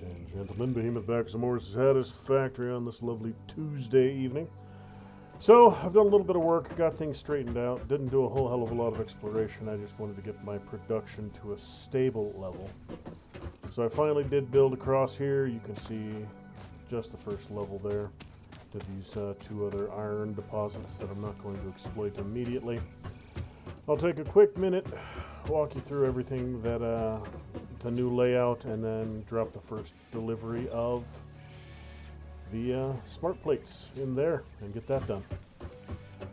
and gentlemen, Behemoth back some more Satisfactory on this lovely Tuesday evening. So, I've done a little bit of work, got things straightened out, didn't do a whole hell of a lot of exploration, I just wanted to get my production to a stable level. So I finally did build across here. You can see just the first level there. Did these two other iron deposits that I'm not going to exploit immediately. I'll take a quick minute, walk you through everything that the new layout, and then drop the first delivery of the smart plates in there and get that done.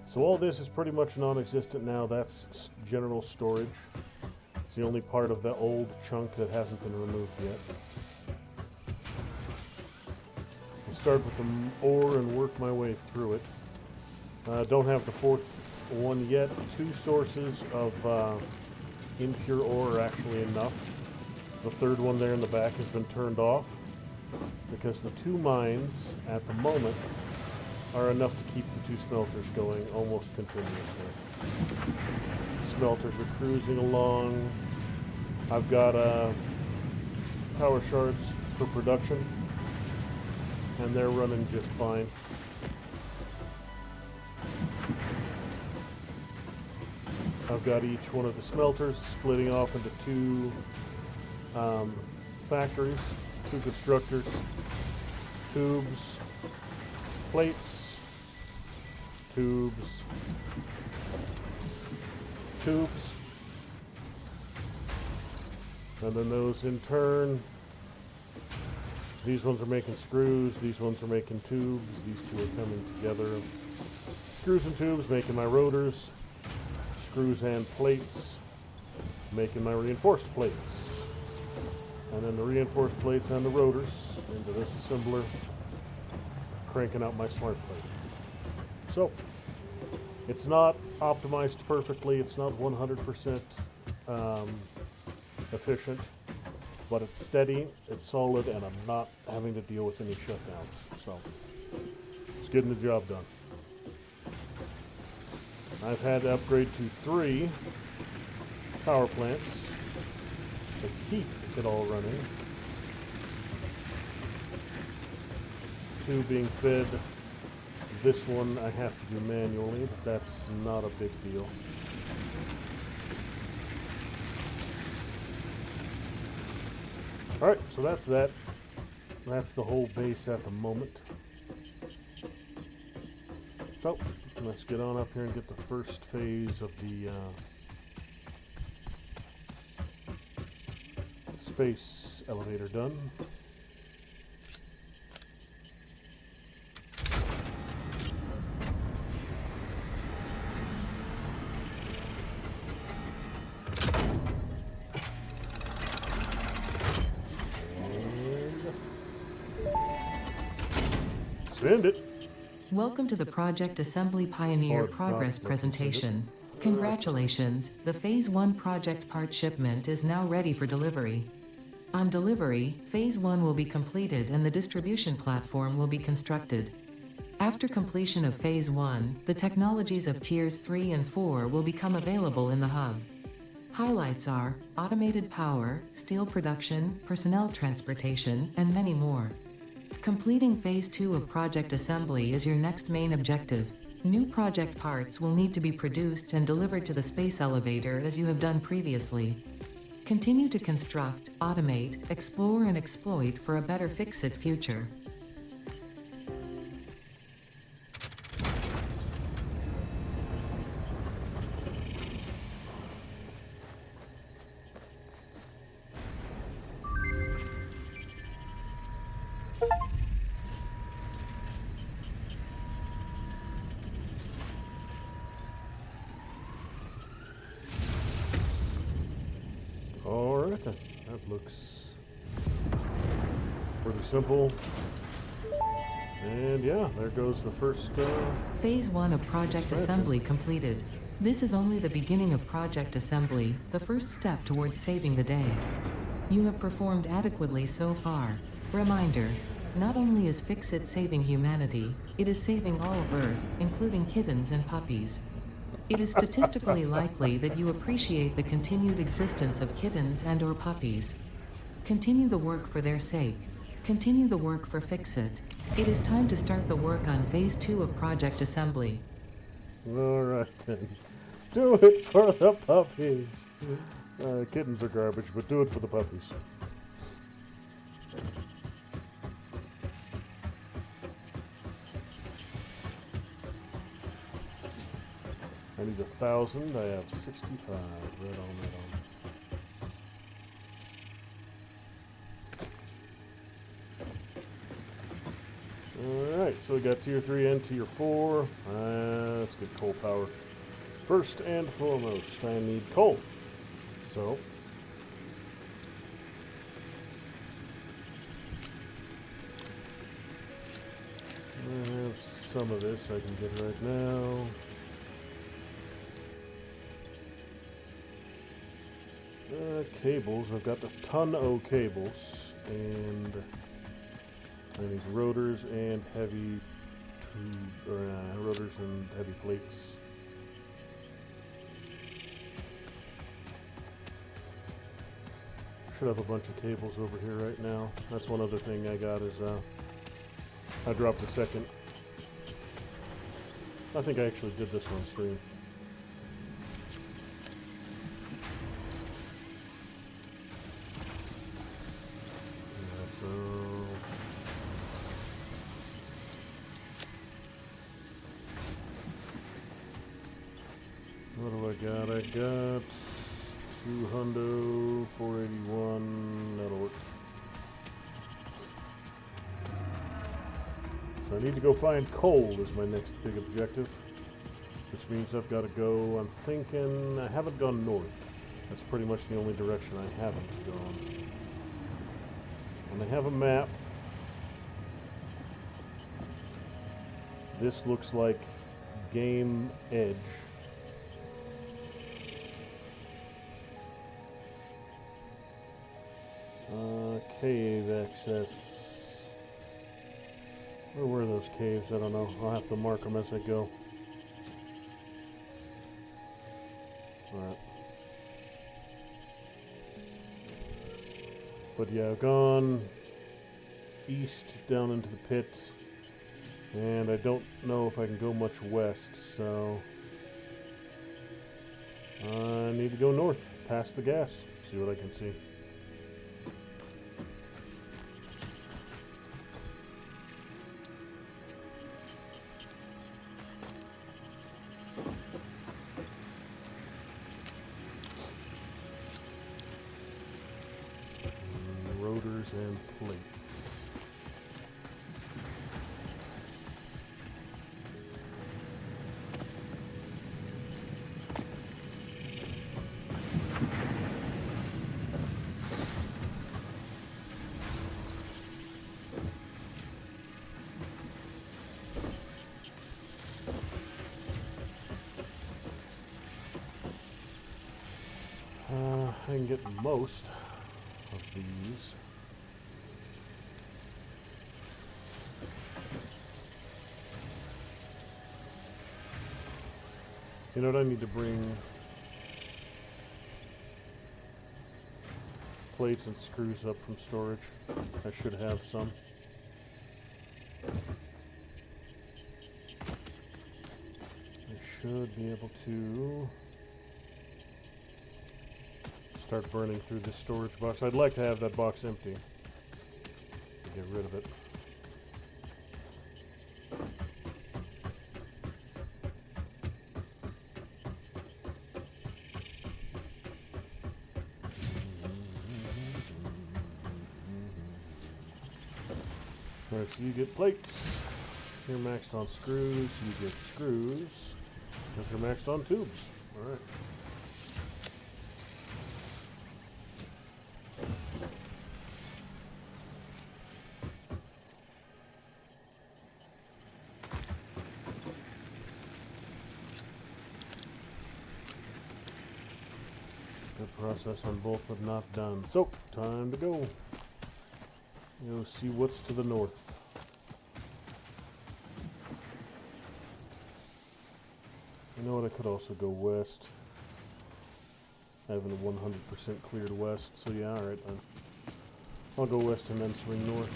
So all this is pretty much non-existent now. That's general storage. It's the only part of the old chunk that hasn't been removed yet. I'll start with the ore and work my way through it. Don't have the fourth one yet. 2 sources of impure ore are actually enough. The third one there in the back has been turned off because the 2 mines at the moment are enough to keep the 2 smelters going almost continuously. Smelters are cruising along. I've got power shards for production, and they're running just fine. I've got each one of the smelters splitting off into 2 factories, 2 constructors, tubes, plates, tubes, and then those in turn, these ones are making screws, these ones are making tubes, these 2 are coming together. Screws and tubes making my rotors, screws and plates making my reinforced plates, and then the reinforced plates and the rotors into this assembler, cranking out my smart plate. So it's not optimized perfectly, it's not 100% efficient, but it's steady, it's solid, and I'm not having to deal with any shutdowns. So it's getting the job done. I've had to upgrade to 3 power plants to keep it all running. 2 being fed. This one I have to do manually, but that's not a big deal. Alright, so that's that. That's the whole base at the moment. So, let's get on up here and get the first phase of the space elevator done. Send it. Welcome to the Project Assembly Pioneer Progress presentation. Congratulations, the Phase 1 project part shipment is now ready for delivery. On delivery, Phase 1 will be completed and the distribution platform will be constructed. After completion of Phase 1, the technologies of Tiers 3 and 4 will become available in the hub. Highlights are automated power, steel production, personnel transportation, and many more. Completing Phase 2 of Project Assembly is your next main objective. New project parts will need to be produced and delivered to the space elevator as you have done previously. Continue to construct, automate, explore and exploit for a better fix-it future. Alright then, that looks pretty simple. And yeah, there goes the first Phase 1 of Project Assembly completed. This is only the beginning of Project Assembly, the first step towards saving the day. You have performed adequately so far. Reminder, not only is Fix-It saving humanity, it is saving all of Earth, including kittens and puppies. It is statistically likely that you appreciate the continued existence of kittens and/or puppies. Continue the work for their sake. Continue the work for Fix-It. It is time to start the work on Phase 2 of Project Assembly. Alright then. Do it for the puppies. Kittens are garbage, but do it for the puppies. I need 1,000. I have 65. Right on, right on. Alright, so we got tier 3 and tier 4. Let's get coal power. First and foremost, I need coal. So, I have some of this I can get right now. Cables, I've got a ton of cables, and I need rotors and heavy rotors and heavy plates. Should have a bunch of cables over here right now. That's one other thing I got is I dropped a second. I think I actually did this on stream. What do I got? I got 200, 481, that'll work. So I need to go find coal is my next big objective, which means I've got to go, I'm thinking, I haven't gone north. That's pretty much the only direction I haven't gone. And I have a map. This looks like Game Edge. Cave access. Where were those caves? I don't know. I'll have to mark them as I go. Alright. But yeah, I've gone east down into the pit. And I don't know if I can go much west, so I need to go north, past the gas, see what I can see. Rotors and plates. I can get most of these. You know what I need to bring? Plates and screws up from storage. I should have some. I should be able to start burning through this storage box. I'd like to have that box empty to get rid of it. Alright, so you get plates. You're maxed on screws. You get screws because you're maxed on tubes. Alright. Process on both but not done. So, time to go. Go see what's to the north. You know what, I could also go west. I haven't 100% cleared west, so yeah, alright then. I'll go west and then swing north.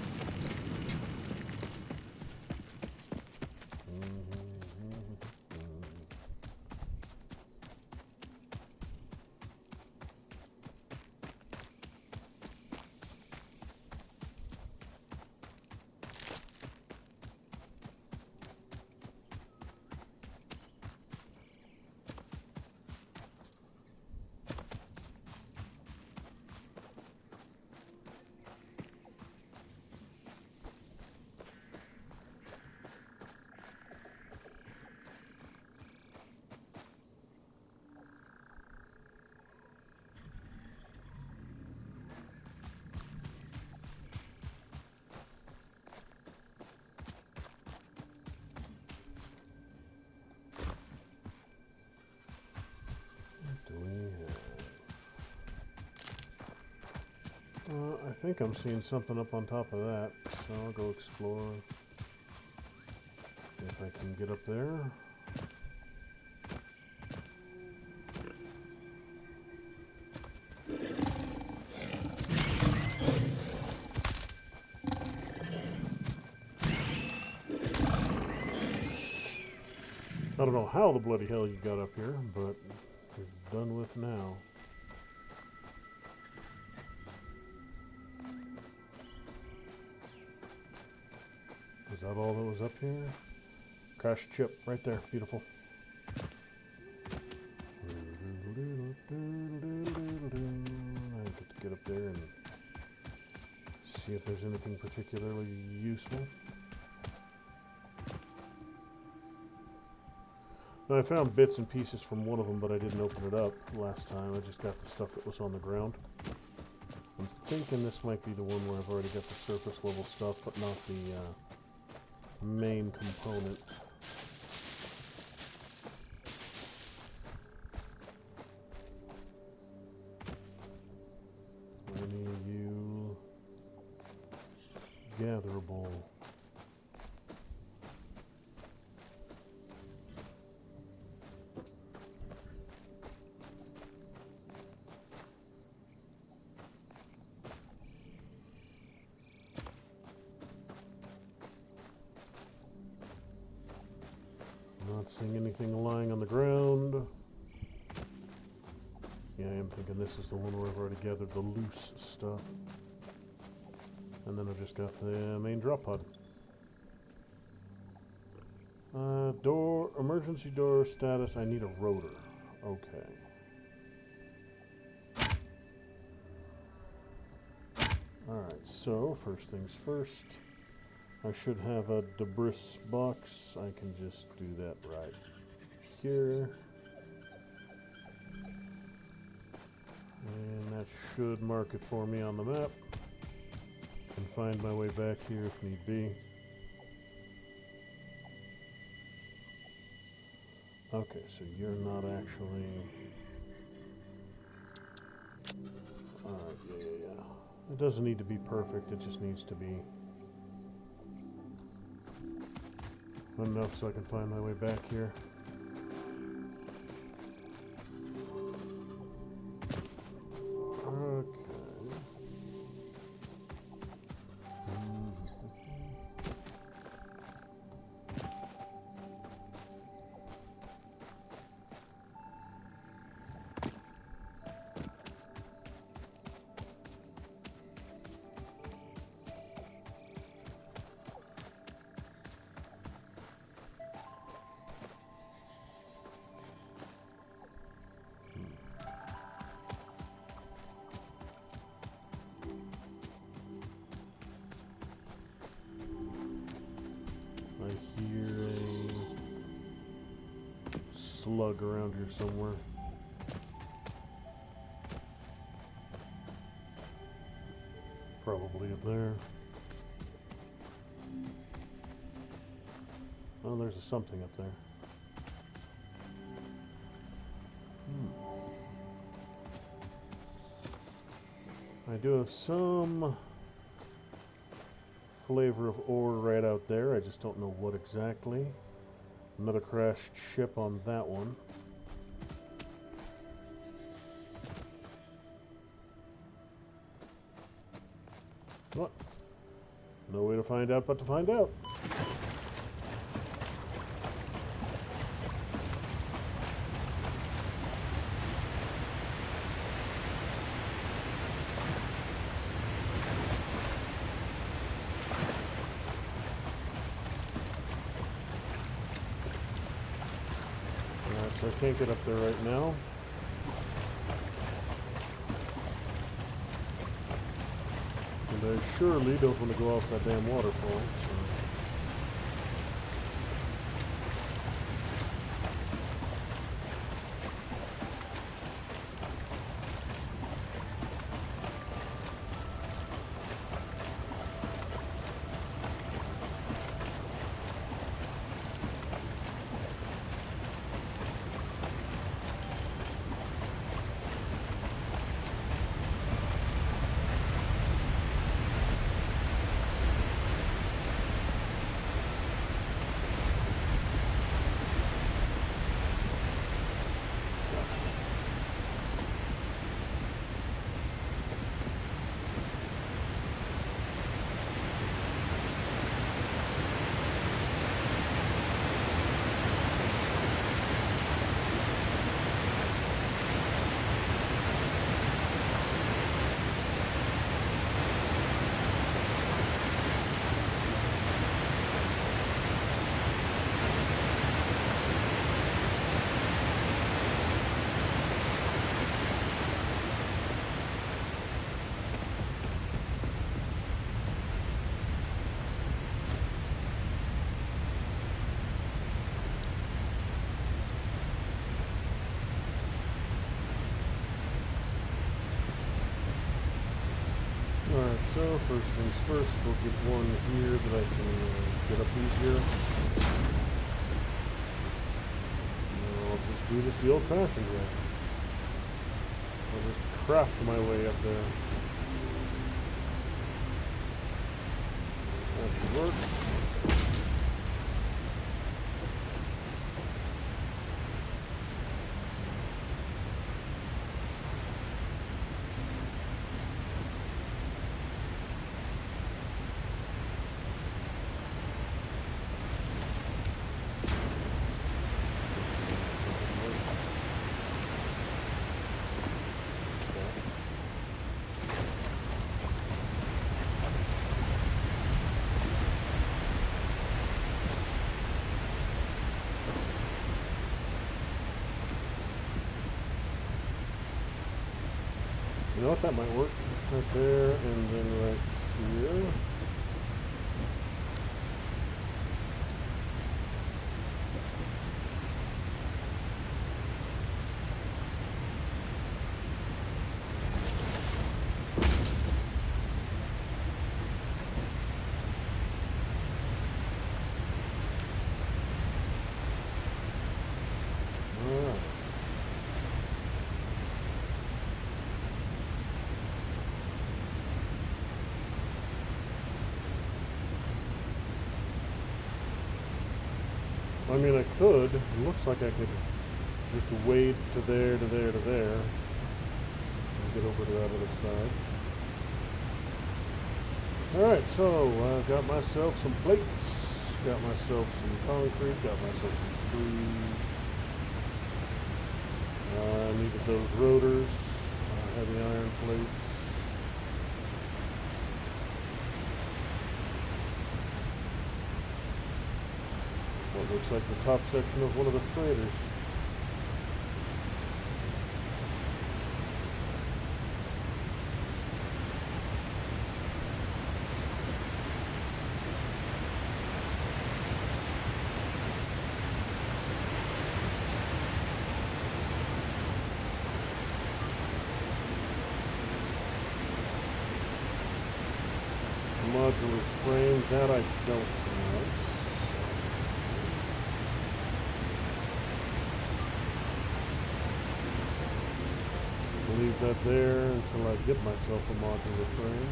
I think I'm seeing something up on top of that, so I'll go explore. If I can get up there. I don't know how the bloody hell you got up here, but you're done with now. Is that all that was up here? Crash chip right there. Beautiful. I get to get up there and see if there's anything particularly useful. Now, I found bits and pieces from one of them, but I didn't open it up last time. I just got the stuff that was on the ground. I'm thinking this might be the one where I've already got the surface level stuff, but not the main component. Any of you gatherable? Not seeing anything lying on the ground. Yeah, I am thinking this is the one where I've already gathered the loose stuff. And then I've just got the main drop pod. Door, emergency door status, I need a rotor. Okay. Alright, so first things first. I should have a debris box. I can just do that right here. And that should mark it for me on the map. Can find my way back here if need be. Okay, so you're not actually... Alright, yeah. It doesn't need to be perfect, it just needs to be enough so I can find my way back here. Okay. I hear a slug around here somewhere. Probably up there. Oh, there's something up there. I do have some flavor of ore right out there. I just don't know what exactly. Another crashed ship on that one. What? No way to find out but to find out. Alright, so I can't get up there right now. And I surely don't want to go off that damn waterfall. So. Alright, so first things first, we'll get one here that I can get up easier. And I'll just do this the old-fashioned way. I'll just craft my way up there. That should work. You know what, that might work. Right there, and then right here. Alright. I mean, I could. It looks like I could just wade to there, to there, to there, and get over to that other side. Alright, so I got myself some plates, got myself some concrete, got myself some screws. I needed those rotors, heavy iron plates. What looks like the top section of one of the freighters. Modular frame, that I don't have. Leave that there until I get myself a modular frame.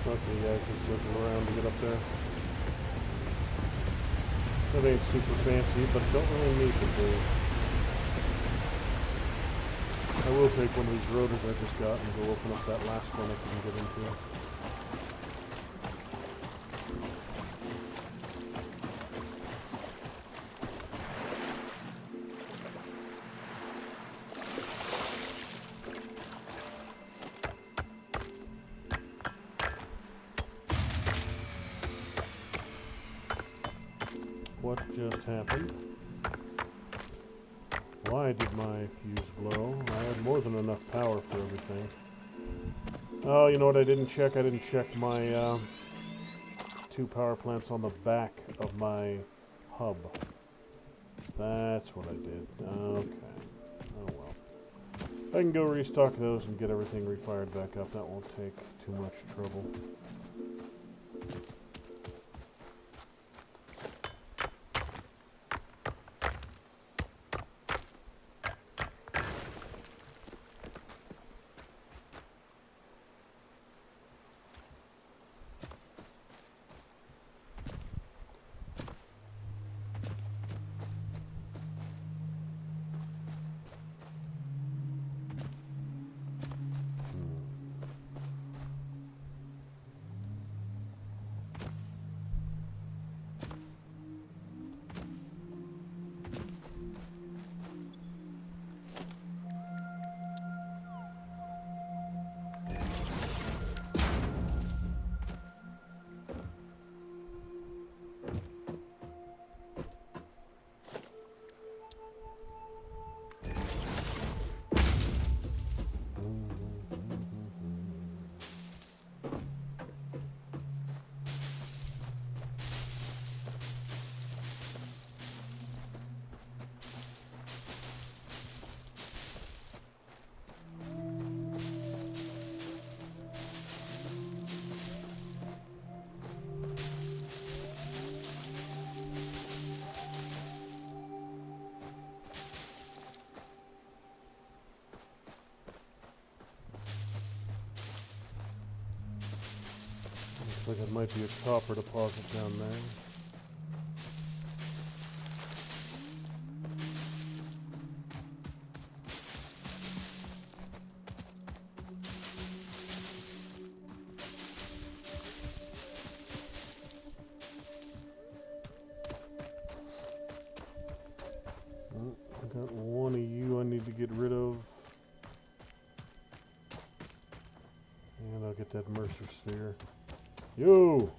Okay, yeah, I can circle around to get up there. That ain't super fancy, but don't really need to be. I will take one of these rotors I just got and go open up that last one I couldn't get into. What just happened? Why did my fuse blow? I had more than enough power for everything. Oh, you know what I didn't check? I didn't check my 2 power plants on the back of my hub. That's what I did. Okay. Oh well. I can go restock those and get everything refired back up. That won't take too much trouble. Looks like it might be a copper deposit down there. I got one of you I need to get rid of. And I'll get that Mercer sphere. Yo!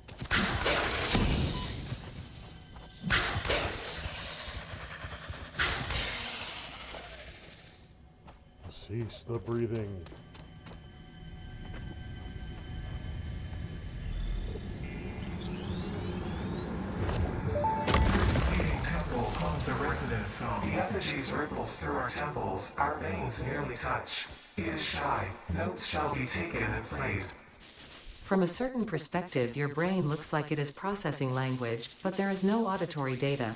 Cease the breathing. Temple homes a residence home. The effigies ripples through our temples. Our veins nearly touch. He is shy. Notes shall be taken and played. From a certain perspective, your brain looks like it is processing language, but there is no auditory data.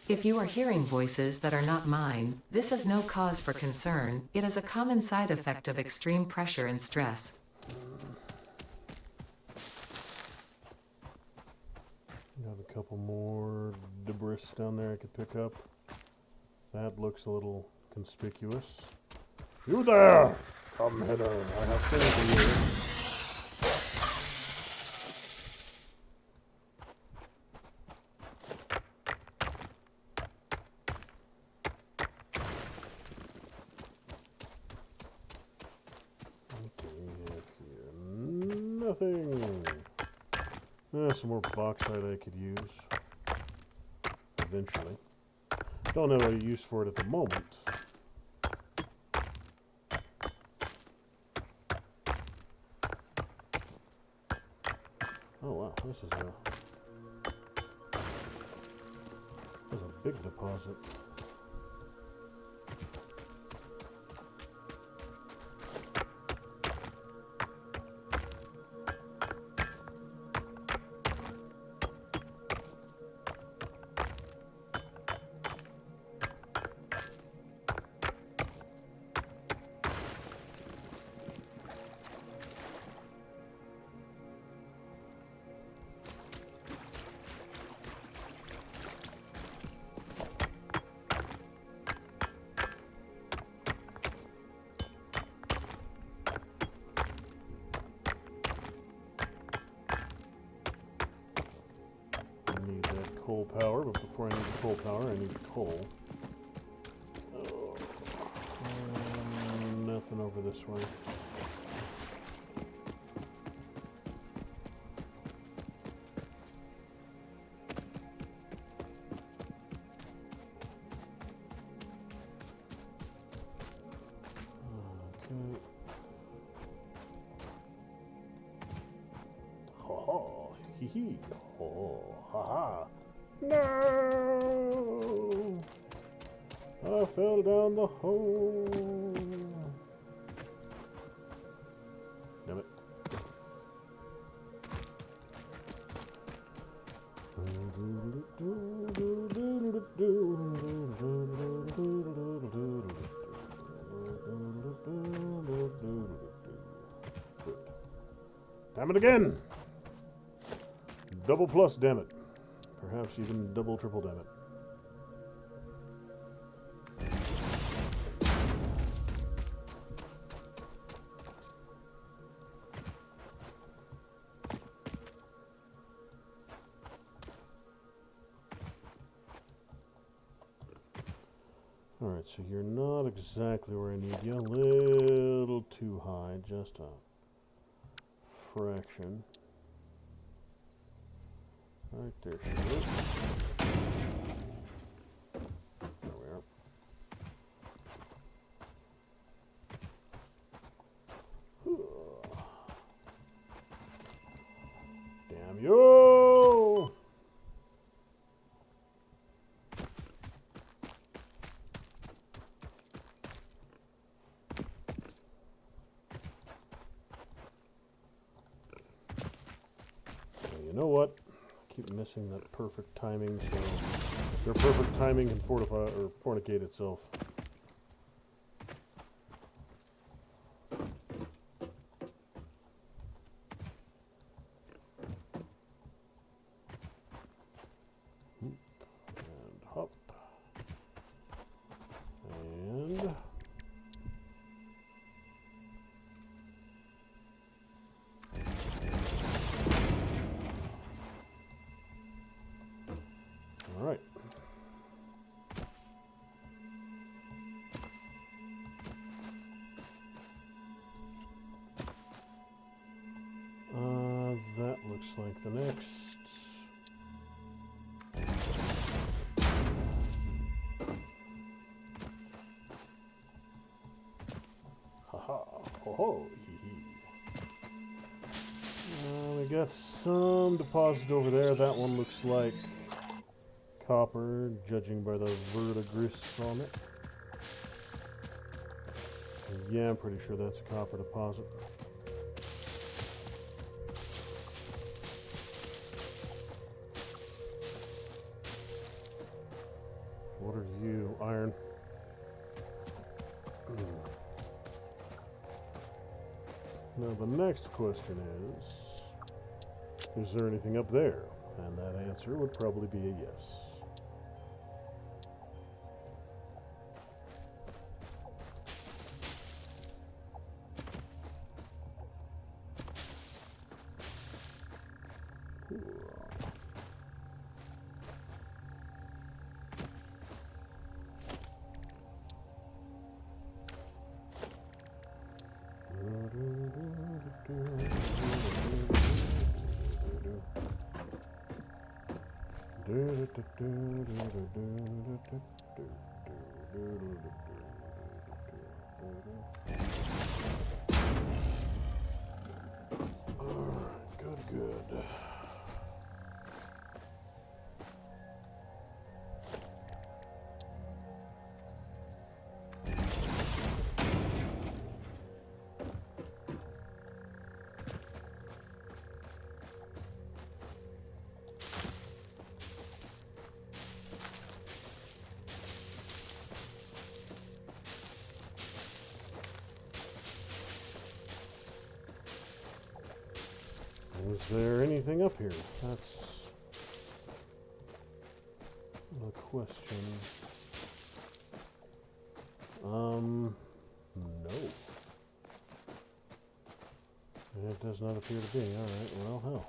If you are hearing voices that are not mine, this is no cause for concern. It is a common side effect of extreme pressure and stress. Got a couple more debris down there I could pick up. That looks a little conspicuous. You there! Come hither, I have things for you. Nothing. Some more bauxite I could use. Eventually. Don't have a use for it at the moment. Oh wow, this is a big deposit. coal power, but before I need the coal power, I need coal. Oh, nothing over this way. Okay. Ha ha, hee hee, oh, ha ha. No! I fell down the hole. Damn it. Damn it again! Double plus, damn it. Perhaps even double, triple, damn it. Alright, so you're not exactly where I need you. A little too high, just a fraction. Right there, sure. There we are. Damn you! You know what? I keep missing that perfect timing, so their perfect timing can fortify or fornicate itself. And hop. And all right. That looks like the next. Haha, ho ho, hee hee. We got some deposit over there. That one looks like copper, judging by the verdigris on it. Yeah, I'm pretty sure that's a copper deposit. What are you? Iron. Now the next question is there anything up there? And that answer would probably be a yes. Alright, good. Is there anything up here? That's the question. No. It does not appear to be. Alright, well, hell.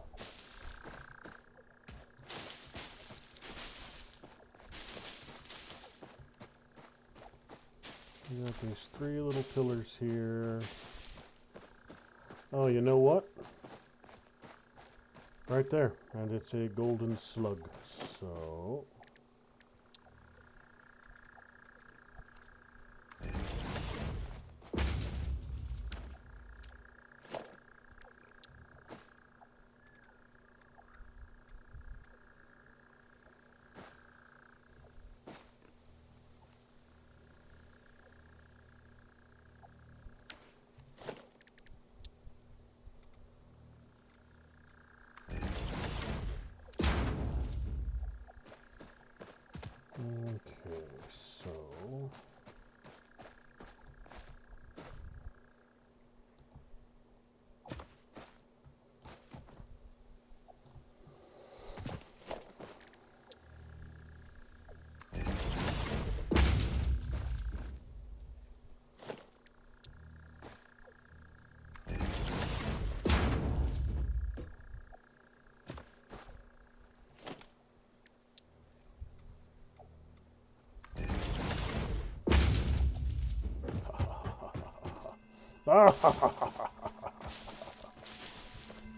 We got these 3 little pillars here. Oh, you know what? Right there. And it's a golden slug. So... Okay, so...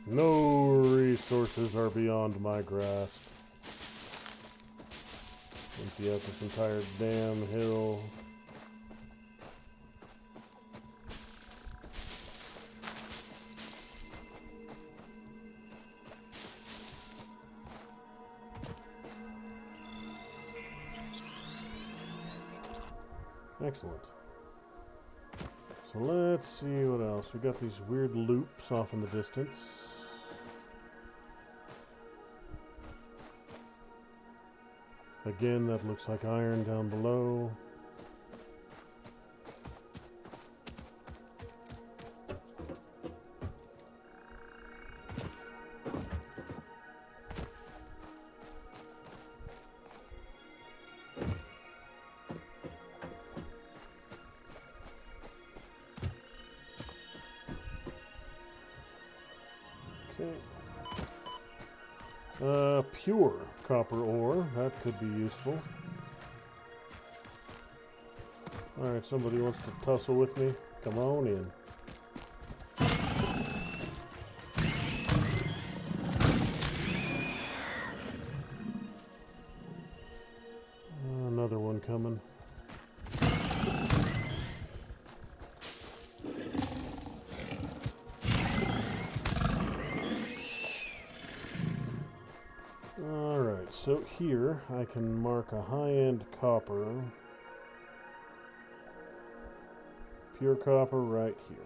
No resources are beyond my grasp. Empty out this entire damn hill. Excellent. So let's see what else. We got these weird loops off in the distance. Again, that looks like iron down below. Pure copper ore. That could be useful. Alright, somebody wants to tussle with me? Come on in. Another one coming. Alright, so here I can mark a high-end copper. Pure copper right here.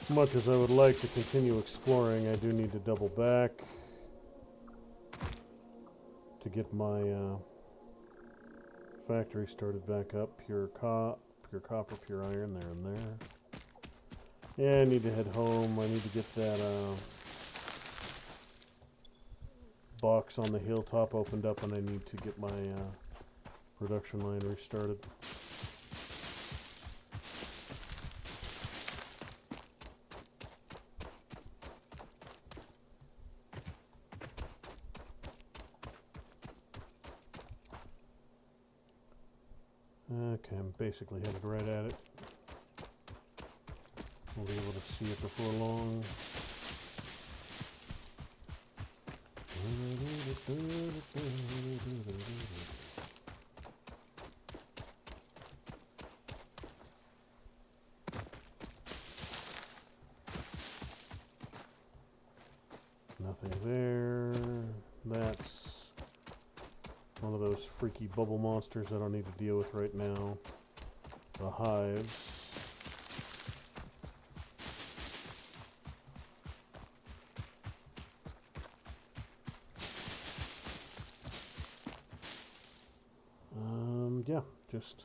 As much as I would like to continue exploring, I do need to double back to get my factory started back up. Pure copper, pure iron, there and there. Yeah, I need to head home. I need to get that box on the hilltop opened up, and I need to get my production line restarted. Okay, I'm basically headed right at it. We'll be able to see it before long. Nothing there. That's one of those freaky bubble monsters I don't need to deal with right now. The hives. Yeah, just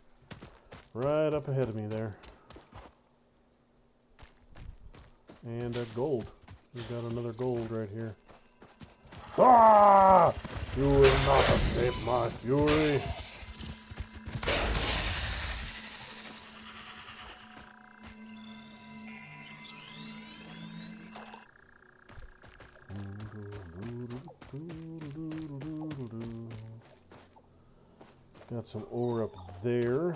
right up ahead of me there. And gold. We've got another gold right here. Ah! You will not escape my fury. Got some ore up there,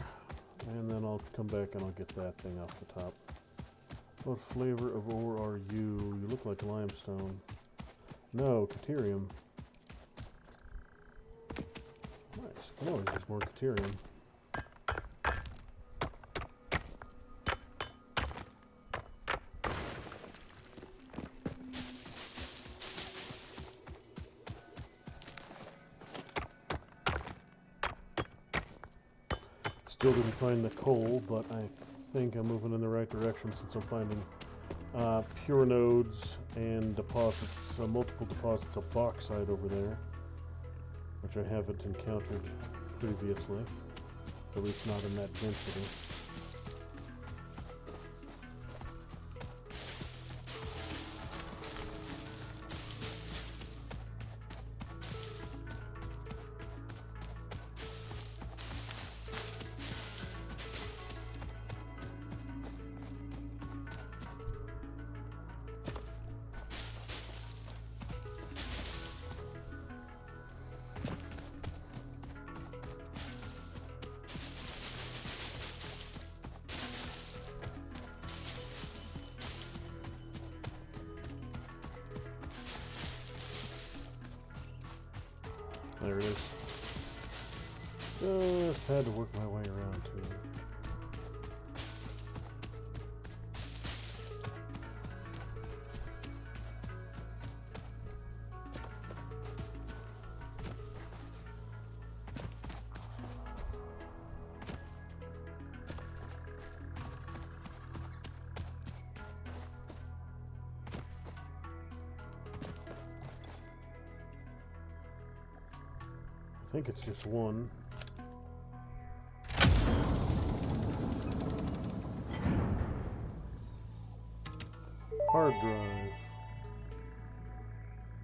and then I'll come back and I'll get that thing off the top. What flavor of ore are you? You look like limestone. No, Caterium. Nice. I can always use more Caterium. Still didn't find the coal, but I think I'm moving in the right direction since I'm finding pure nodes and deposits, multiple deposits of bauxite over there, which I haven't encountered previously, at least not in that density. There it is. Just had to work my way around to it. I think it's just one. Hard drive.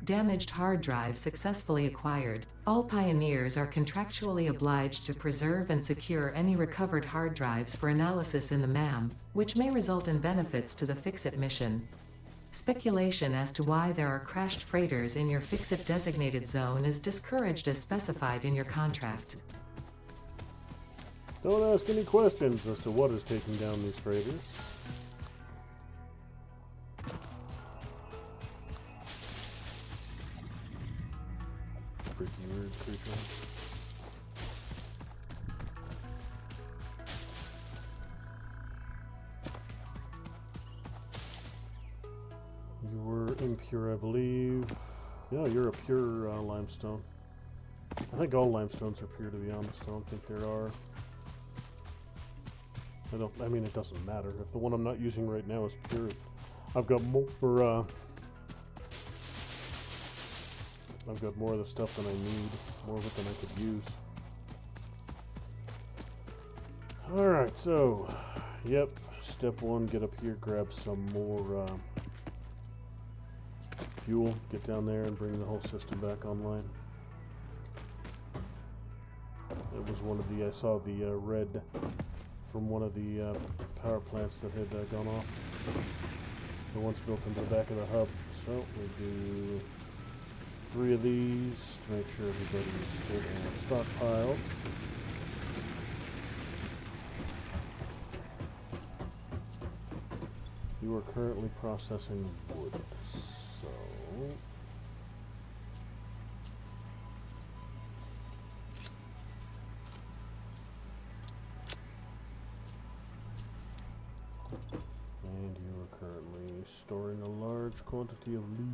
Damaged hard drive successfully acquired. All pioneers are contractually obliged to preserve and secure any recovered hard drives for analysis in the MAM, which may result in benefits to the Fix-It mission. Speculation as to why there are crashed freighters in your Fix-It designated zone is discouraged as specified in your contract. Don't ask any questions as to what is taking down these freighters. Freaking weird creature. You were impure, I believe. Yeah, you're a pure limestone. I think all limestones are pure, to be honest. I don't think there are. I mean, it doesn't matter. If the one I'm not using right now is pure, I've got more, I've got more of the stuff than I need. More of it than I could use. Alright, so, yep. Step one, get up here, grab some more, fuel, get down there and bring the whole system back online. It was one of the, I saw the red from one of the power plants that had gone off. The ones built into the back of the hub. So we do 3 of these to make sure everybody's good and stockpiled. You are currently processing wood. So and you are currently storing a large quantity of leaves.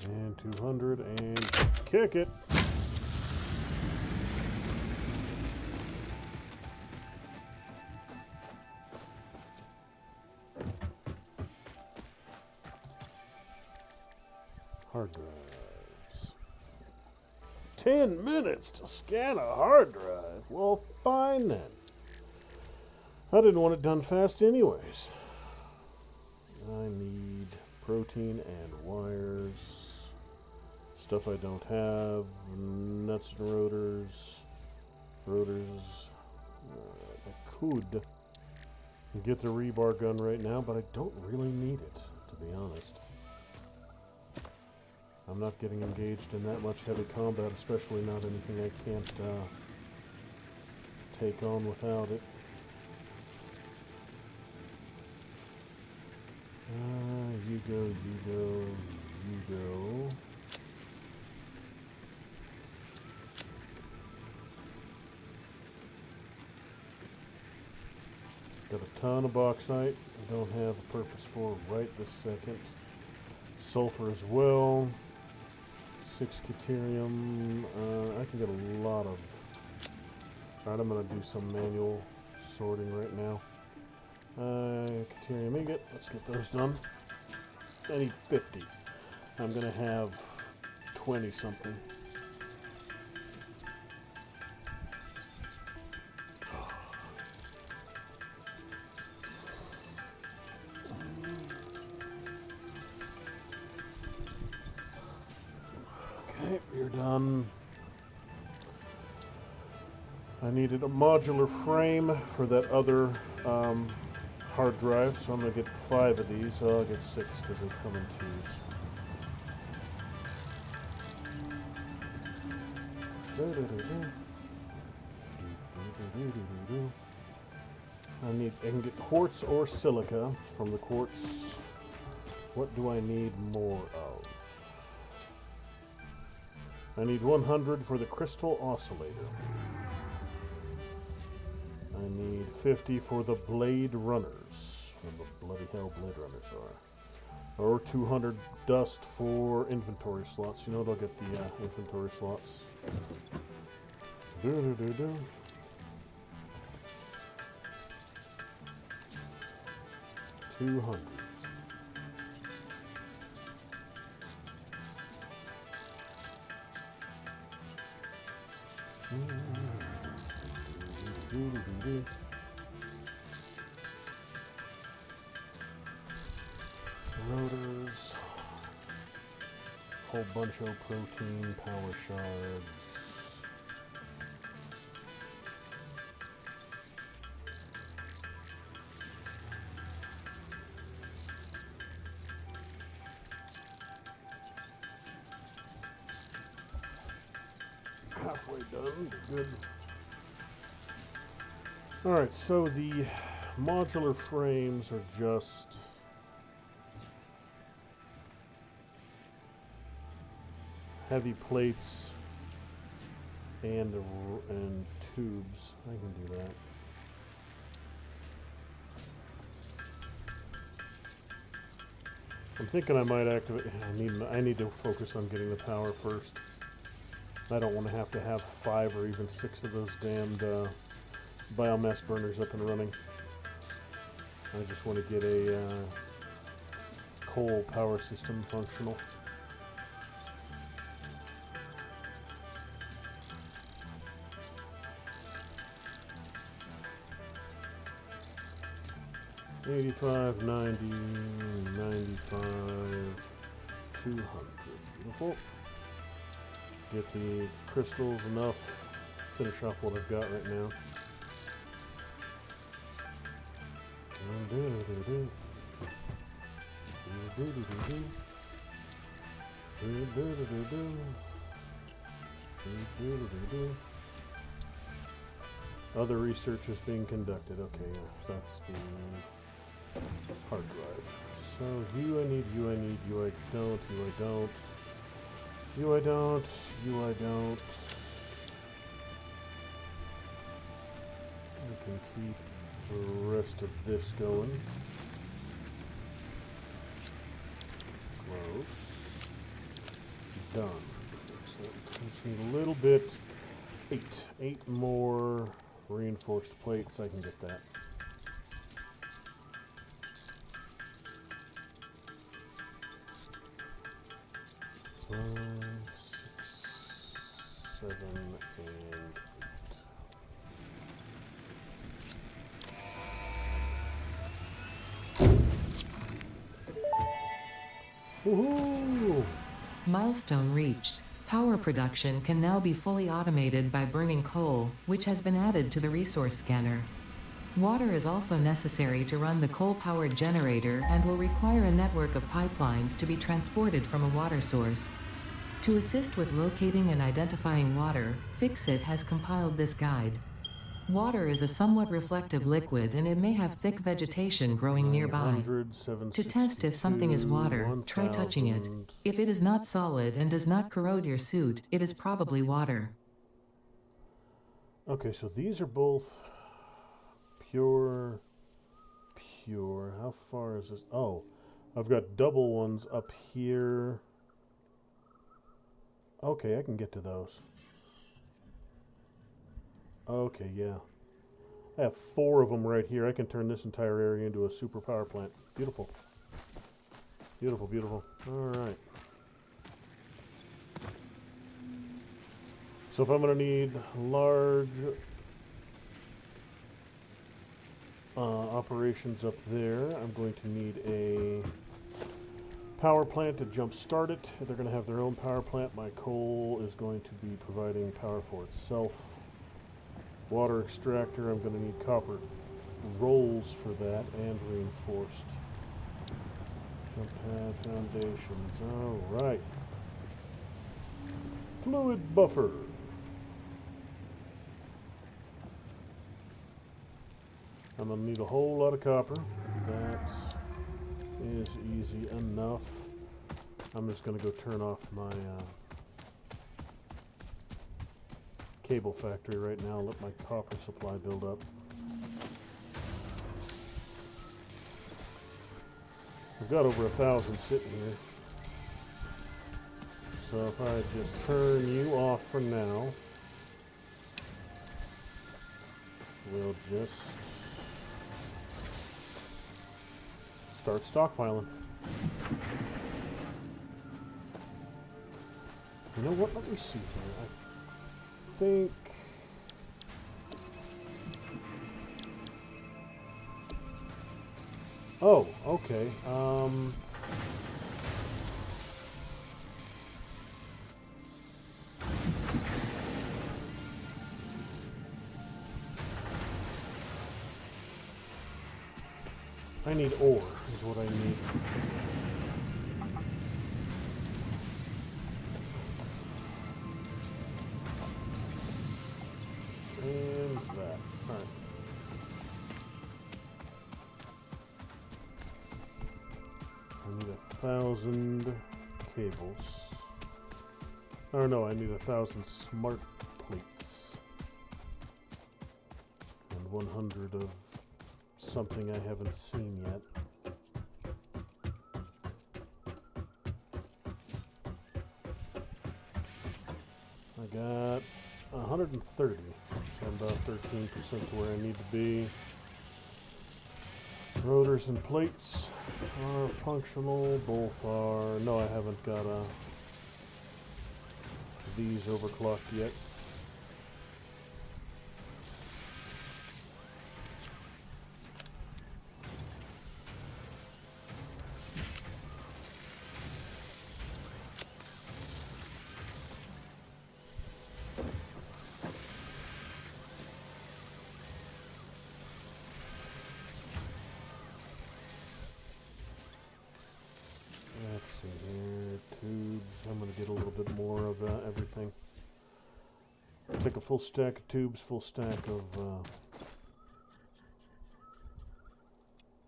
And 200 and kick it. Hard drives. 10 minutes to scan a hard drive. Well, fine then. I didn't want it done fast anyways. I need protein and wires. Stuff I don't have. Nuts and rotors. Rotors. I could get the rebar gun right now, but I don't really need it, to be honest. I'm not getting engaged in that much heavy combat, especially not anything I can't take on without it. You go, you go, you go. Got a ton of bauxite I don't have a purpose for right this second. Sulfur as well. 6 deuterium. I can get a lot of... Alright, I'm going to do some manual sorting right now. Deuterium ingot. Let's get those done. I need 50. I'm going to have 20 something. Okay, we're done. I needed a modular frame for that other hard drive, so I'm going to get 5 of these. Oh, I'll get 6 because they come in 2s. I can get quartz or silica from the quartz. What do I need more of? I need 100 for the crystal oscillator. I need 50 for the blade runners. What the bloody hell blade runners are. Or 200 dust for inventory slots. You know what? I'll get the inventory slots. 200. Rotors. Whole bunch of protein power shards. Halfway done, good. Alright, so the modular frames are just heavy plates and tubes. I can do that. I'm thinking I might activate. I need to focus on getting the power first. I don't want to have 5 or even 6 of those damned biomass burners up and running. I just want to get a coal power system functional. $85, $90, $95, $200. Beautiful. Get the crystals enough. Finish off what I've got right now. Other research is being conducted. Okay, yeah, that's the hard drive. So you I need, you I need, you I don't, you I don't. You I don't, you I don't. I can keep the rest of this going. Close. Done. Excellent. I just need a little bit. 8 more reinforced plates. I can get that. Five, 6, 7, and 8. Woohoo! Milestone reached. Power production can now be fully automated by burning coal, which has been added to the resource scanner. Water is also necessary to run the coal-powered generator and will require a network of pipelines to be transported from a water source. To assist with locating and identifying water, Fixit has compiled this guide. Water is a somewhat reflective liquid and it may have thick vegetation growing nearby. 900, To test if something is water, 762, try touching it. 1000. If it is not solid and does not corrode your suit, it is probably water. Okay, so these are both pure. How far is this? Oh, I've got double ones up here. Okay, I can get to those. Okay, yeah. I have 4 of them right here. I can turn this entire area into a super power plant. Beautiful. Beautiful, beautiful. Alright. So if I'm going to need large operations up there, I'm going to need a power plant to jump start it. They're going to have their own power plant. My coal is going to be providing power for itself. Water extractor, I'm going to need copper rolls for that and reinforced. Jump pad foundations. Alright. Fluid buffer. I'm going to need a whole lot of copper. That is easy enough. I'm just going to go turn off my cable factory right now, let my copper supply build up. I've got over 1,000 sitting here. So if I just turn you off for now, we'll just start stockpiling. You know what? Let me see here. I think oh, okay. I need ore is what I need. And that. Alright. I need 1,000 cables. Or no, I need 1,000 smart plates. And 100 of something I haven't seen yet. I got 130, so I'm about 13% to where I need to be. Rotors and plates are functional, both are. No, I haven't got these overclocked yet. Let's see here, tubes. I'm going to get a little bit more of everything. Take a full stack of tubes, full stack of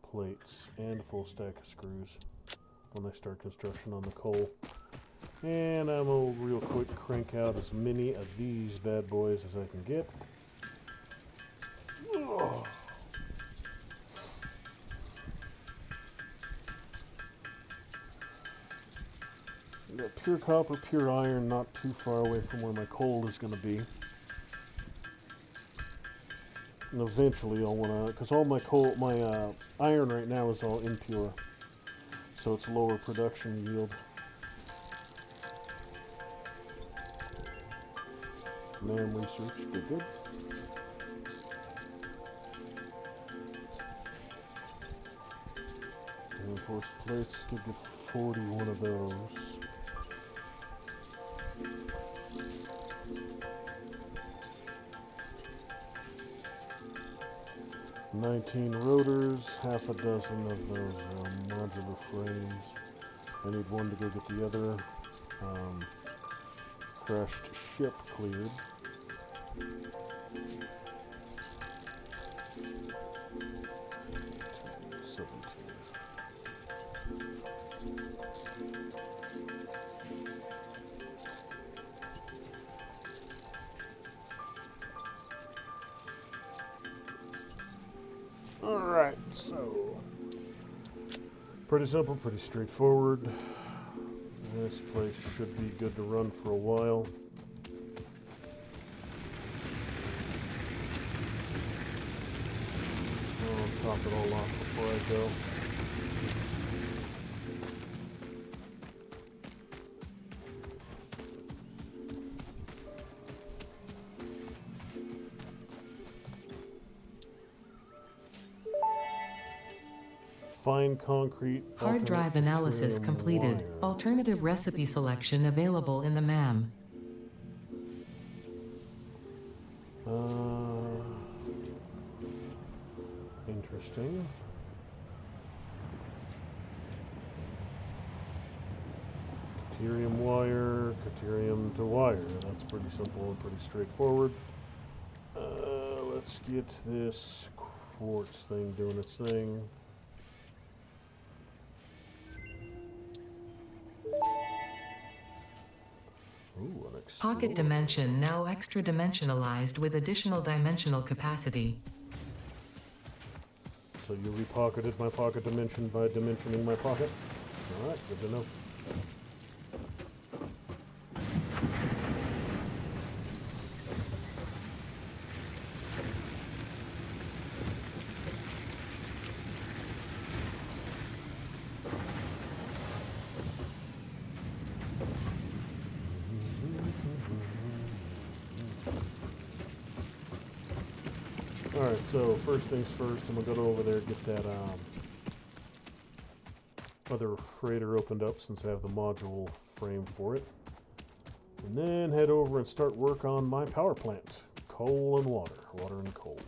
plates, and a full stack of screws when I start construction on the coal. And I'm going to real quick crank out as many of these bad boys as I can get. Ugh. Got pure copper, pure iron, not too far away from where my coal is going to be. And eventually I'll want to, because all my coal, my iron right now is all impure, so it's lower production yield. NAM research, good. Reinforced plates, good. 41 of those. $19 rotors, half a dozen of those modular frames. I need one to go get the other crashed ship cleared. Alright, so pretty simple, pretty straightforward. This place should be good to run for a while. I'll top it all off before I go. Fine concrete. Hard drive analysis deuterium completed. wire. Alternative recipe selection available in the MAM. Interesting. Deuterium wire, deuterium to wire. That's pretty simple and pretty straightforward. Let's get this quartz thing doing its thing. Ooh, an Pocket exploder. dimension now extra dimensionalized with additional dimensional capacity. So you repocketed my pocket dimension by dimensioning my pocket? Alright, good to know. Alright, so first things first, I'm gonna go over there and get that other freighter opened up since I have the module frame for it. And then head over and start work on my power plant. Coal and water. Water and coal.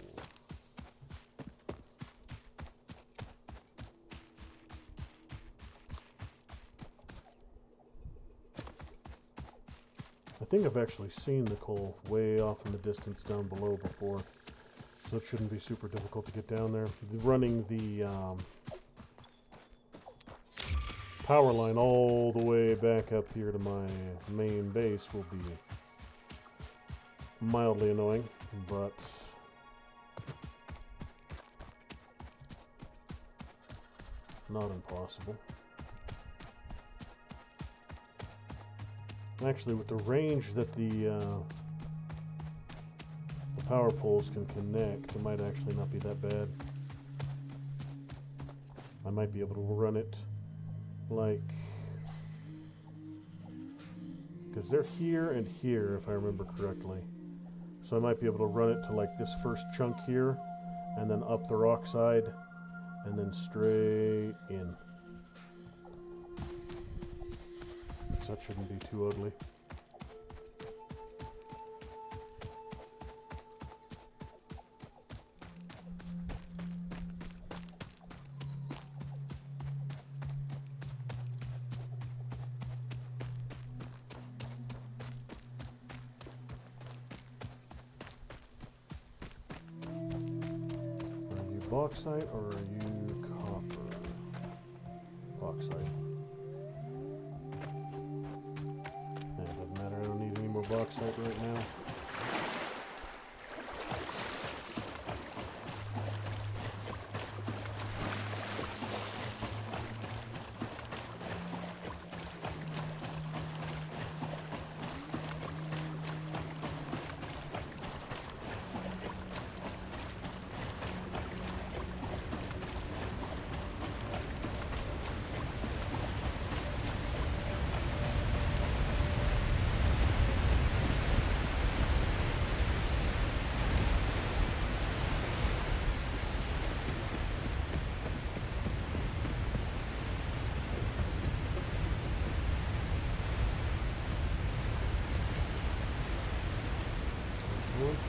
I think I've actually seen the coal way off in the distance down below before. So it shouldn't be super difficult to get down there. Running the power line all the way back up here to my main base will be mildly annoying, but not impossible. Actually, with the range that the power poles can connect, it might actually not be that bad. I might be able to run it like, because they're here and here if I remember correctly, so I might be able to run it to like this first chunk here and then up the rock side and then straight in. So that shouldn't be too ugly. Bauxite or are you copper? Bauxite. Yeah, it doesn't matter, I don't need any more bauxite right now.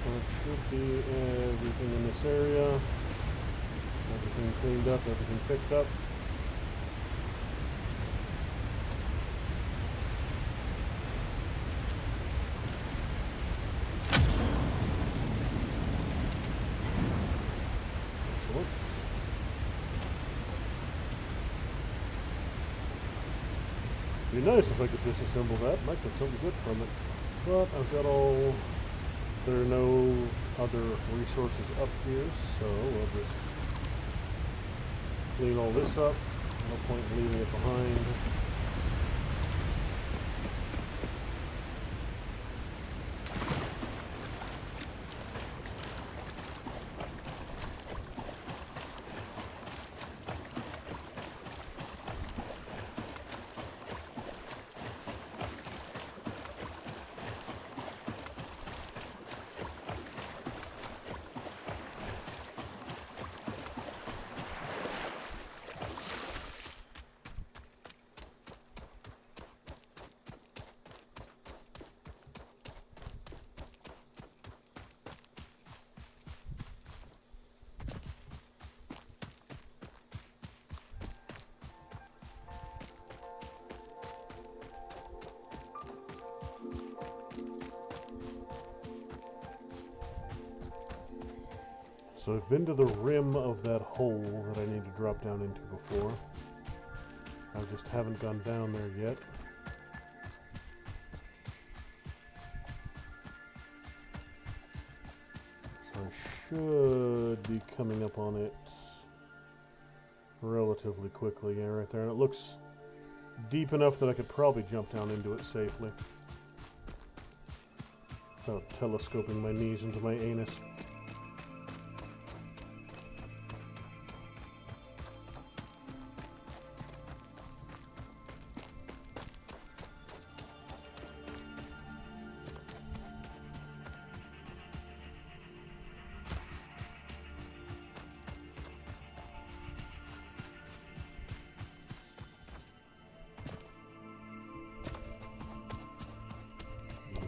that should be everything in this area. Everything cleaned up, everything picked up. Excellent. Be nice if I could disassemble that. Might get something good from it. But I've got all... There are no other resources up here, so we'll just clean all this up. No point in leaving it behind. So I've been to the rim of that hole that I need to drop down into before. I just haven't gone down there yet. So I should be coming up on it relatively quickly. Yeah, right there. And it looks deep enough that I could probably jump down into it safely without telescoping my knees into my anus.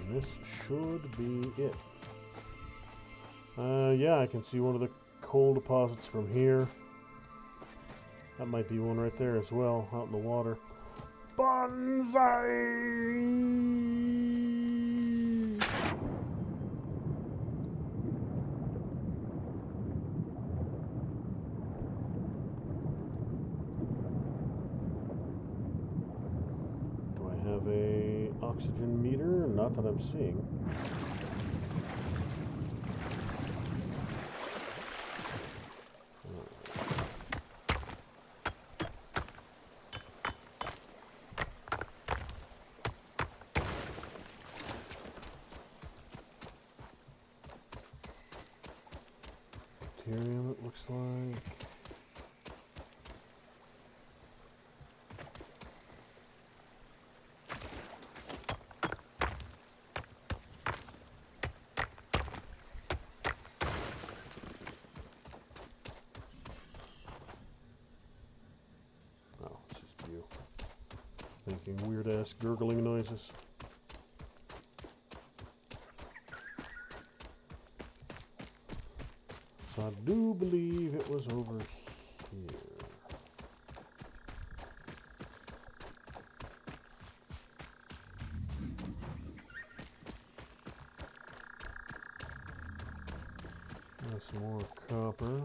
This should be it. Yeah, I can see one of the coal deposits from here. That might be one right there as well, out in the water. Bonsai! Do I have a oxygen meter? Not that I'm seeing. Deuterium, it looks like. Oh, it's just you. Making weird-ass gurgling noises. So I do believe it was over here. There's some more copper.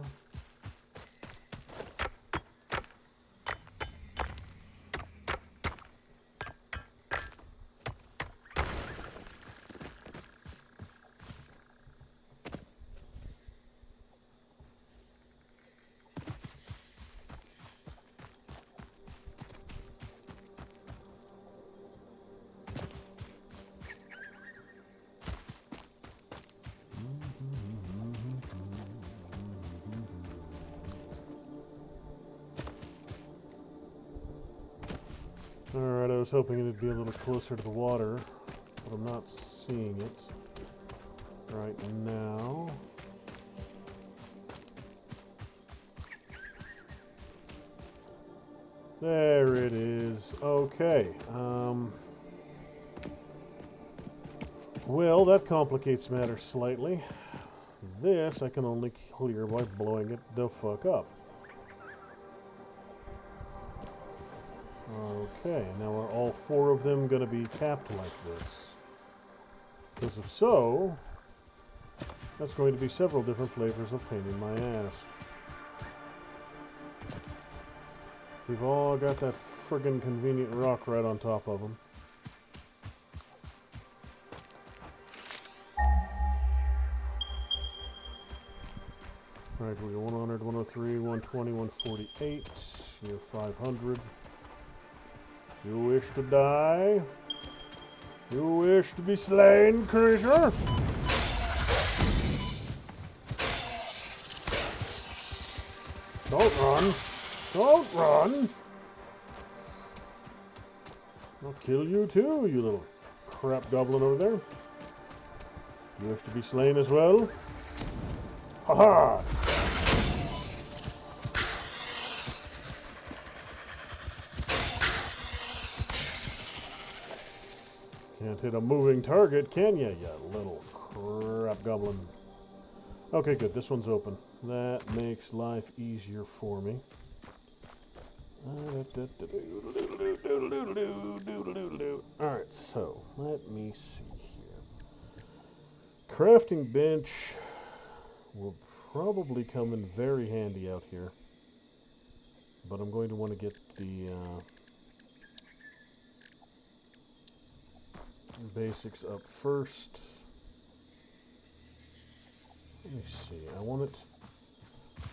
Alright, I was hoping it'd be a little closer to the water, but I'm not seeing it right now. There it is. Okay. Well, that complicates matters slightly. This I can only clear by blowing it the fuck up. Okay, now are all 4 of them going to be capped like this? Because if so, that's going to be several different flavors of pain in my ass. We've all got that friggin' convenient rock right on top of them. Alright, we got 100, 103, 120, 148. You're 500. You wish to die? You wish to be slain, creature? Don't run. Don't run. I'll kill you too, you little crap goblin over there. You wish to be slain as well? Ha-ha! Can't hit a moving target, can ya, you little crap goblin? Okay, good. This one's open. That makes life easier for me. Alright, so let me see here. Crafting bench will probably come in very handy out here. But I'm going to want to get the basics up first. Let me see. I want it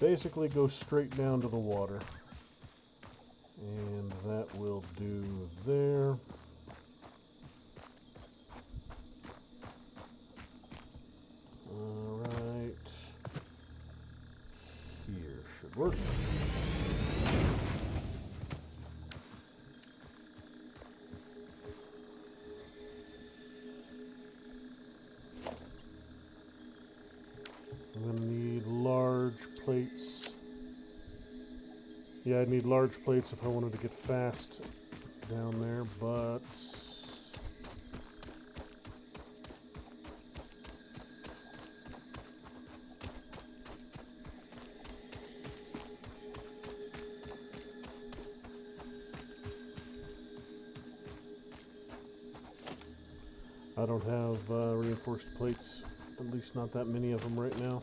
basically go straight down to the water. And that will do there. Alright. Here should work. I'm going to need large plates. Yeah, I'd need large plates if I wanted to get fast down there, but I don't have reinforced plates, at least not that many of them right now.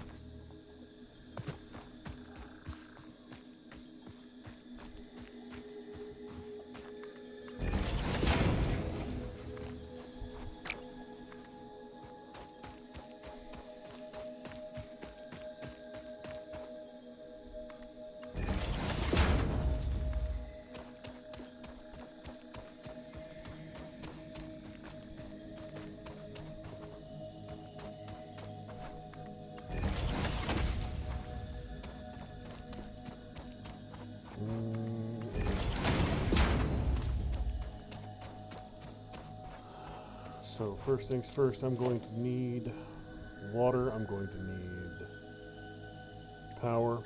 So first things first, I'm going to need water, I'm going to need power.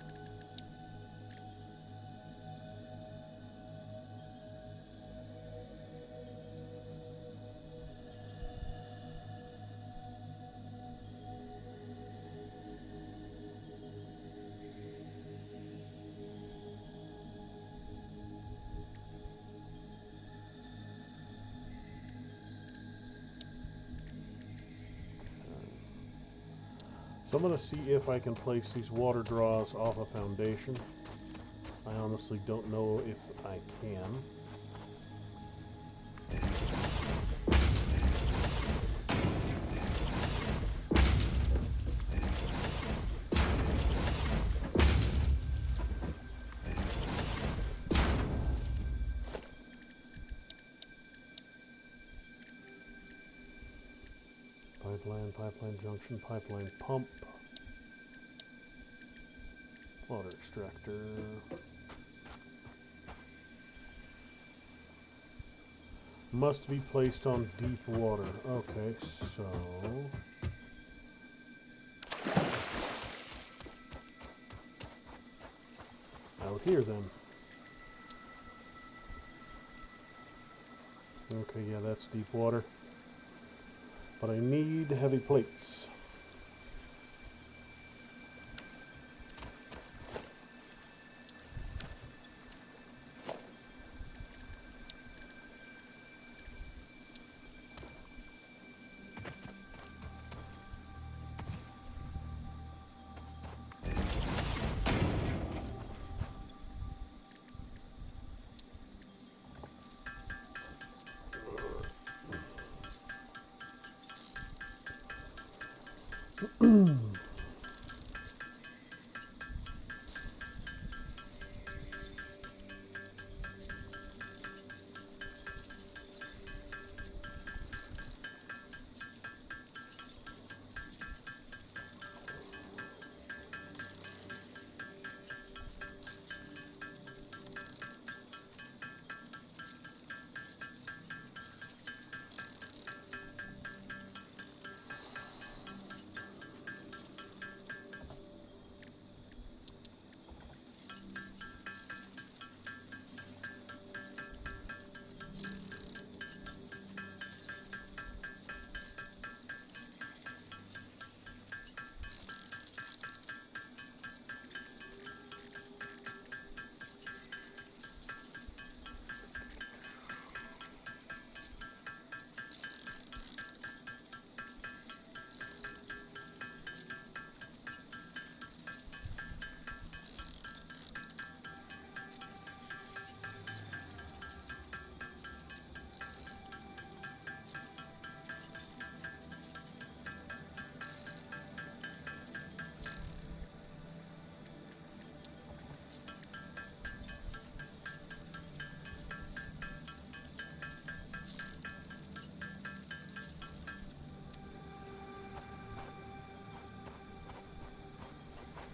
So I'm going to see if I can place these water draws off a foundation. I honestly don't know if I can. Pipeline junction, pipeline pump, water extractor. Must be placed on deep water. Okay, so out here then. Okay, yeah, that's deep water. But I need heavy plates.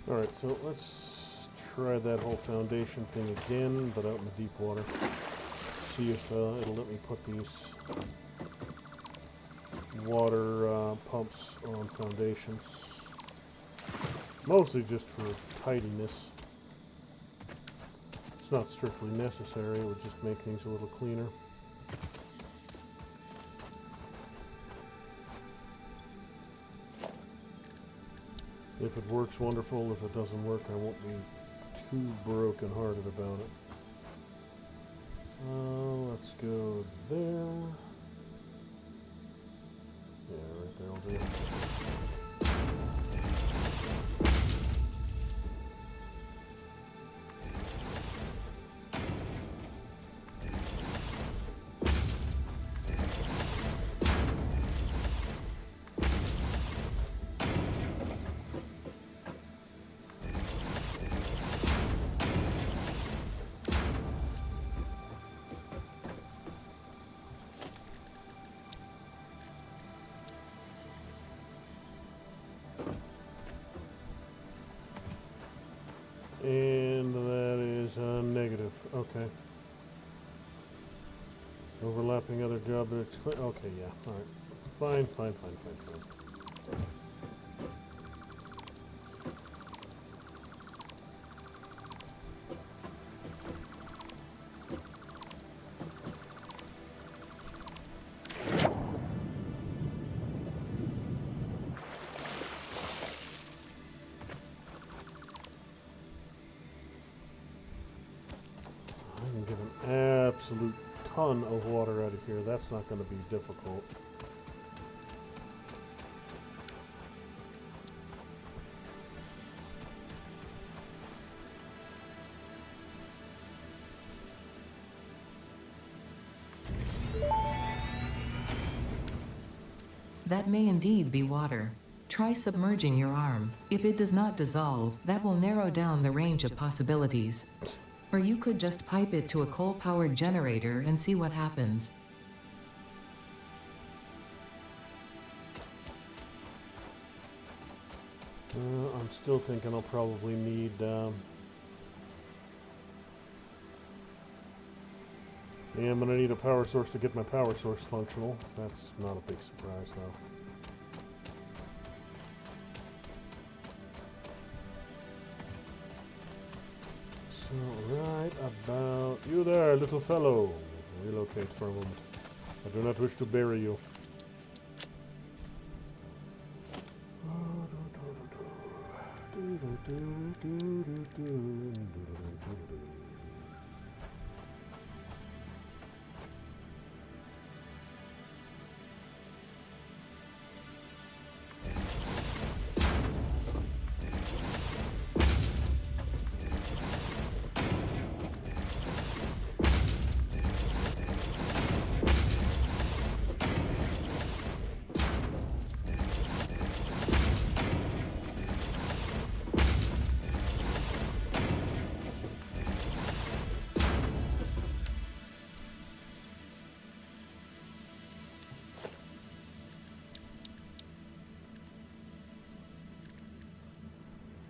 Alright, so let's try that whole foundation thing again, but out in the deep water. See if it'll let me put these water pumps on foundations. Mostly just for tidiness. It's not strictly necessary, it would just make things a little cleaner. If it works, wonderful. If it doesn't work, I won't be too broken-hearted about it. Let's go there. Yeah, right there will do it. And that is a negative. Okay. Overlapping other job. Okay, yeah. Alright. Fine. Get an absolute ton of water out of here. That's not going to be difficult. That may indeed be water. Try submerging your arm. If it does not dissolve, that will narrow down the range of possibilities. Or you could just pipe it to a coal-powered generator and see what happens. I'm still thinking I'll probably need... yeah, I'm going to need a power source to get my power source functional. That's not a big surprise, though. So, right about... You there, little fellow. Relocate for a moment. I do not wish to bury you.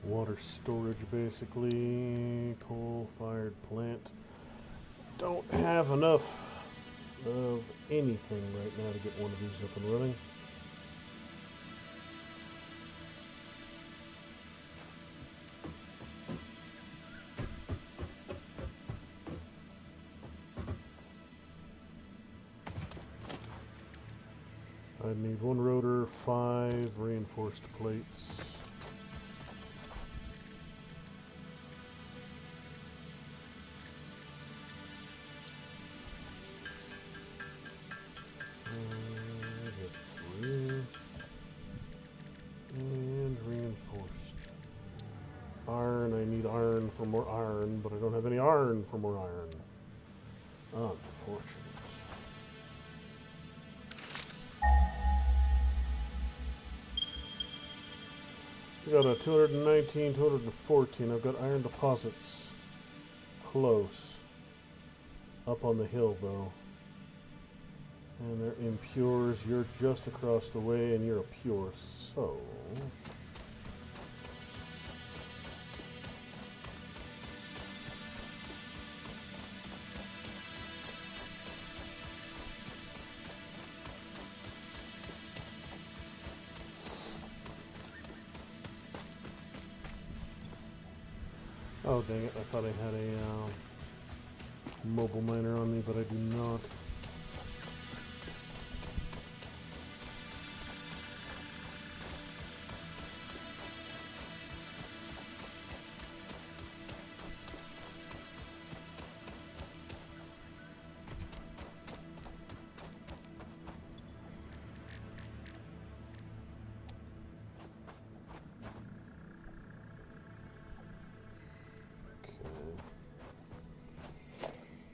Water storage, basically. Coal-fired plant. Don't have enough of anything right now to get one of these up and running. I need 1 rotor, 5 reinforced plates. And reinforced. Iron, I need iron for more iron, but I don't have any iron for more iron. Unfortunate. We got a 219, 214. I've got iron deposits close. Up on the hill, though. And they're impures. You're just across the way, and you're a pure, so... Oh, dang it. I thought I had a mobile miner on me, but I do not.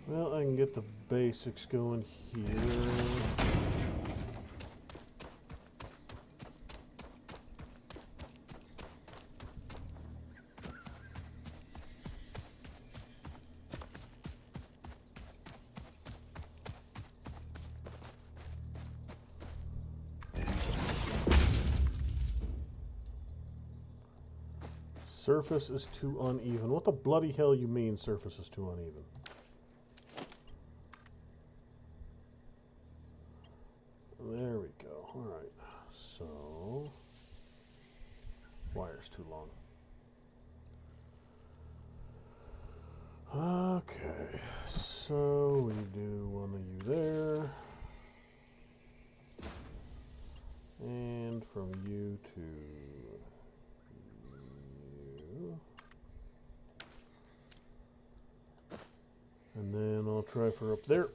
Well, I can get the basics going here. Surface is too uneven. What the bloody hell you mean surface is too uneven? There we go. Alright. So... wire's too long. Okay. So we do one of you there. And from you to you. And then I'll try for up there.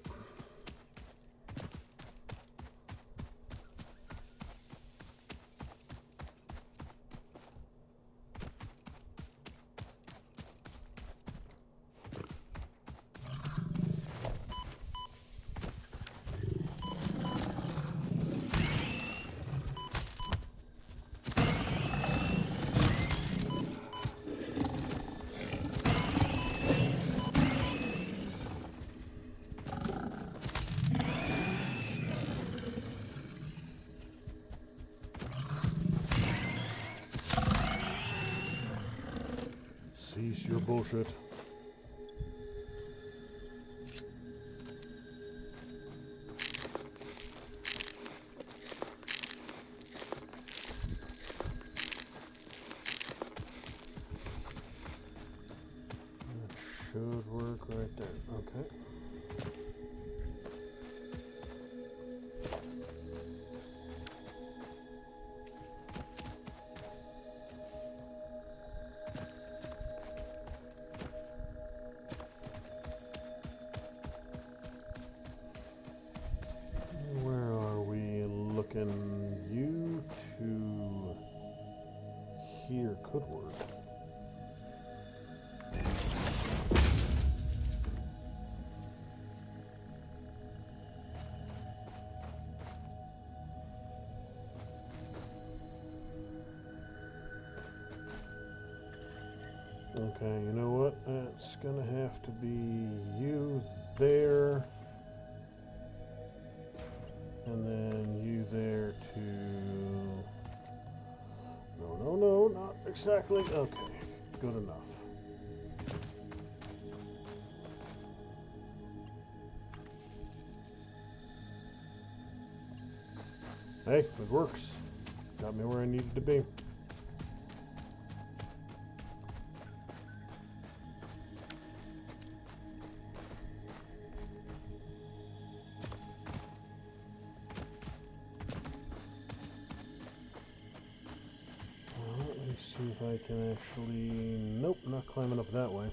Cease your bullshit. That should work right there. Okay. here could work. Okay, you know what? That's gonna have to be you there. And then you there too. No, not exactly. Okay, good enough. Hey, it works. Got me where I needed to be. See if I can actually... Nope, not climbing up that way.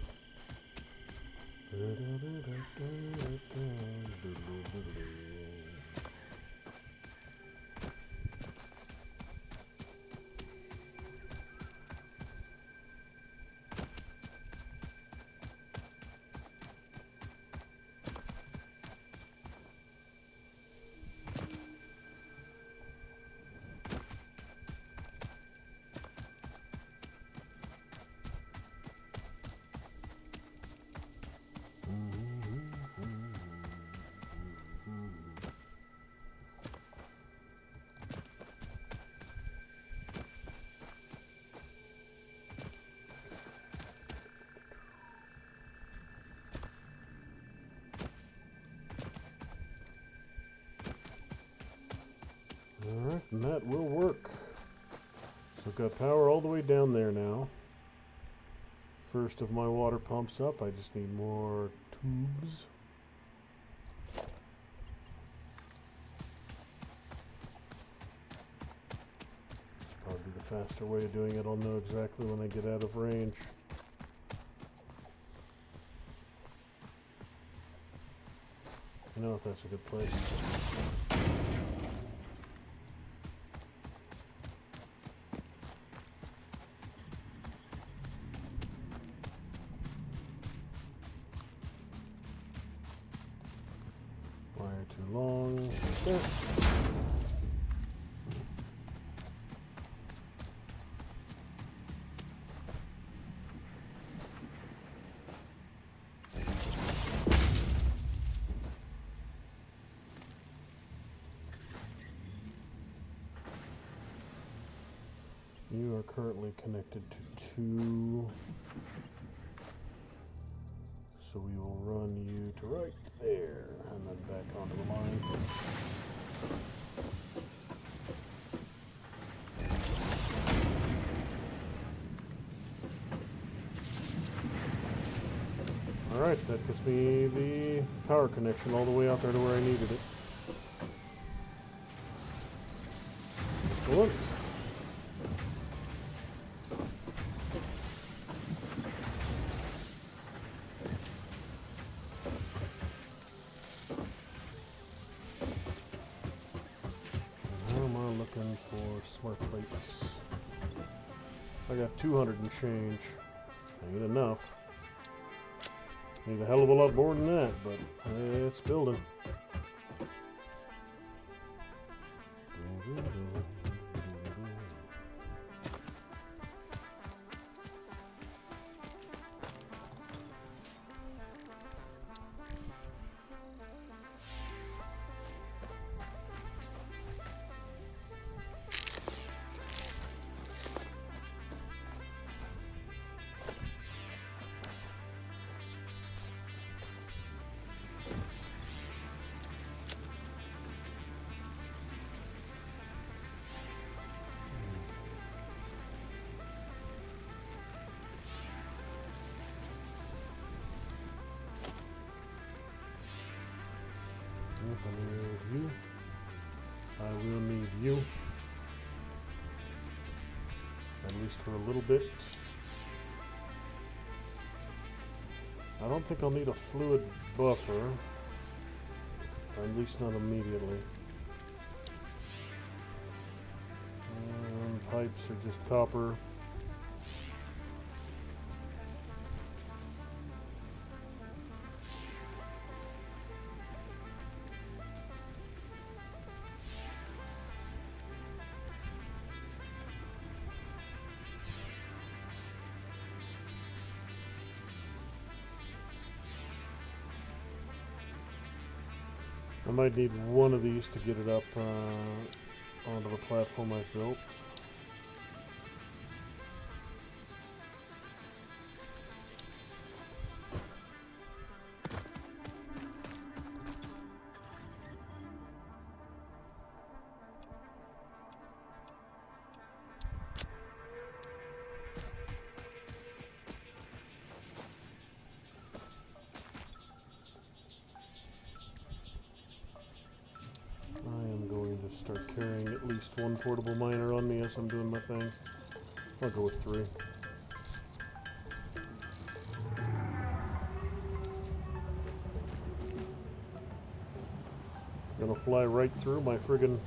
Alright, and that will work. So I've got power all the way down there now. First of my water pumps up. I just need more tubes. Probably the faster way of doing it. I'll know exactly when I get out of range. You know if that's a good place. Too long. There. You are currently connected to 2. So we will run you to right there, and then back onto the line. Alright, that puts me the power connection all the way out there to where I needed it. Excellent. For smart plates. I got 200 and change. Ain't enough. Need a hell of a lot more than that, but it's building. I need you. I will need you. At least for a little bit. I don't think I'll need a fluid buffer. At least not immediately. Pipes are just copper. I might need one of these to get it up onto the platform I've built. Start carrying at least one portable miner on me as I'm doing my thing. I'll go with 3. Gonna fly right through my friggin'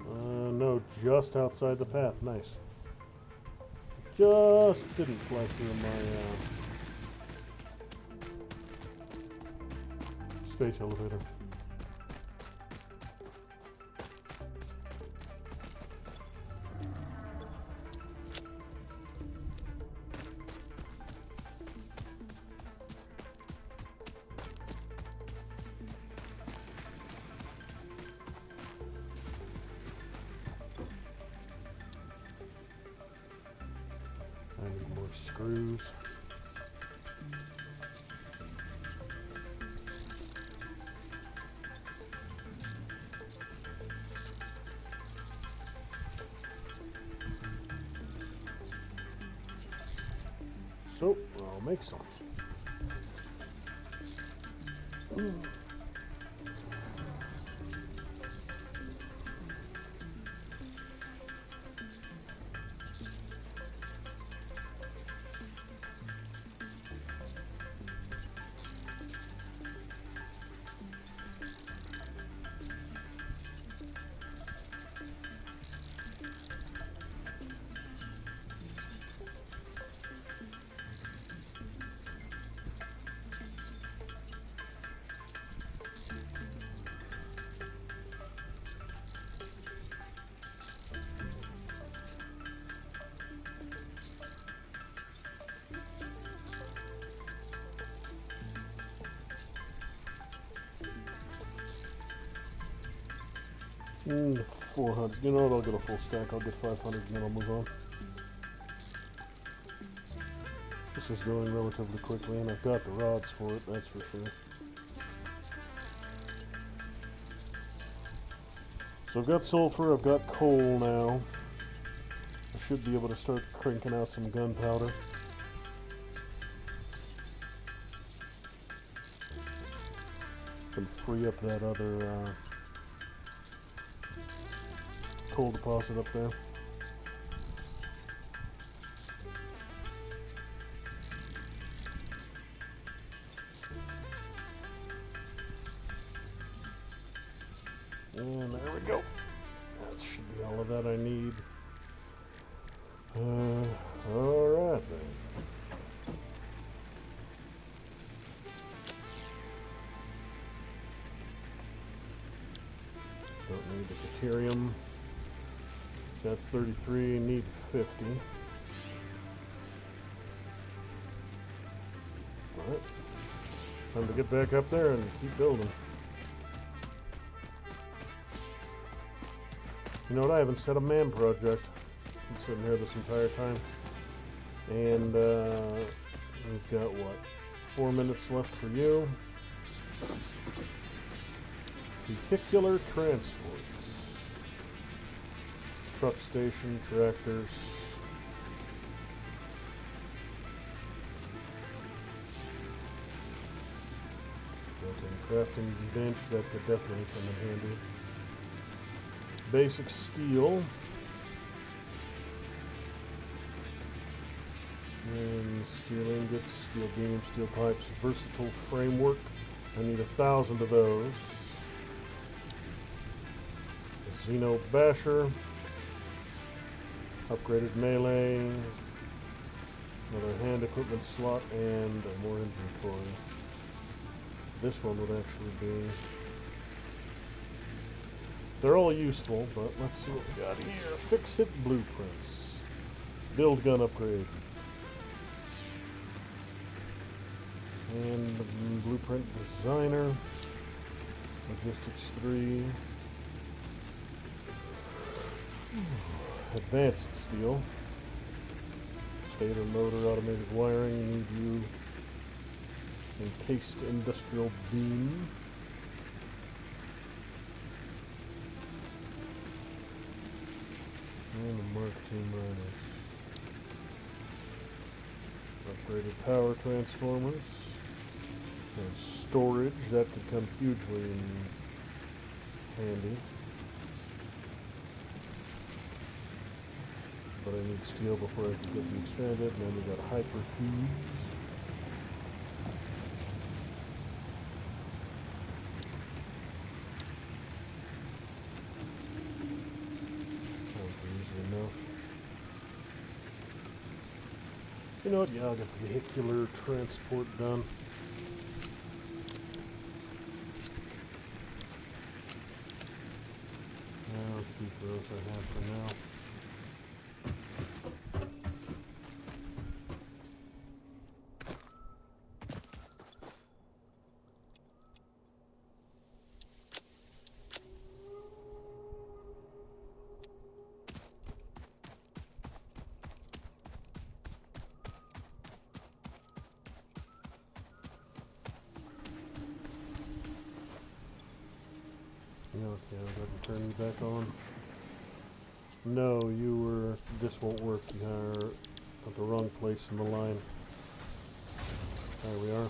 no, just outside the path. Nice. Just didn't fly through my space elevator. I need more screws. So, I'll make some. Mm, 400. You know what? I'll get a full stack. I'll get 500 and then I'll move on. This is going relatively quickly, and I've got the rods for it, that's for sure. So I've got sulfur, I've got coal now. I should be able to start cranking out some gunpowder. And free up that other coal deposit up there. And there we go. That should be all of that I need. Alright then. Don't need the deuterium. Got 33, need 50. Alright. Time to get back up there and keep building. You know what? I haven't set a man project. I'm sitting here this entire time. And we've got what? 4 minutes left for you. Vehicular transport. Truck station, tractors. Built-in crafting bench, that could definitely come in handy. Basic steel. And steel ingots, steel beams, steel pipes, versatile framework. I need 1,000 of those. A Xeno basher. Upgraded melee. Another hand equipment slot and more inventory. This one would actually be... They're all useful, but let's see what we got here. Fix-it blueprints. Build gun upgrade. And Blueprint Designer. Logistics 3. Advanced Steel. Stator motor, automated wiring. Need you. Encased industrial beam. And the Mark II miners. Upgraded power transformers. And storage, that could come hugely in handy. But I need steel before I can get the expanded. And then we got hyper cubes. Enough. You know what? Yeah, I'll get the vehicular transport done. I'll keep those I have for now. Okay, I'll go ahead and turn you back on. No, this won't work. You are at the wrong place in the line. There we are.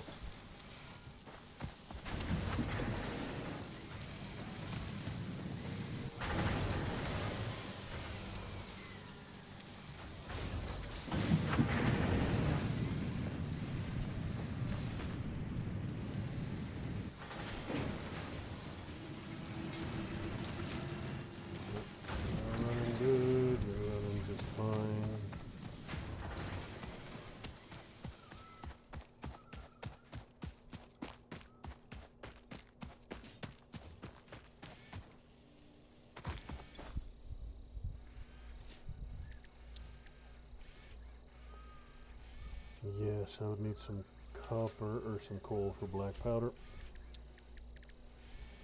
Yes, I would need some copper or some coal for black powder.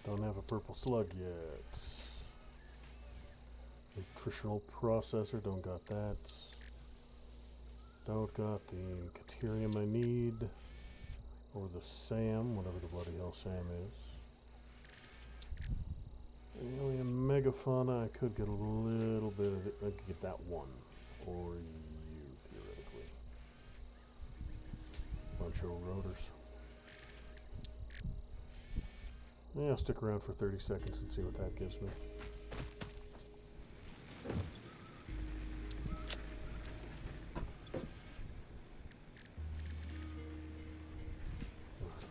Don't have a purple slug yet. Nutritional processor, don't got that. Don't got the Caterium I need. Or the SAM, whatever the bloody hell SAM is. Alien megafauna, I could get a little bit of it. I could get that one. Or you, theoretically. Bunch of rotors. Yeah, I'll stick around for 30 seconds and see what that gives me.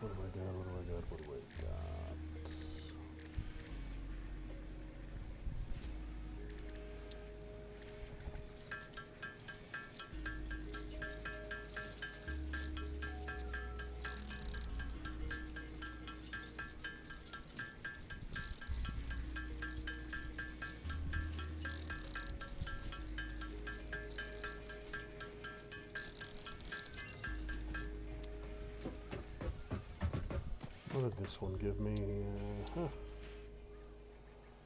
What do I got? What do I got? What do I got? What did this one give me?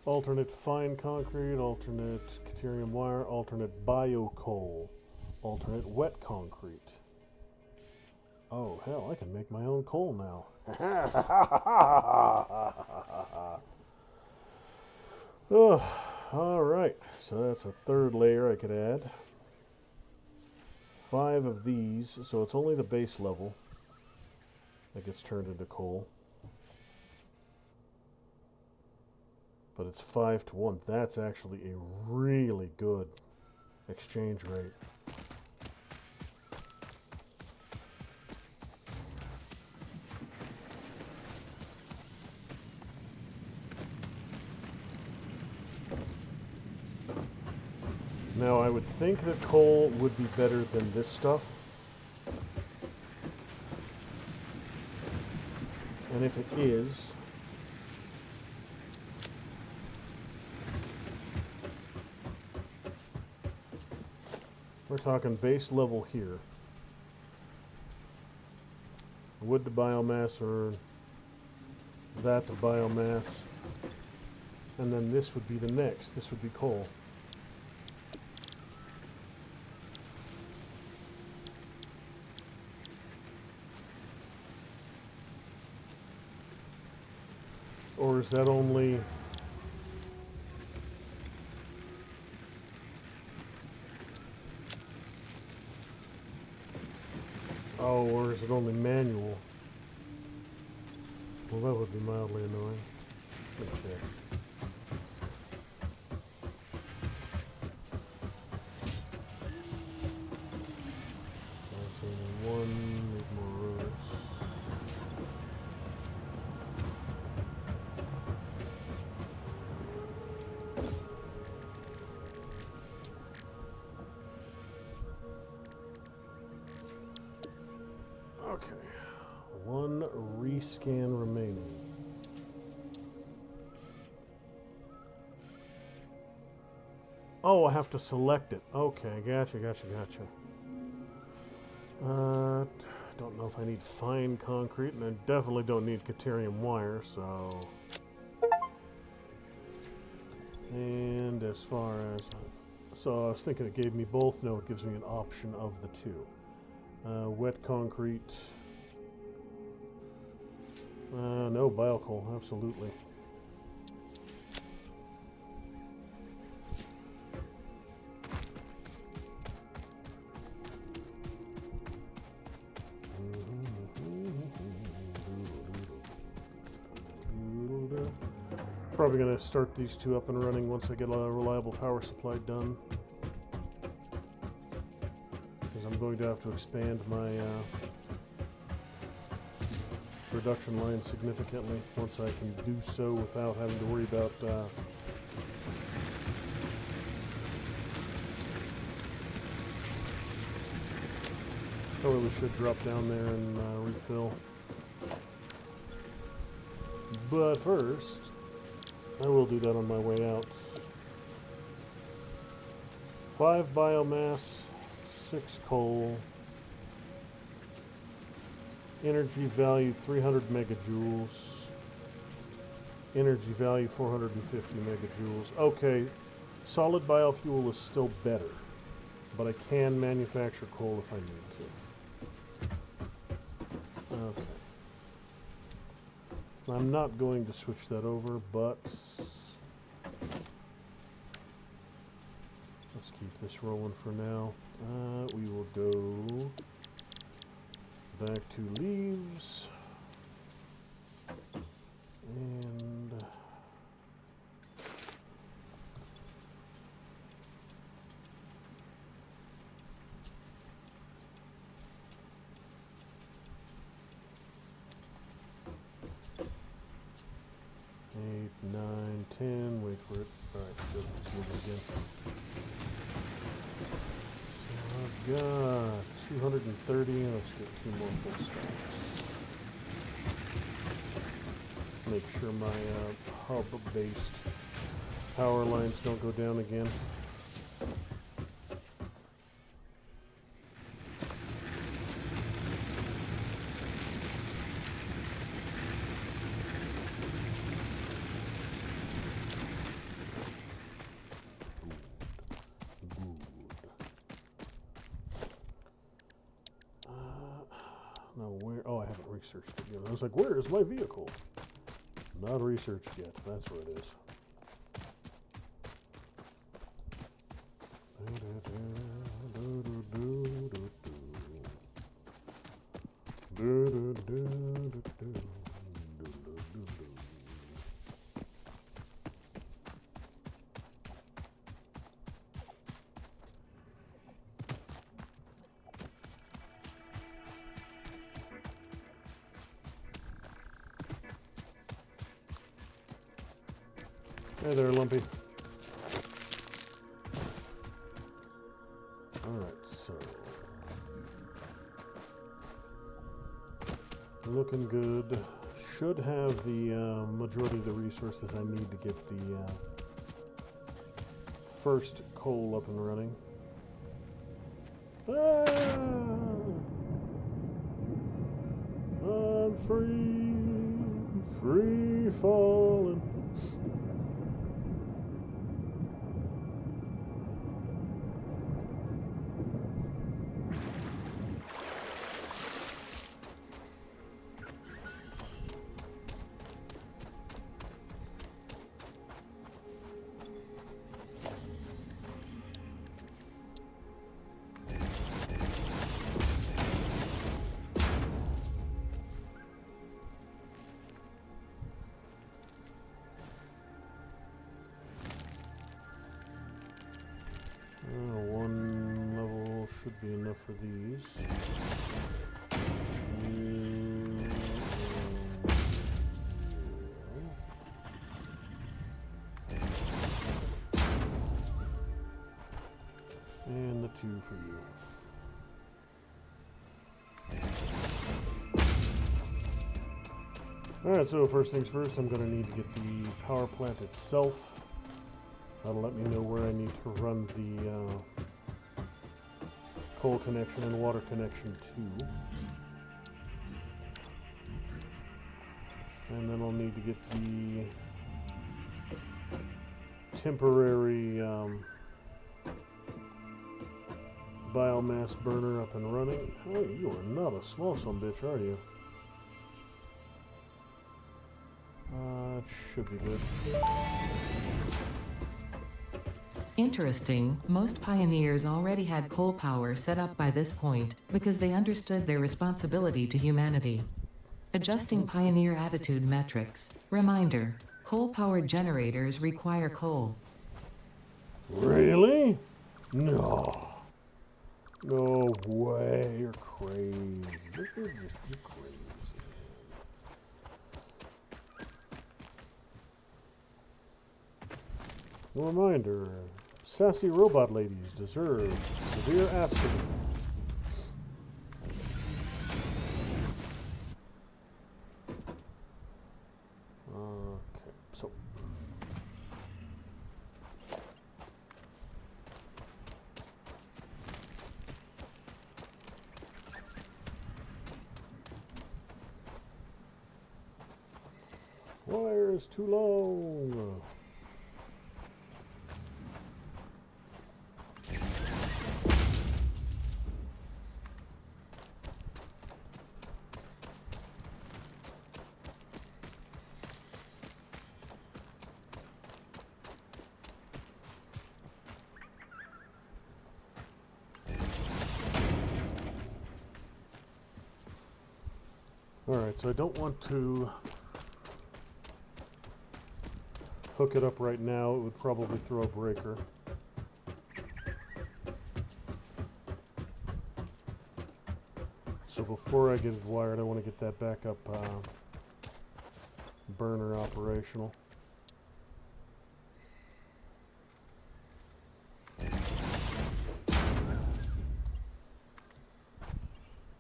Alternate fine concrete, alternate Caterium wire, alternate bio-coal, alternate wet concrete. Oh, hell, I can make my own coal now. Oh, alright, so that's a third layer I could add. 5 of these, so it's only the base level that gets turned into coal. But it's 5 to 1. That's actually a really good exchange rate. Now, I would think that coal would be better than this stuff. And if it is, we're talking base level here. wood to biomass or that to biomass. And then this would be the next. This would be coal. Or is that only... Oh, or is it only manual? Well, that would be mildly annoying. Okay. One, need more rows. Okay, one rescan remaining. Oh, I have to select it. Okay, gotcha. Don't know if I need fine concrete, and I definitely don't need Caterium wire, so... And as far as... So I was thinking it gave me both. No, it gives me an option of the two. Wet concrete. No, biocoal, absolutely. Probably going to start these two up and running once I get a reliable power supply done. Because I'm going to have to expand my production line significantly once I can do so without having to worry about I really should drop down there and refill. But first, I will do that on my way out. 5 biomass, 6 coal. Energy value 300 megajoules. Energy value 450 megajoules. Okay, solid biofuel is still better, but I can manufacture coal if I need to. Okay. I'm not going to switch that over, but let's keep this rolling for now. We will go back to leaves and eight, 9, 10. Wait for it. All right, good. Let's move it again. So I've got 230. Let's get 2 more full stacks. Make sure my hub-based power lines don't go down again. No, where? Oh, I haven't researched it yet. I was like, where is my vehicle? Not researched yet. That's where it is. Hey there, Lumpy. Alright, so looking good. Should have the majority of the resources I need to get the first coal up and running. free falling. One level should be enough for these. And the 2 for you. Alright, so first things first, I'm going to need to get the power plant itself. That'll let me know where I need to run the coal connection and water connection to. And then I'll need to get the temporary biomass burner up and running. Oh, you are not a small son bitch, are you? It should be good. Interesting, most pioneers already had coal power set up by this point, because they understood their responsibility to humanity. Adjusting pioneer attitude metrics. Reminder, coal-powered generators require coal. Really? No. No way, you're crazy. You're crazy. A reminder, sassy robot ladies deserve severe ass kicking. Okay, so wire is too long. Alright, so I don't want to hook it up right now. It would probably throw a breaker. So before I get it wired, I want to get that backup burner operational.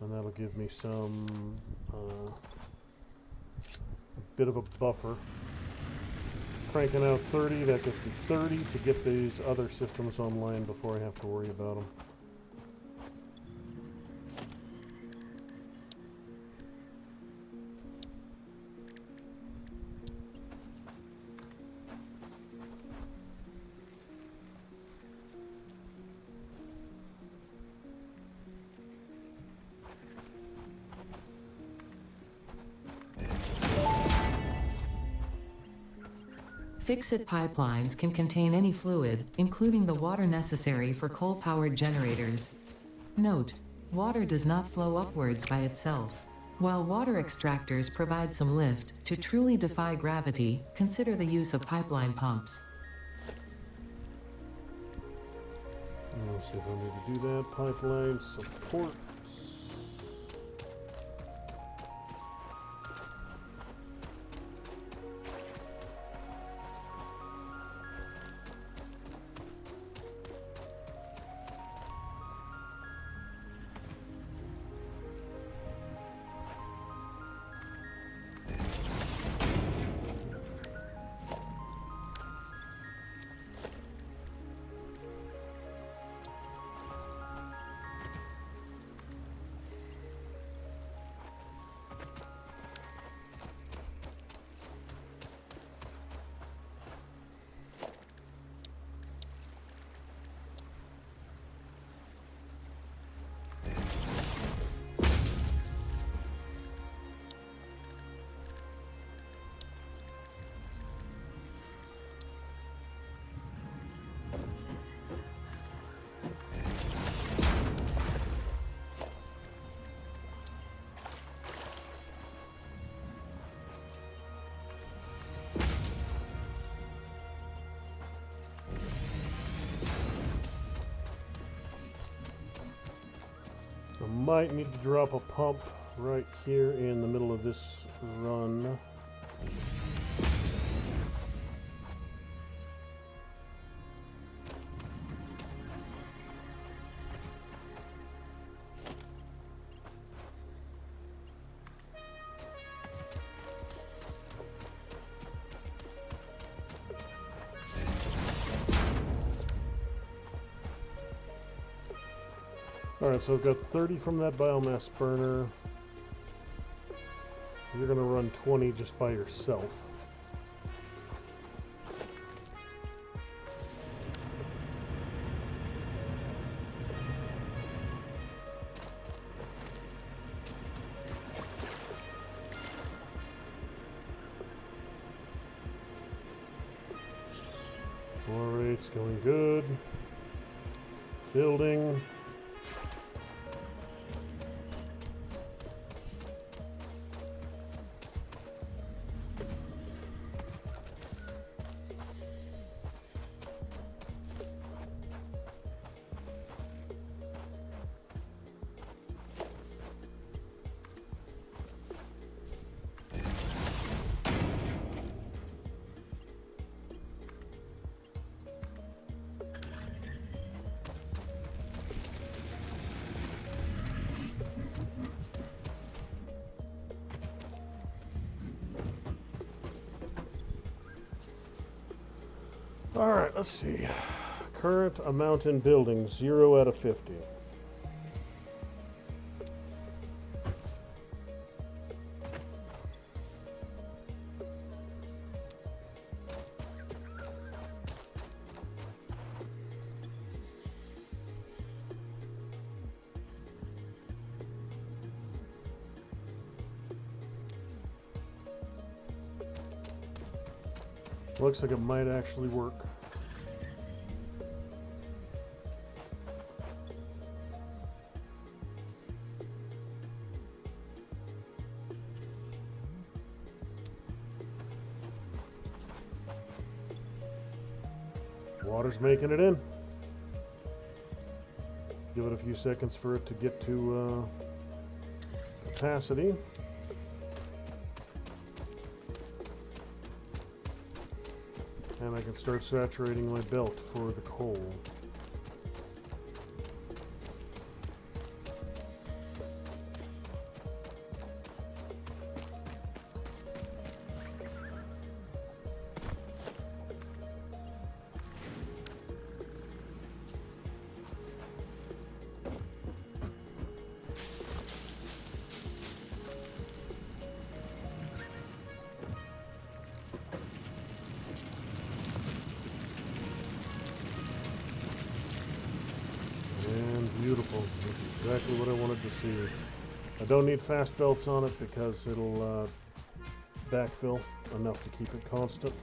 And that'll give me some a bit of a buffer. Cranking out 30, that gives me 30 to get these other systems online before I have to worry about them. Fix-it pipelines can contain any fluid, including the water necessary for coal-powered generators. Note: water does not flow upwards by itself. While water extractors provide some lift, to truly defy gravity, consider the use of pipeline pumps. Let's see if I need to do that. Pipeline support. might need to drop a pump right here in the middle of this run. Alright, so I've got 30 from that biomass burner. You're going to run 20 just by yourself. Floor rate's going good. Building. Alright, let's see. Current amount in building, 0 out of 50. Looks like it might actually work. Water's making it in. Give it a few seconds for it to get to capacity. And I can start saturating my belt for the coal. Beautiful. That's exactly what I wanted to see. I don't need fast belts on it because it'll backfill enough to keep it constant.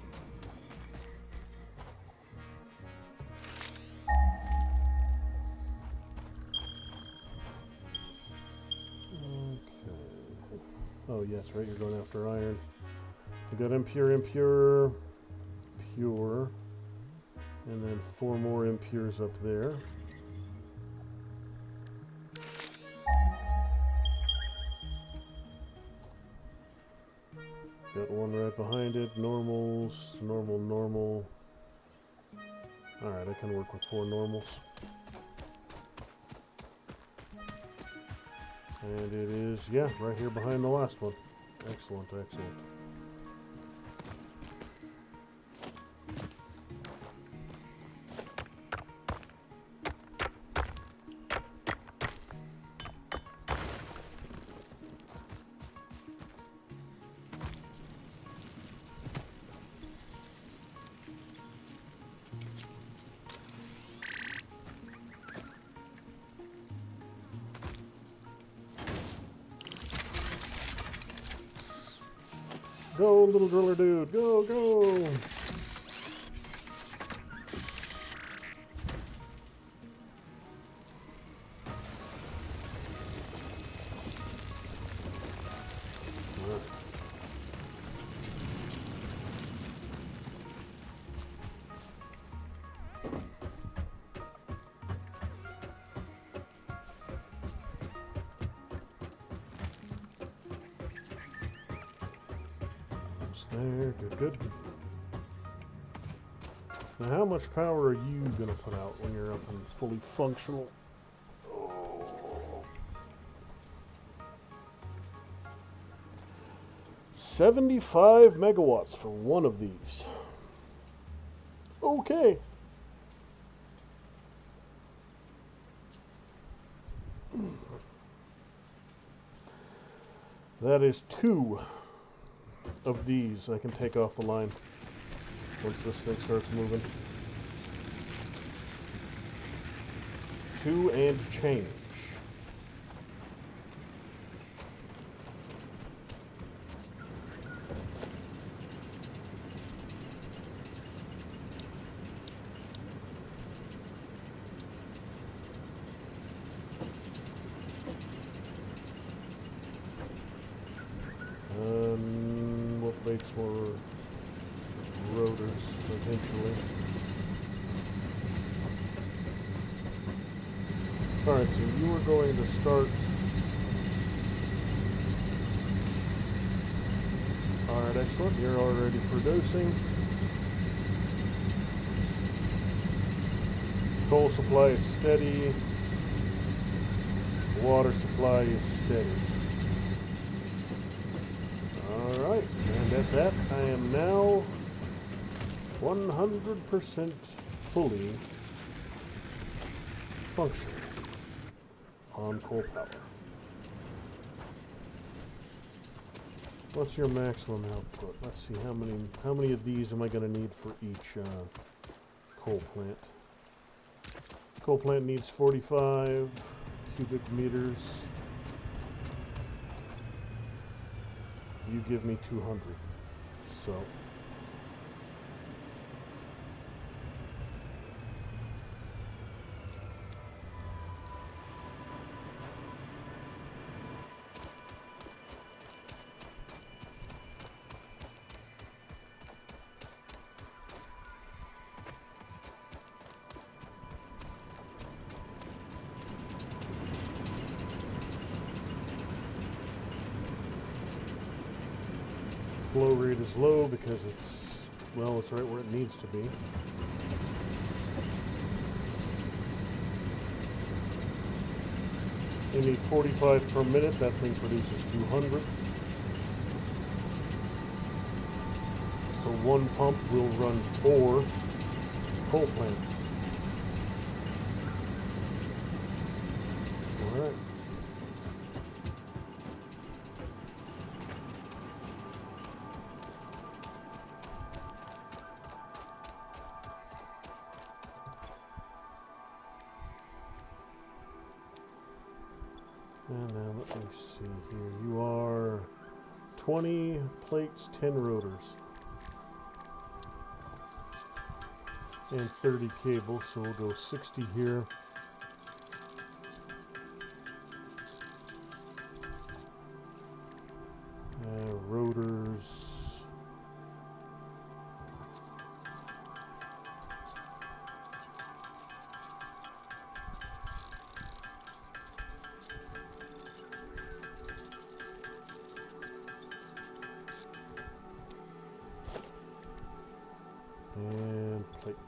Okay. Oh yes, right, you're going after iron. We got impure, impure, pure, and then 4 more impures up there. Got one right behind it. Normals, normal, normal. Alright, I can work with 4 normals. And it is, yeah, right here behind the last one. Excellent, excellent. Go, little driller dude. Go, go. There, good, good. Now, how much power are you going to put out when you're up and fully functional? Oh. 75 megawatts for one of these. Okay. That is 2 of these I can take off the line once this thing starts moving. 2 and change. We'll place more rotors eventually. Alright, so you are going to start. Alright, excellent. You're already producing. Coal supply is steady. Water supply is steady. Alright, and at that, I am now 100% fully functional on coal power. What's your maximum output? Let's see, how many of these am I going to need for each coal plant? Coal plant needs 45 cubic meters. You give me 200. So flow rate is low because it's right where it needs to be. You need 45 per minute. That thing produces 200. So one pump will run 4 coal plants. All right. And now let me see here. You are 20 plates, 10 rotors, and 30 cables, so we'll go 60 here. Rotors. And plates.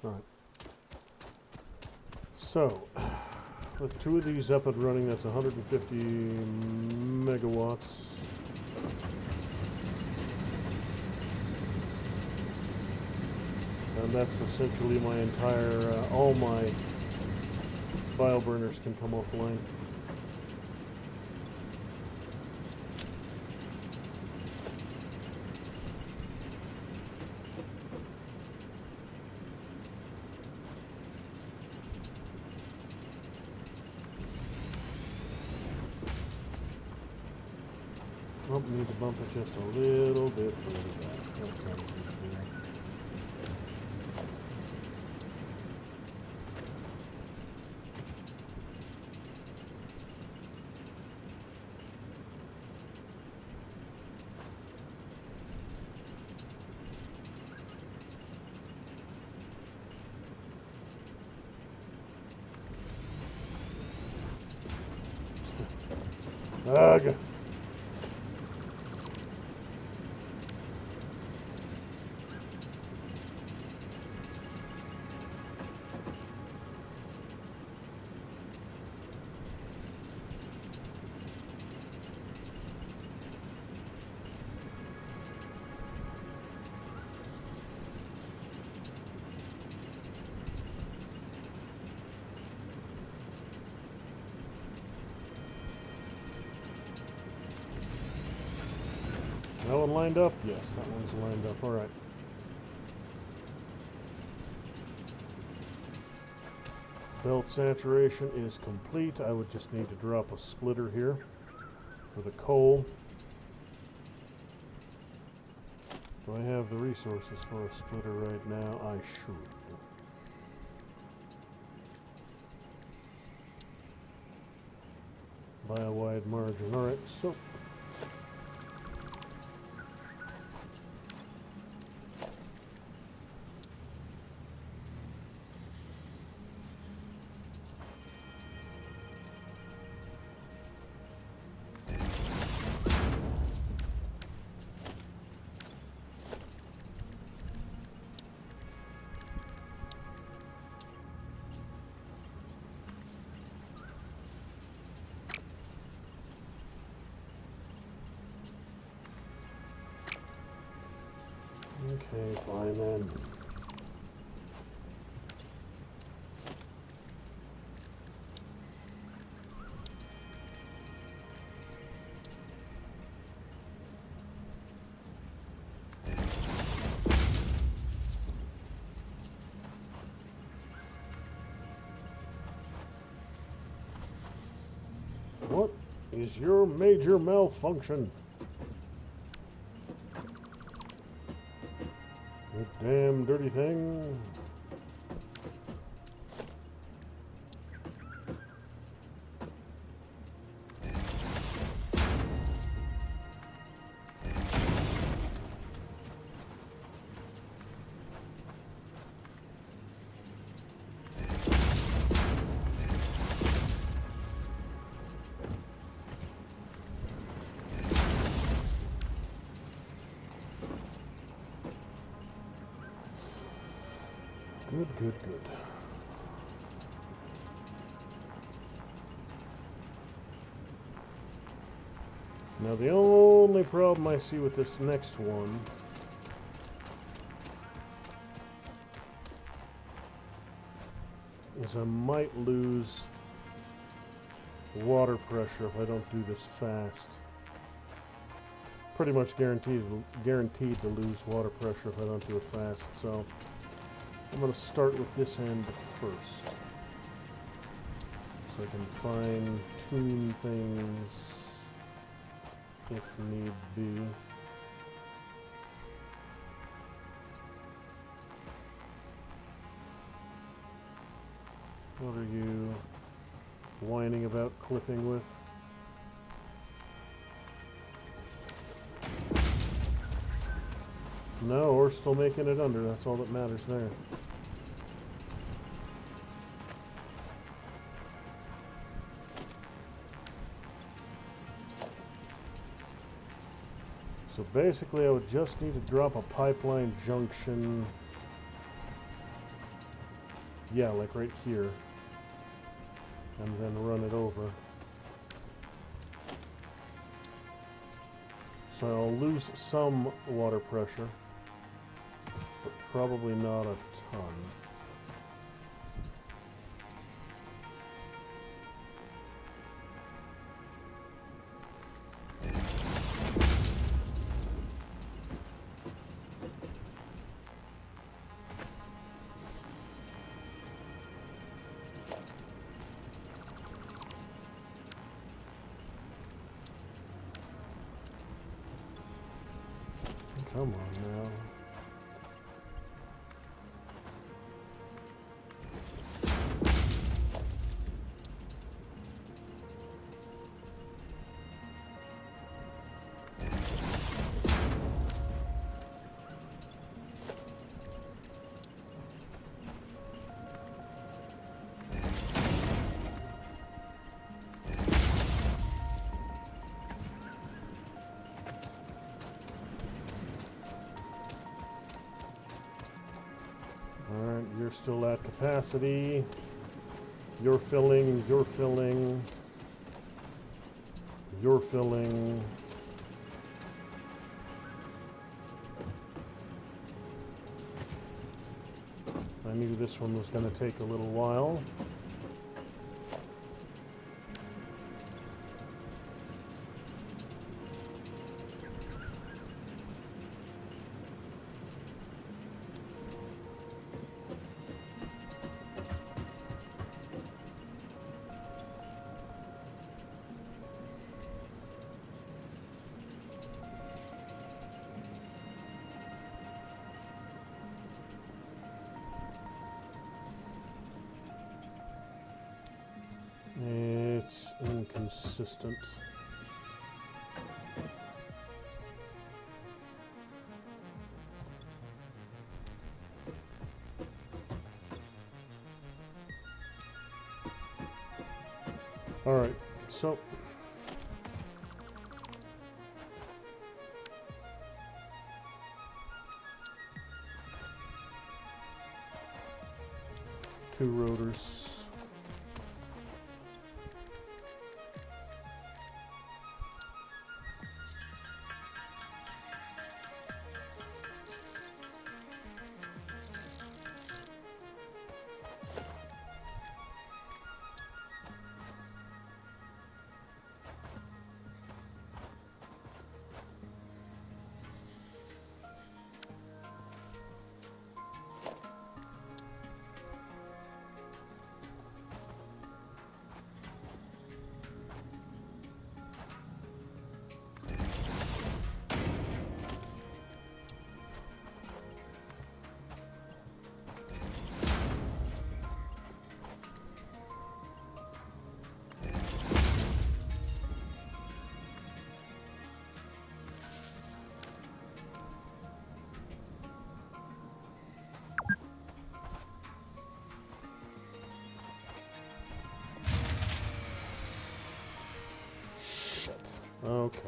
All right. So, with 2 of these up and running, that's 150 megawatts. And that's essentially my entire, all my bio burners can come offline. Oh, we need to bump it just a little bit further back. That's not a huge deal. Ugh. That one lined up? Yes, that one's lined up. All right. Belt saturation is complete. I would just need to drop a splitter here for the coal. Do I have the resources for a splitter right now? I should. By a wide margin. All right, so okay, fine then. What is your major malfunction? You damn dirty thing. Good, good, good. Now the only problem I see with this next one is I might lose water pressure if I don't do this fast. Pretty much guaranteed to lose water pressure if I don't do it fast, so I'm going to start with this end first, so I can fine-tune things if need be. What are you whining about clipping with? No, we're still making it under. That's all that matters there. So basically I would just need to drop a pipeline junction, yeah, like right here, and then run it over. So I'll lose some water pressure, but probably not a ton. Come on now. Alright, you're still at capacity. You're filling, you're filling. You're filling. I knew this one was going to take a little while. It's inconsistent. All right, so two rotors. Okay.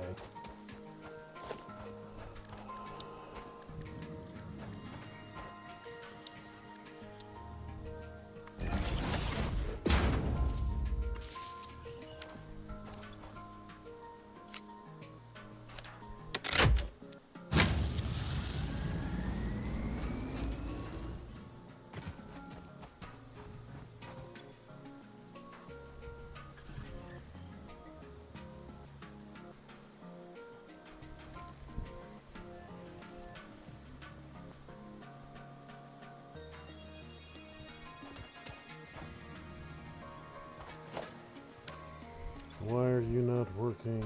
Why are you not working?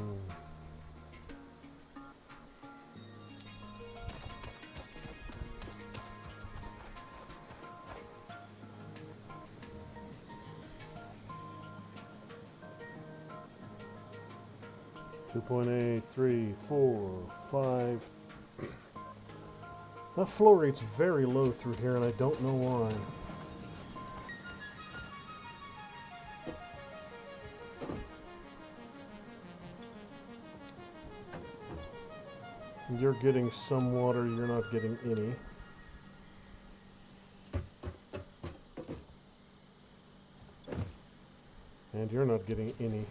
Two point 8, 3, 4, 5. That flow rate's very low through here, and I don't know why. You're getting some water, you're not getting any. And you're not getting any.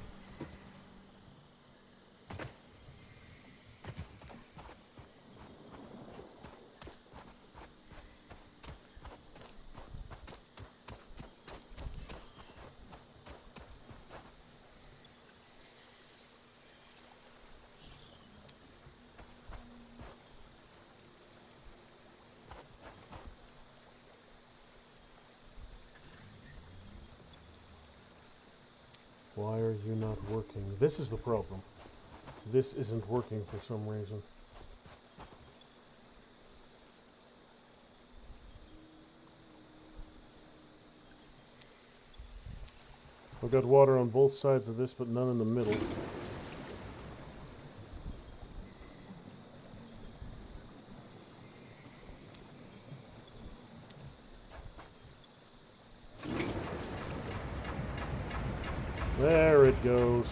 Why are you not working? This is the problem. This isn't working for some reason. I've got water on both sides of this, but none in the middle. There it goes.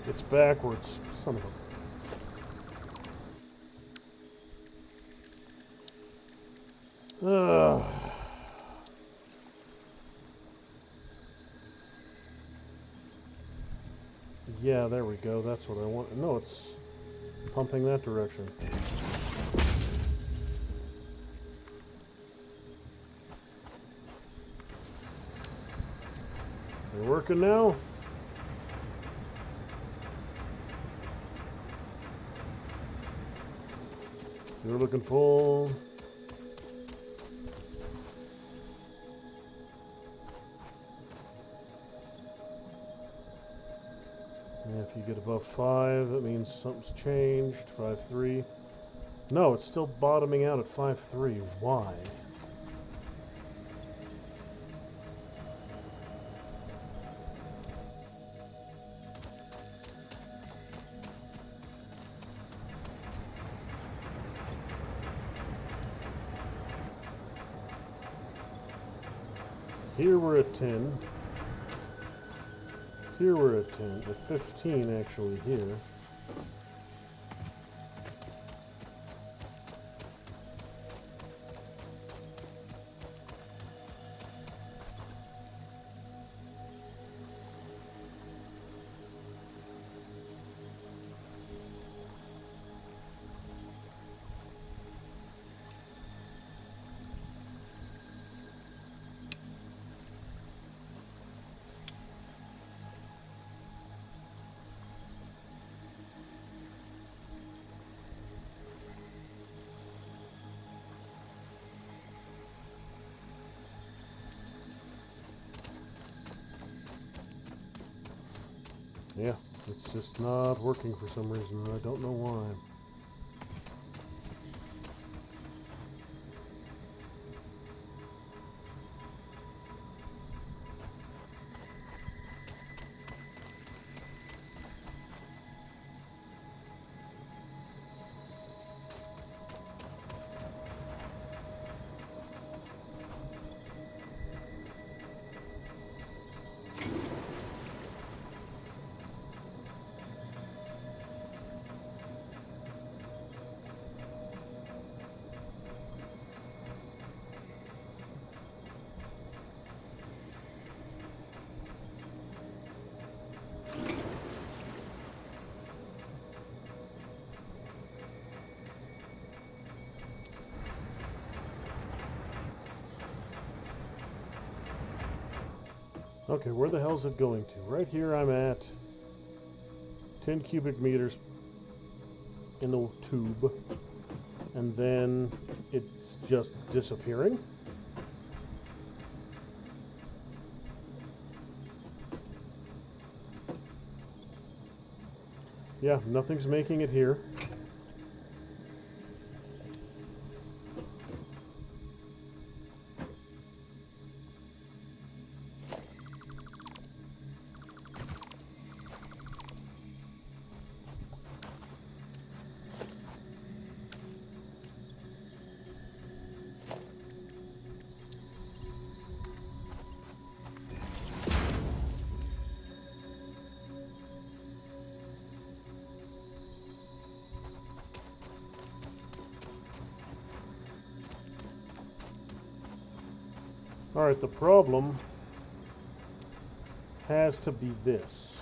It's backwards. Son of a... Yeah, there we go. That's what I want. No, it's pumping that direction. They working now? You're looking full. If you get above 5, that means something's changed. 5.3. No, it's still bottoming out at 5.3. Why? Here we're at 10. Here we're at 10, at 15 actually here. Yeah, it's just not working for some reason, and I don't know why. Okay, where the hell is it going to? Right here I'm at 10 cubic meters in the tube, and then it's just disappearing. Yeah, nothing's making it here. Alright, the problem has to be this.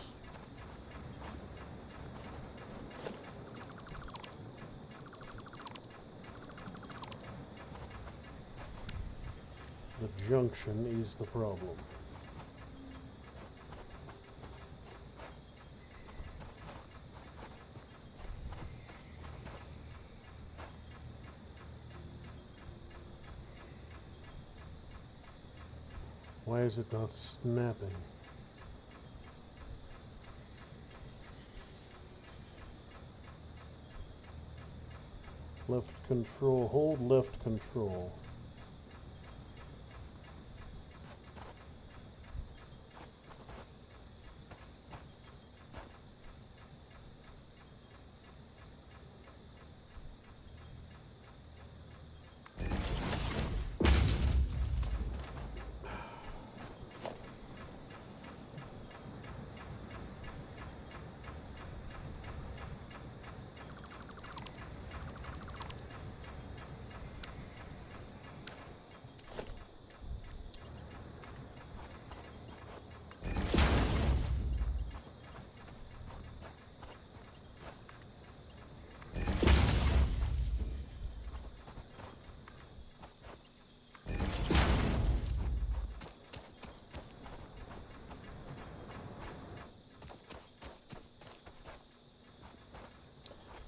The junction is the problem. Why is it not snapping? Left control, hold left control.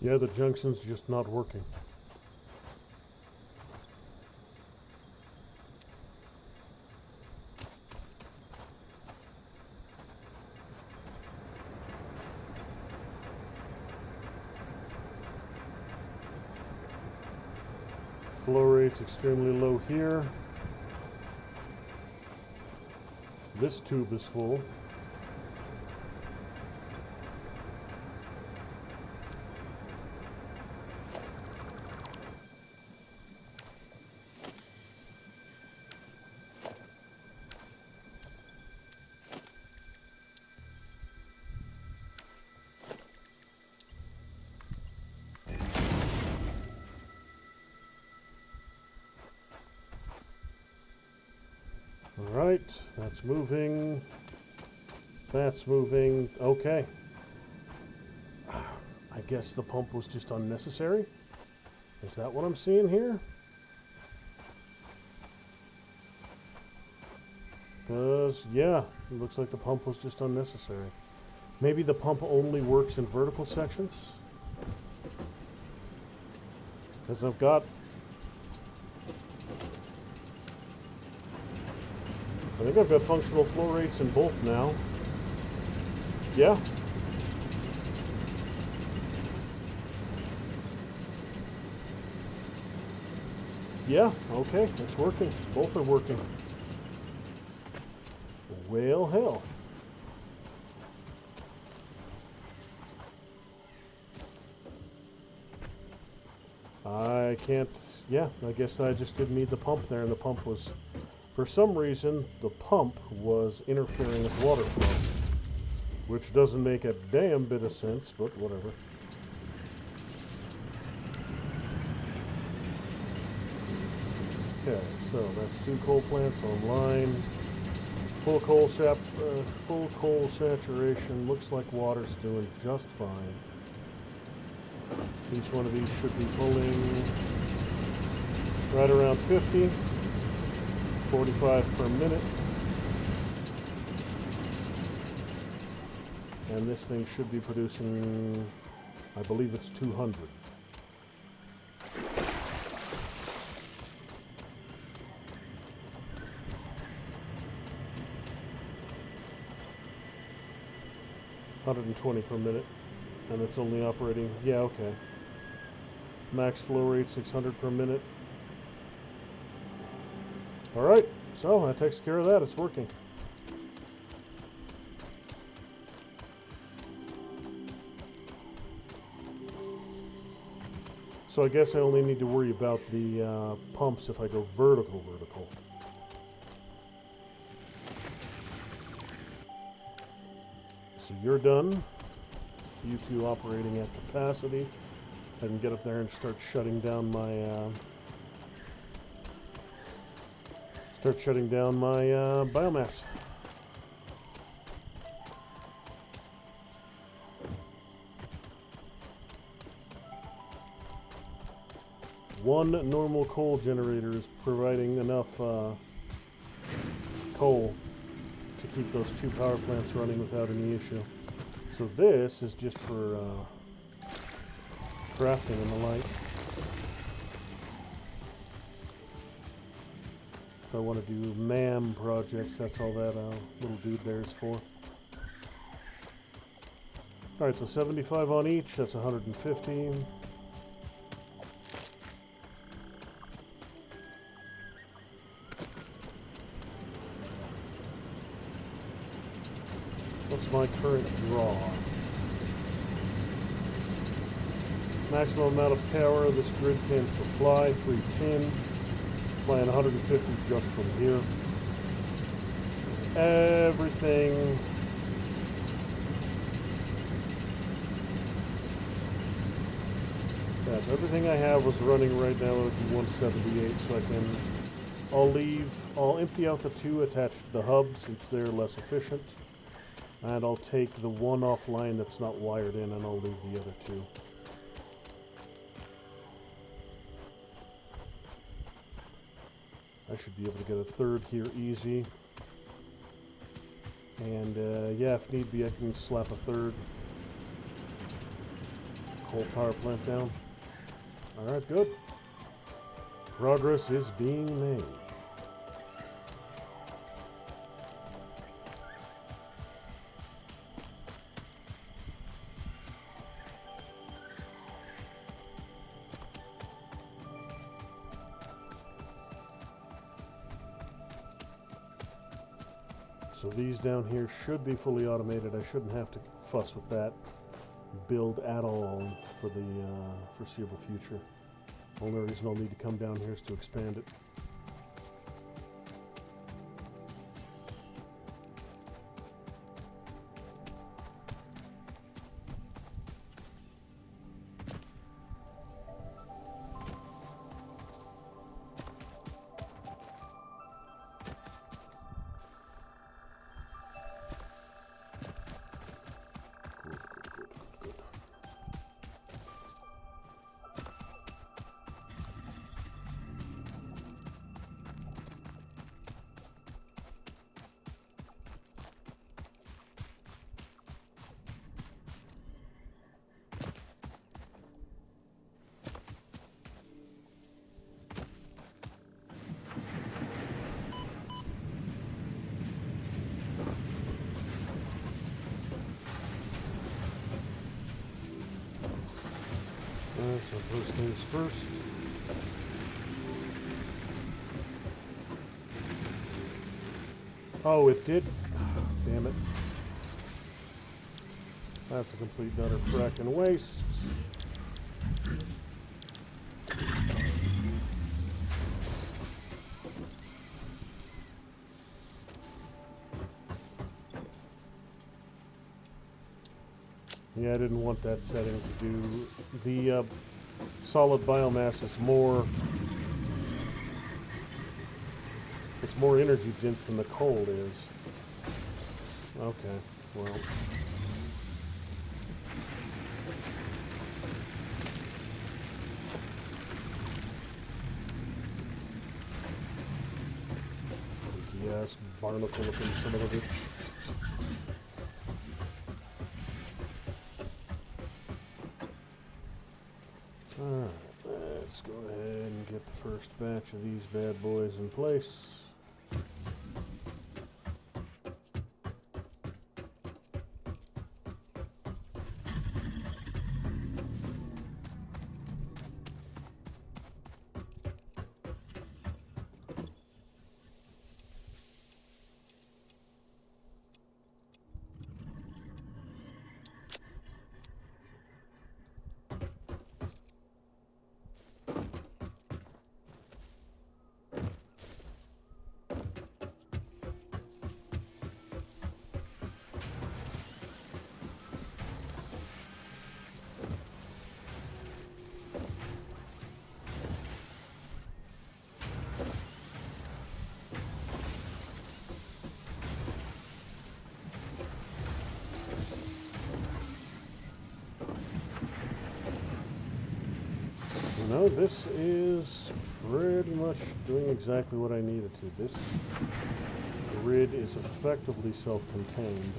Yeah, the junction's just not working. Flow rate's extremely low here. This tube is full. Alright, that's moving. That's moving. Okay. I guess the pump was just unnecessary? Is that what I'm seeing here? Because, yeah, it looks like the pump was just unnecessary. Maybe the pump only works in vertical sections? Because I've got... I think I've got functional flow rates in both now. Yeah. Yeah, okay, it's working. Both are working. Well, hell. I can't... Yeah, I guess I just didn't need the pump there, and the pump was... For some reason, the pump was interfering with water flow, which doesn't make a damn bit of sense, but whatever. Okay, so that's 2 coal plants online. Full coal saturation. Looks like water's doing just fine. Each one of these should be pulling right around 50. 45 per minute. And this thing should be producing, I believe it's 200. $120 per minute. And it's only operating, yeah, okay. Max flow rate 600 per minute. Alright, so that takes care of that. It's working. So I guess I only need to worry about the pumps if I go vertical. So you're done. You two operating at capacity. I can get up there and start shutting down my biomass. One normal coal generator is providing enough coal to keep those 2 power plants running without any issue. So this is just for crafting and the like. If I want to do MAM projects, that's all that little dude there is for. Alright, so 75 on each, that's 115. What's my current draw? Maximum amount of power this grid can supply, 310. Applying 150 just from here. If everything... Yeah, if everything I have was running right now, it would be 178, so I can... I'll empty out the 2 attached to the hub since they're less efficient. And I'll take the one offline that's not wired in and I'll leave the other 2. I should be able to get a 3rd here easy. And yeah, if need be, I can slap a 3rd. Whole power plant down. Alright, good. Progress is being made. So these down here should be fully automated. I shouldn't have to fuss with that build at all for the foreseeable future. Only reason I'll need to come down here is to expand it. So first things first. Oh, it did. Damn it. That's a complete and utter fracking waste. Yeah, I didn't want that setting to do. The solid biomass is more. It's more energy dense than the coal is. Okay, well. Yes, barnacle looking son of a bitch. Alright, let's go ahead and get the first batch of these bad boys in place. No, this is pretty much doing exactly what I needed to. This grid is effectively self-contained.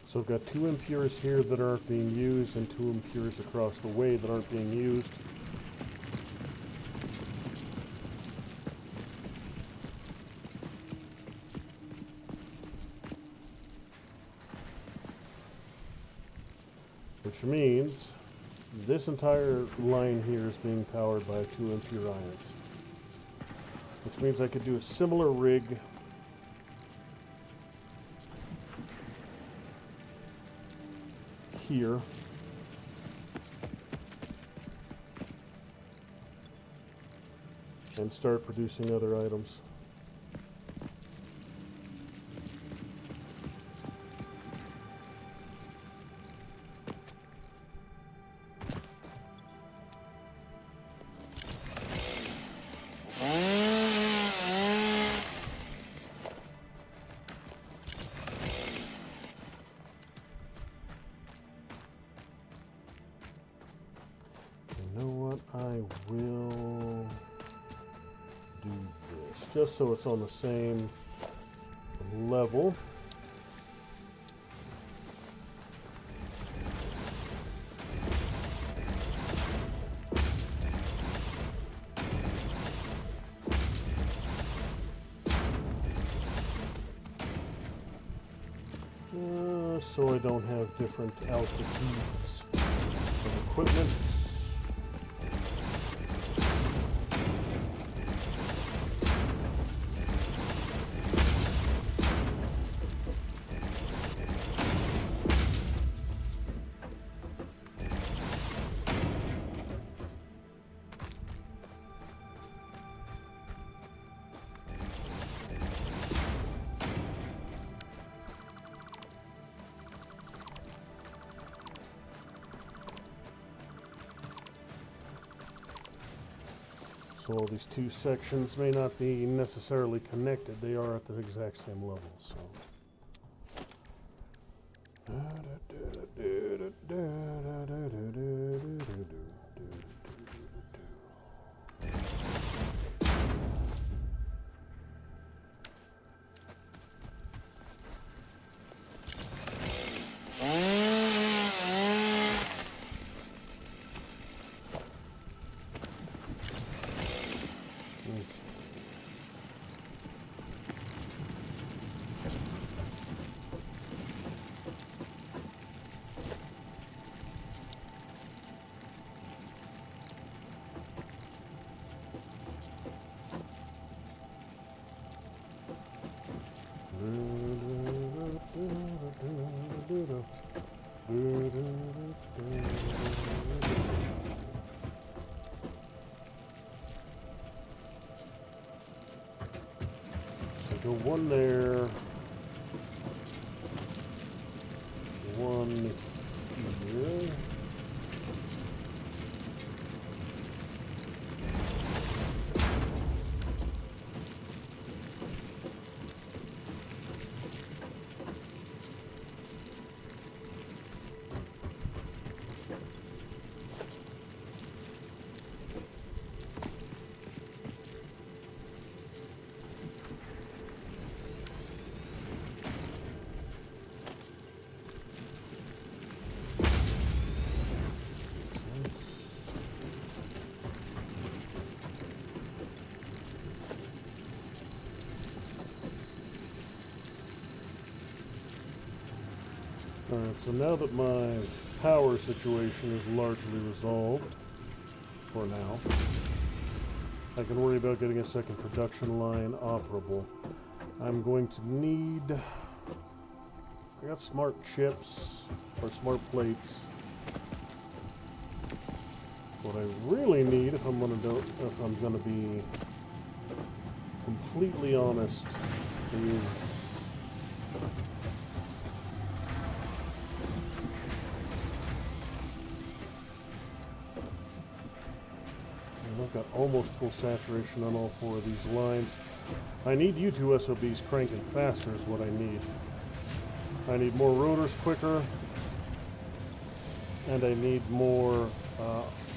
So I've got 2 impures here that aren't being used and 2 impures across the way that aren't being used. Which means this entire line here is being powered by 2 impure ions. Which means I could do a similar rig here. And start producing other items. You know what? I will do this just so it's on the same level. So I don't have different altitudes of equipment. So these two sections may not be necessarily connected. They are at the exact same level. So. So go one there, one here. Alright, so now that my power situation is largely resolved, for now, I can worry about getting a second production line operable. I'm going to need... I got smart chips, or smart plates. What I really need, if I'm gonna be completely honest, is I've got almost full saturation on all four of these lines. I need you two SOBs cranking faster is what I need. I need more rotors quicker, and I need more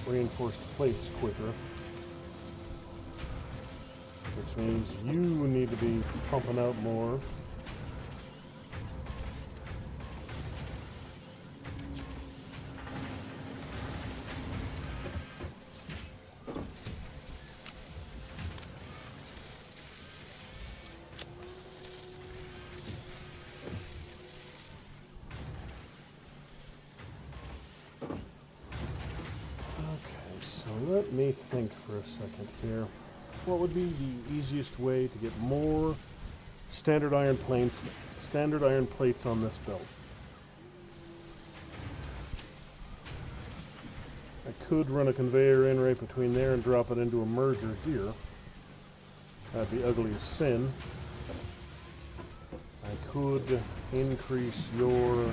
reinforced plates quicker. Which means you need to be pumping out more. Let me think for a second here. What would be the easiest way to get more standard iron plates on this belt? I could run a conveyor in right between there and drop it into a merger here. That'd be ugly as sin. I could increase your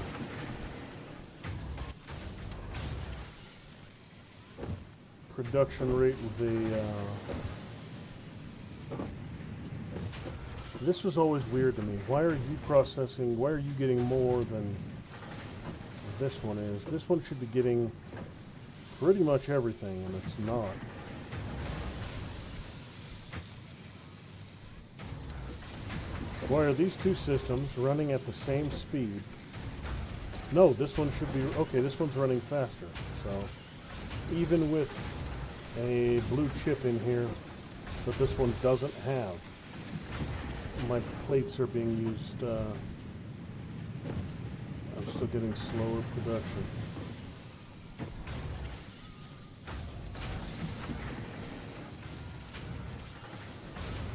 production rate with the this was always weird to me. Why are you getting more than this one is? This one should be getting pretty much everything, and it's not. Why are these two systems running at the same speed? No, this one should be... Okay, this one's running faster. So, even with a blue chip in here that this one doesn't have, my plates are being used... I'm still getting slower production.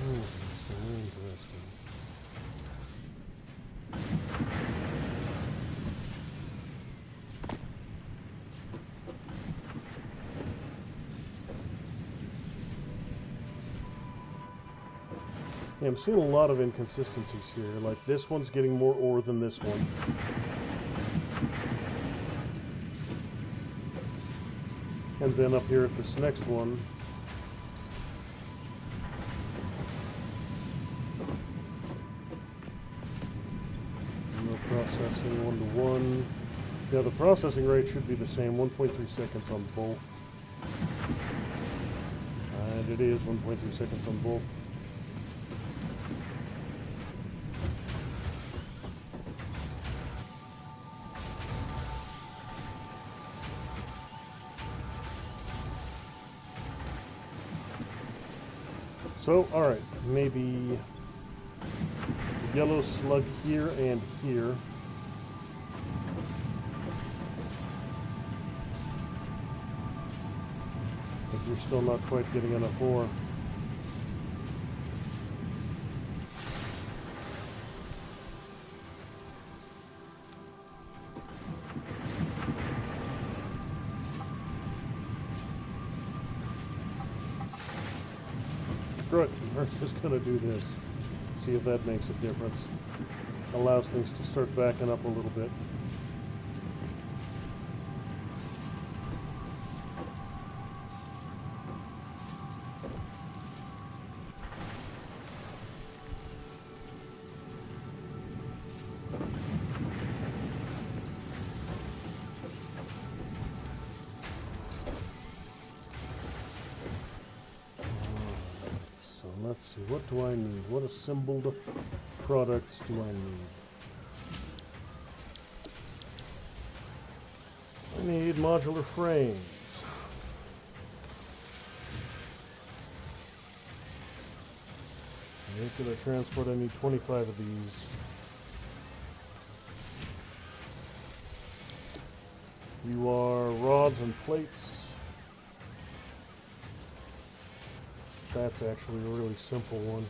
So interesting. Yeah, I'm seeing a lot of inconsistencies here. Like, this one's getting more ore than this one. And then up here at this next one, no processing 1-to-1. Yeah, the processing rate should be the same, 1.3 seconds on both. And it is 1.3 seconds on both. So, alright, maybe yellow slug here and here. But you're still not quite getting enough ore. Good. We're just going to do this. See if that makes a difference. Allows things to start backing up a little bit. Let's see, what do I need? What assembled products do I need? I need modular frames. Could I transport? I need 25 of these. You are rods and plates. That's actually a really simple one.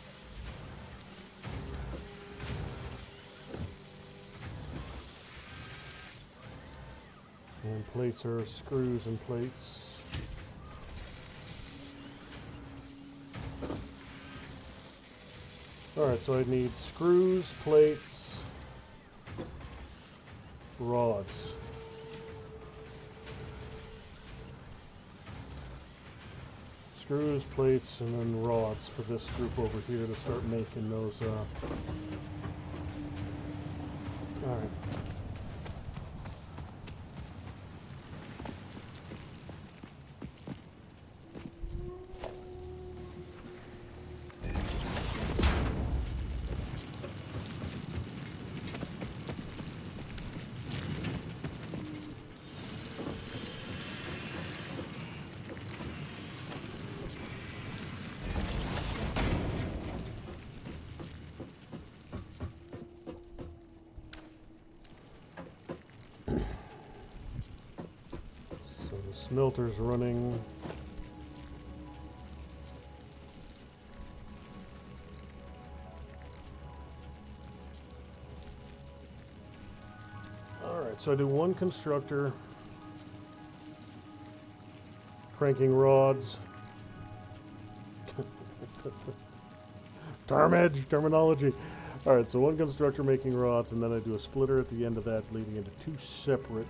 And plates are screws and plates. Alright, so I need screws, plates, rods. Screws, plates, and then rods for this group over here to start making those. Alright. Smelter's running. Alright, so I do one constructor, cranking rods. Terminology. Alright, so one constructor making rods, and then I do a splitter at the end of that, leading into two separate.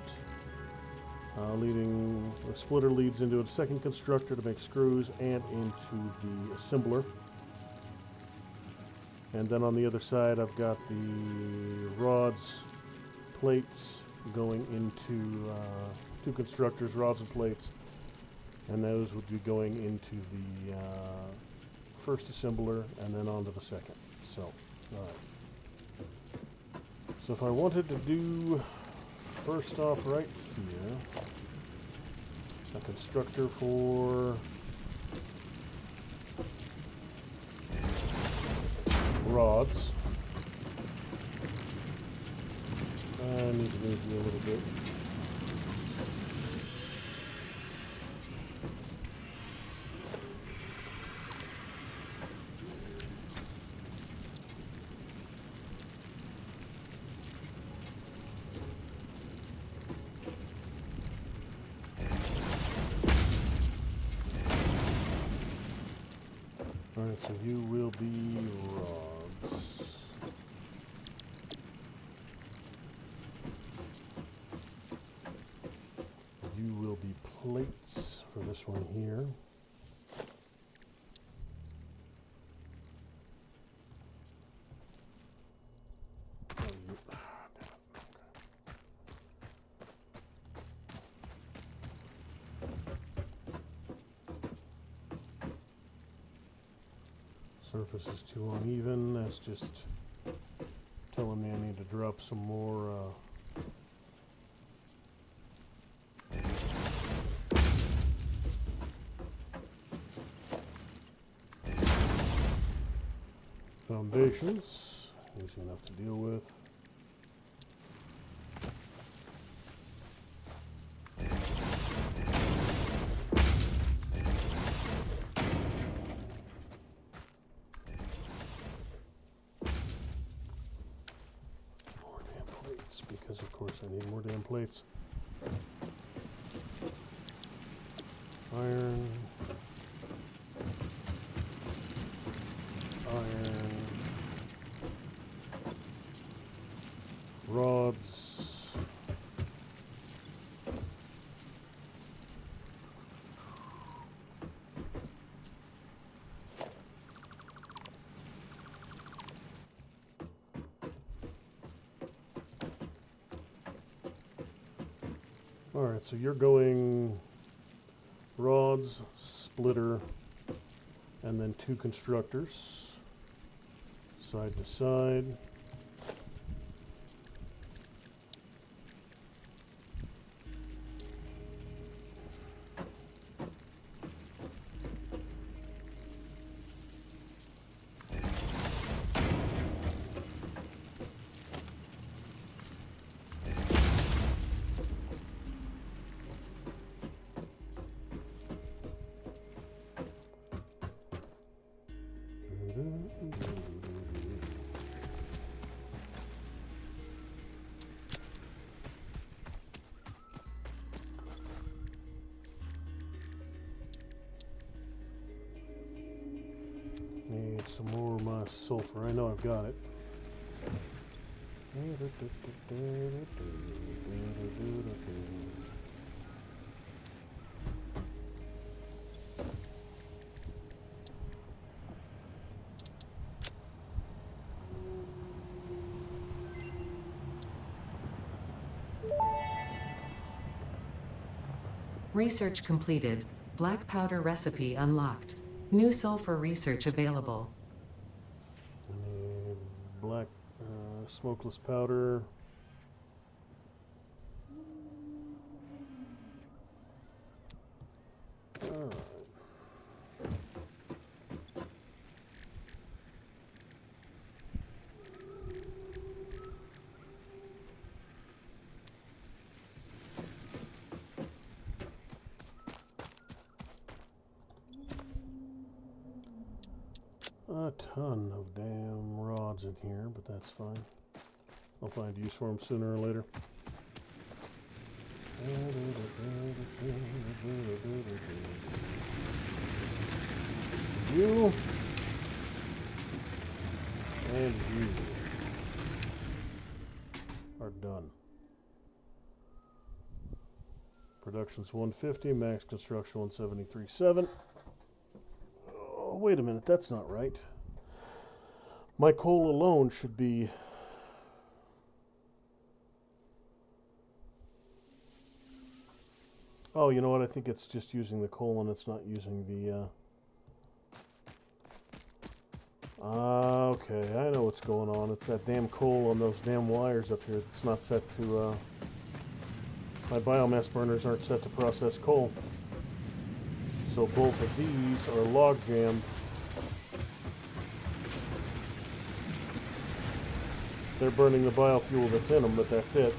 A splitter leads into a second constructor to make screws and into the assembler. And then on the other side, I've got the rods, plates going into two constructors, rods and plates, And those would be going into the first assembler and then onto the second. So, alright. So if I wanted to do, first off right here, a constructor for rods. I need to move you a little bit. Alright, so you will be rods. You will be plates for this one here. Oh, you, surface is too uneven. That's just telling me I need to drop some more foundations. Easy enough to deal with. More damn plates, because of course I need more damn plates. Iron. Iron. Rods. Alright, so you're going rods, splitter, and then 2 constructors, side to side. Need some more of my sulfur. I know I've got it. Research completed. Black powder recipe unlocked. New sulfur research available. I need black smokeless powder. Alright. A ton of damn rods in here, but that's fine. I'll find use for them sooner or later. You and you are done. Production's 150, max construction 173.7. Oh, wait a minute, that's not right. My coal alone should be Oh, you know what? I think it's just using the coal and it's not using the... okay, I know what's going on. It's that damn coal on those damn wires up here. It's not set to... my biomass burners aren't set to process coal. So both of these are log jammed. They're burning the biofuel that's in them, but that's it.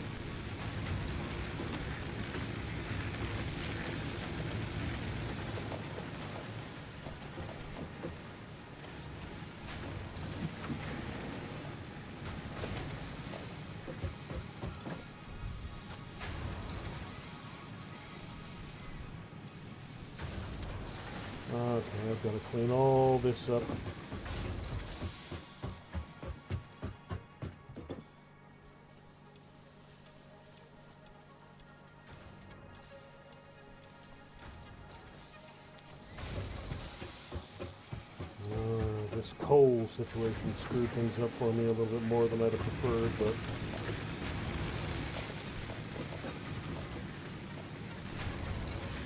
Okay, I've got to clean all this up. This coal situation screwed things up for me a little bit more than I'd have preferred, but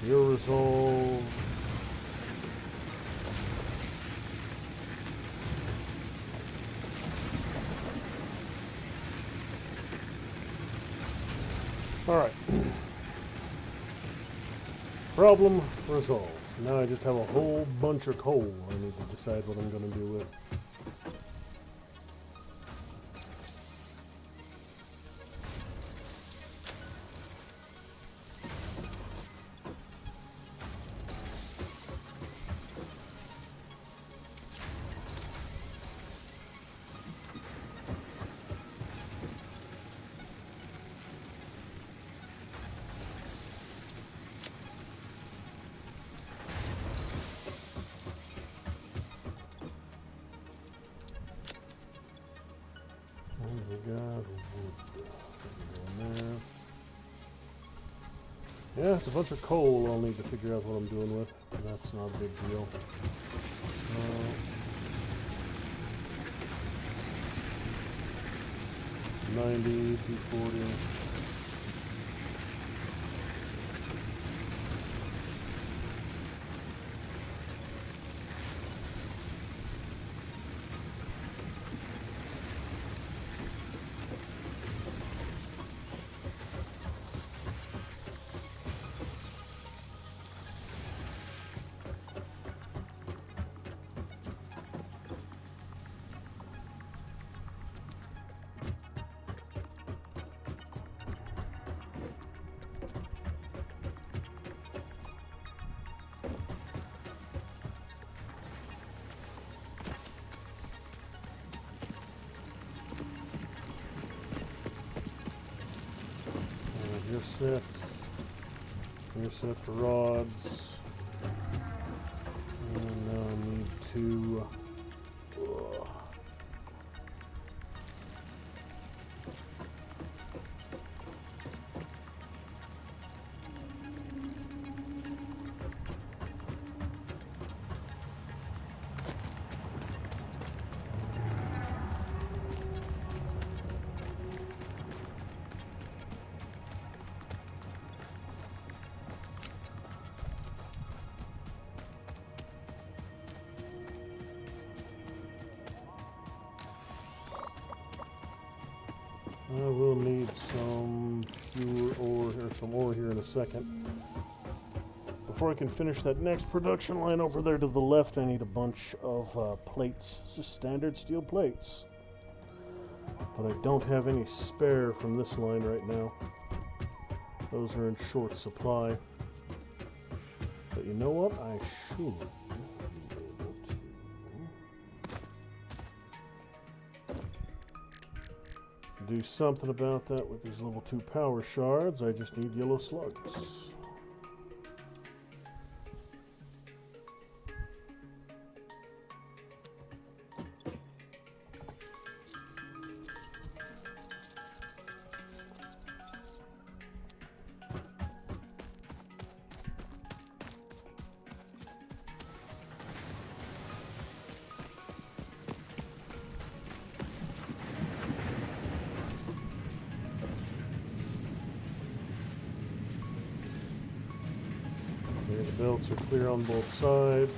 your resolve. Alright. Problem resolved. Now I just have a whole bunch of coal I need to decide what I'm going to do with. Yeah, it's a bunch of coal I'll need to figure out what I'm doing with. That's not a big deal. 90, 240. You're set for rods. And now I need to... I will need some pure ore, or some ore here in a second. Before I can finish that next production line over there to the left, I need a bunch of plates, just standard steel plates. But I don't have any spare from this line right now. Those are in short supply. But you know what? I should be able to do something about that with these level 2 power shards. I just need yellow slugs. Okay, the belts are clear on both sides.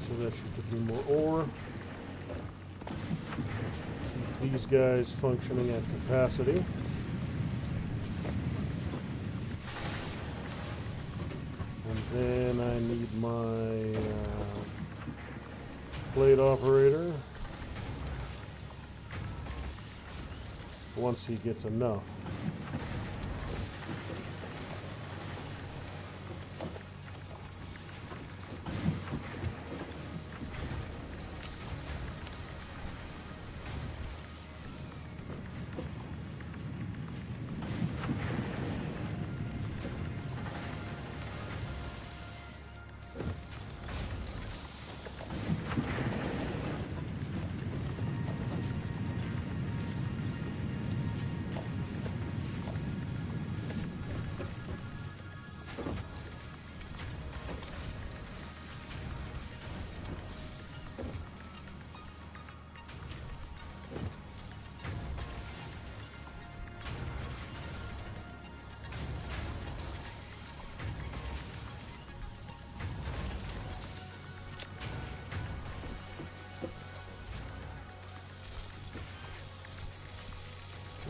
So that should give me more ore. Keep these guys functioning at capacity. And then I need my blade operator. Once he gets enough.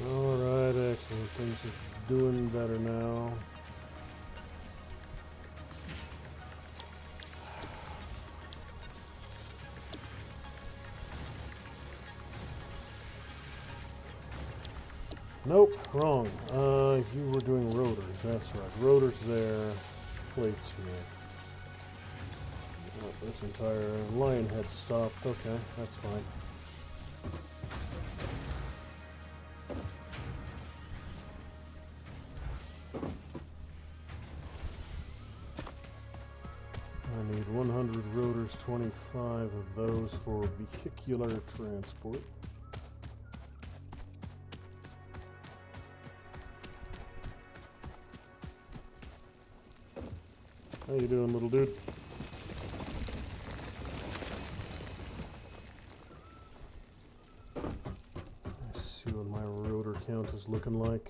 Alright, excellent. Things are doing better now. Nope, wrong. You were doing rotors, that's right. Rotors there, plates here. Oh, this entire line had stopped. Okay, that's fine. I need 100 rotors, 25 of those for vehicular transport. How you doing, little dude? Let's see what my rotor count is looking like.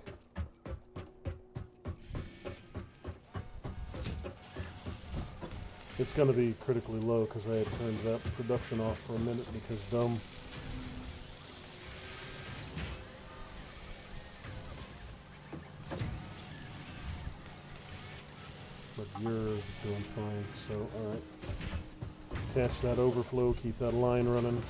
It's going to be critically low because I had turned that production off for a minute because dumb. But you're doing fine, so alright. Catch that overflow, keep that line running.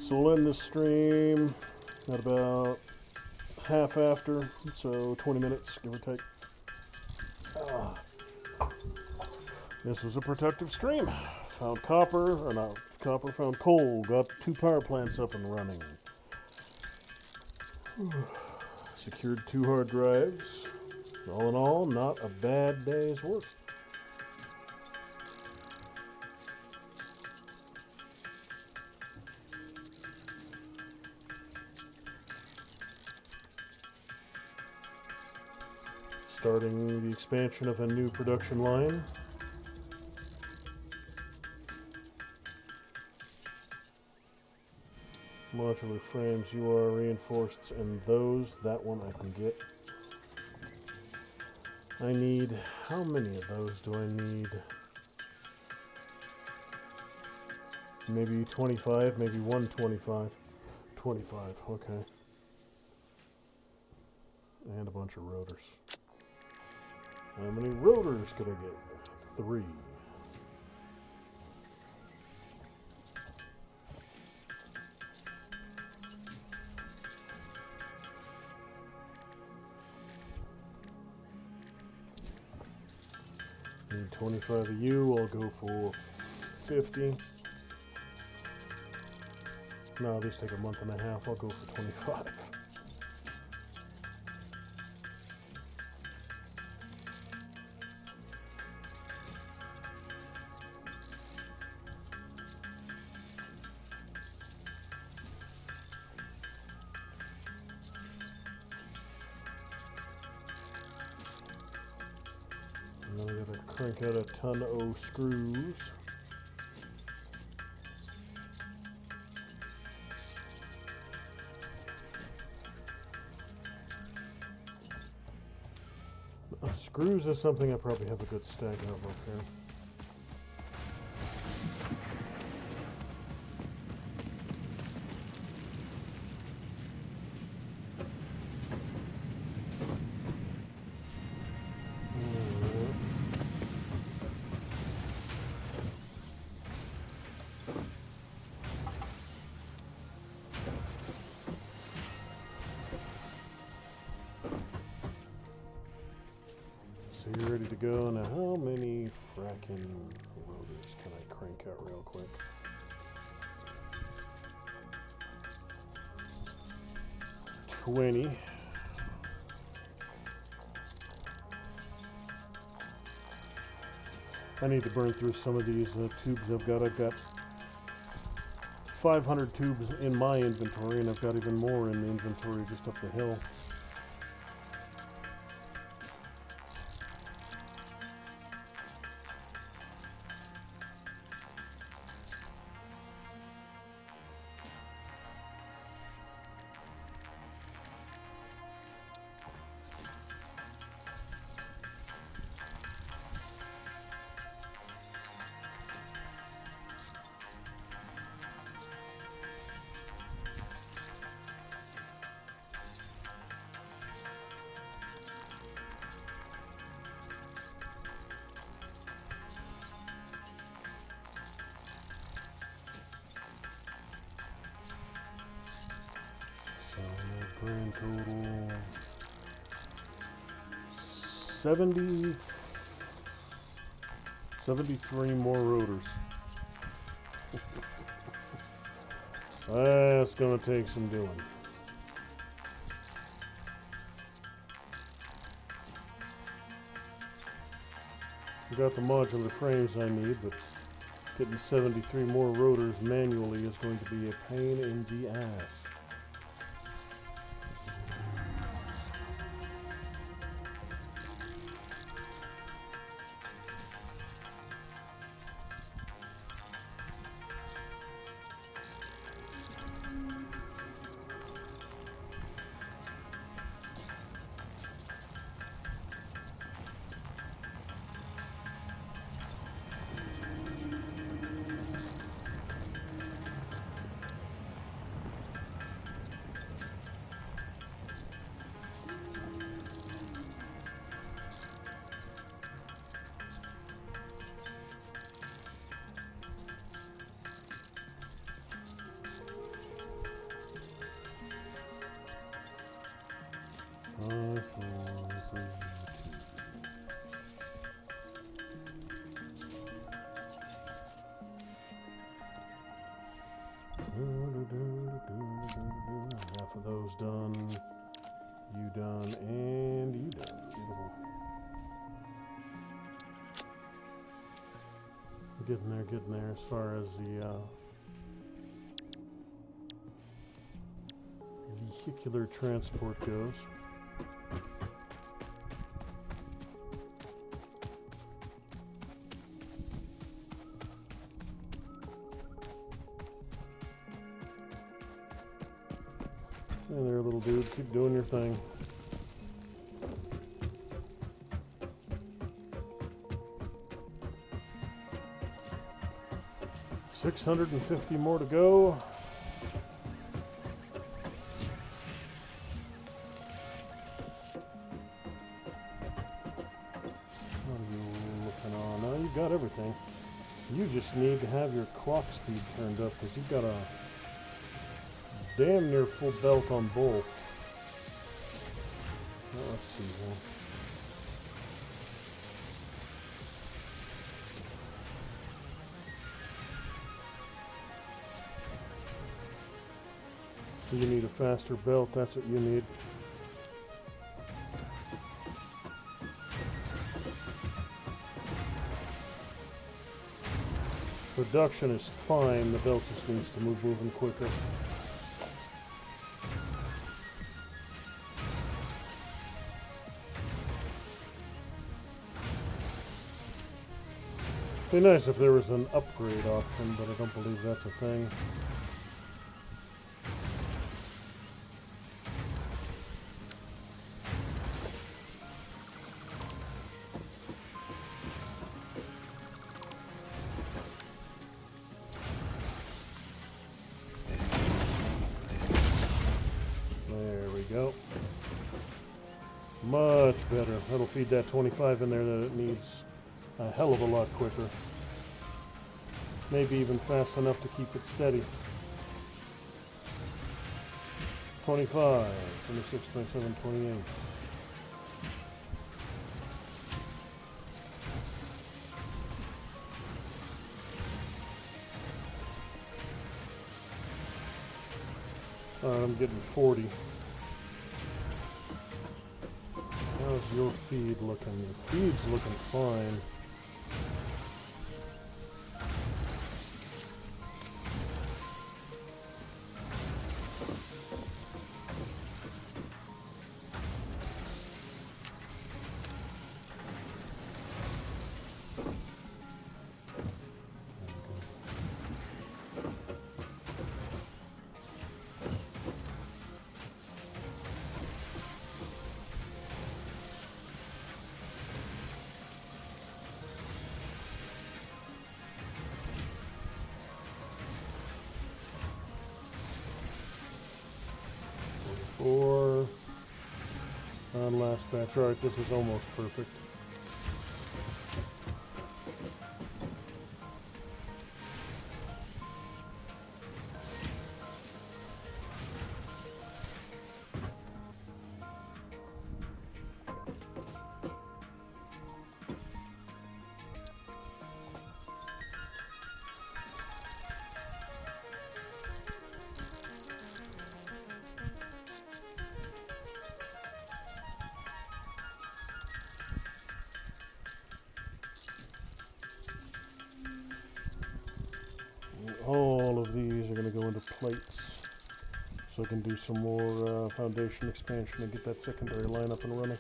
So we'll end this stream at about half after, so 20 minutes, give or take. This was a productive stream. Found copper, or not copper, found coal, got 2 power plants up and running. Secured 2 hard drives. All in all, not a bad day's work. Starting the expansion of a new production line. Modular frames, UR reinforced, and those, that one I can get. I need, how many of those do I need? Maybe 25, maybe 125. 25, okay. And a bunch of rotors. How many rotors could I get? 3. Need 25 of you, I'll go for 50. No, these take a month and a half, I'll go for 25. And then I gotta crank out a ton of screws. Screws is something I probably have a good stack of up here. So you're ready to go. Now, how many fracking rotors can I crank out real quick? $20. I need to burn through some of these tubes I've got. I've got 500 tubes in my inventory, and I've got even more in the inventory just up the hill. Grand total 73 more rotors. That's gonna take some doing. I got the modular frames I need, but getting 73 more rotors manually is going to be a pain in the ass. Half of those done, you done, and you done. Beautiful. Getting there as far as the vehicular transport goes. Hey there, little dude. Keep doing your thing. $650 more to go. got everything. You just need to have your clock speed turned up because you've got a damn near full belt on both. Well, let's see here. So you need a faster belt, that's what you need. Production is fine, the belt just needs to move moving quicker. It'd be nice if there was an upgrade option, but I don't believe that's a thing. There we go. Much better. That'll feed that 25 in there that it needs a hell of a lot quicker. Maybe even fast enough to keep it steady. 25, 26, 27, 28. I'm getting 40. How's your feed looking? Your feed's looking fine. Four. On last batch. Alright, this is almost perfect. All of these are going to go into plates, so I can do some more foundation expansion and get that secondary line up and running.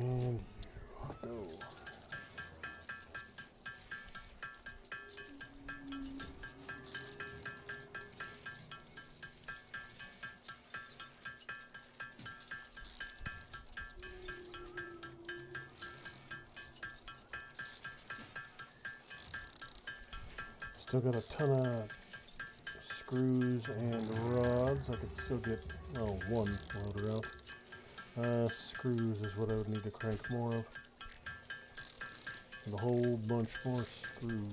And go. Still got a ton of screws and rods. I could still get, oh, one loader out. Screws is what I would need to crank more of. And a whole bunch more screws.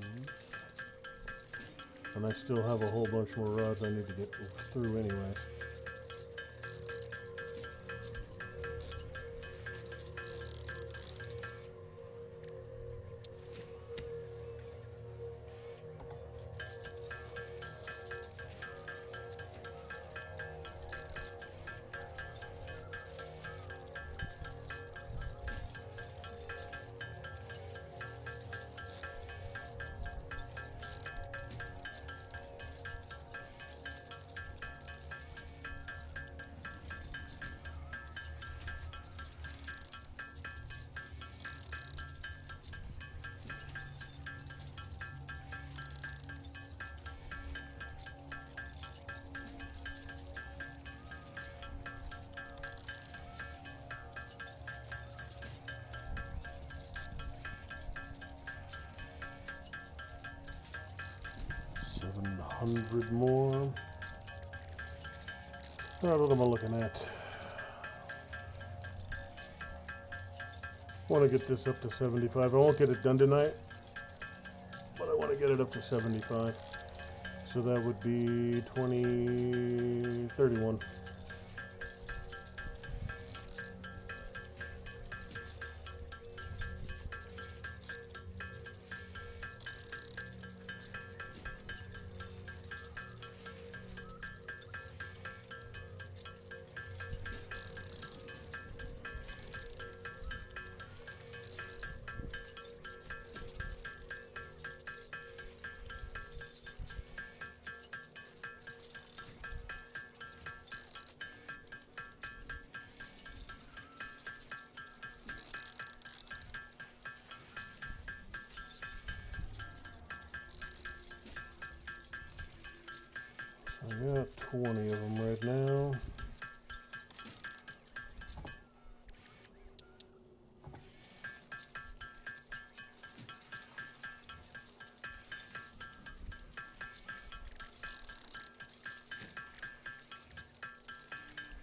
And I still have a whole bunch more rods I need to get through anyways. 100 more. Alright, what am I looking at? I want to get this up to 75. I won't get it done tonight, but I want to get it up to 75. So that would be 31. I got 20 of them right now.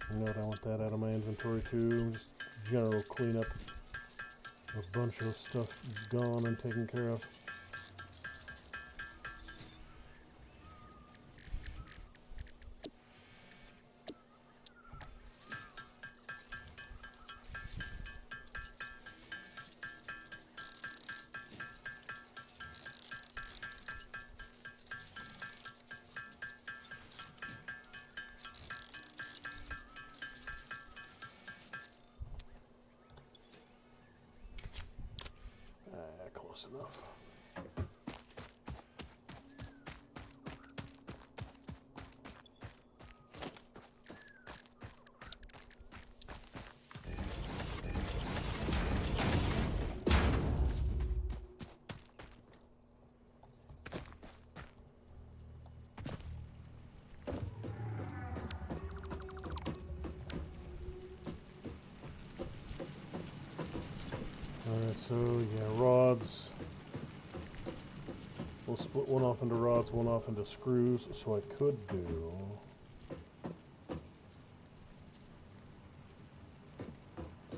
You know what, I want that out of my inventory too. Just general cleanup. A bunch of stuff gone and taken care of. Close enough. Alright, so yeah, rods. We'll split one off into rods, one off into screws, so I could do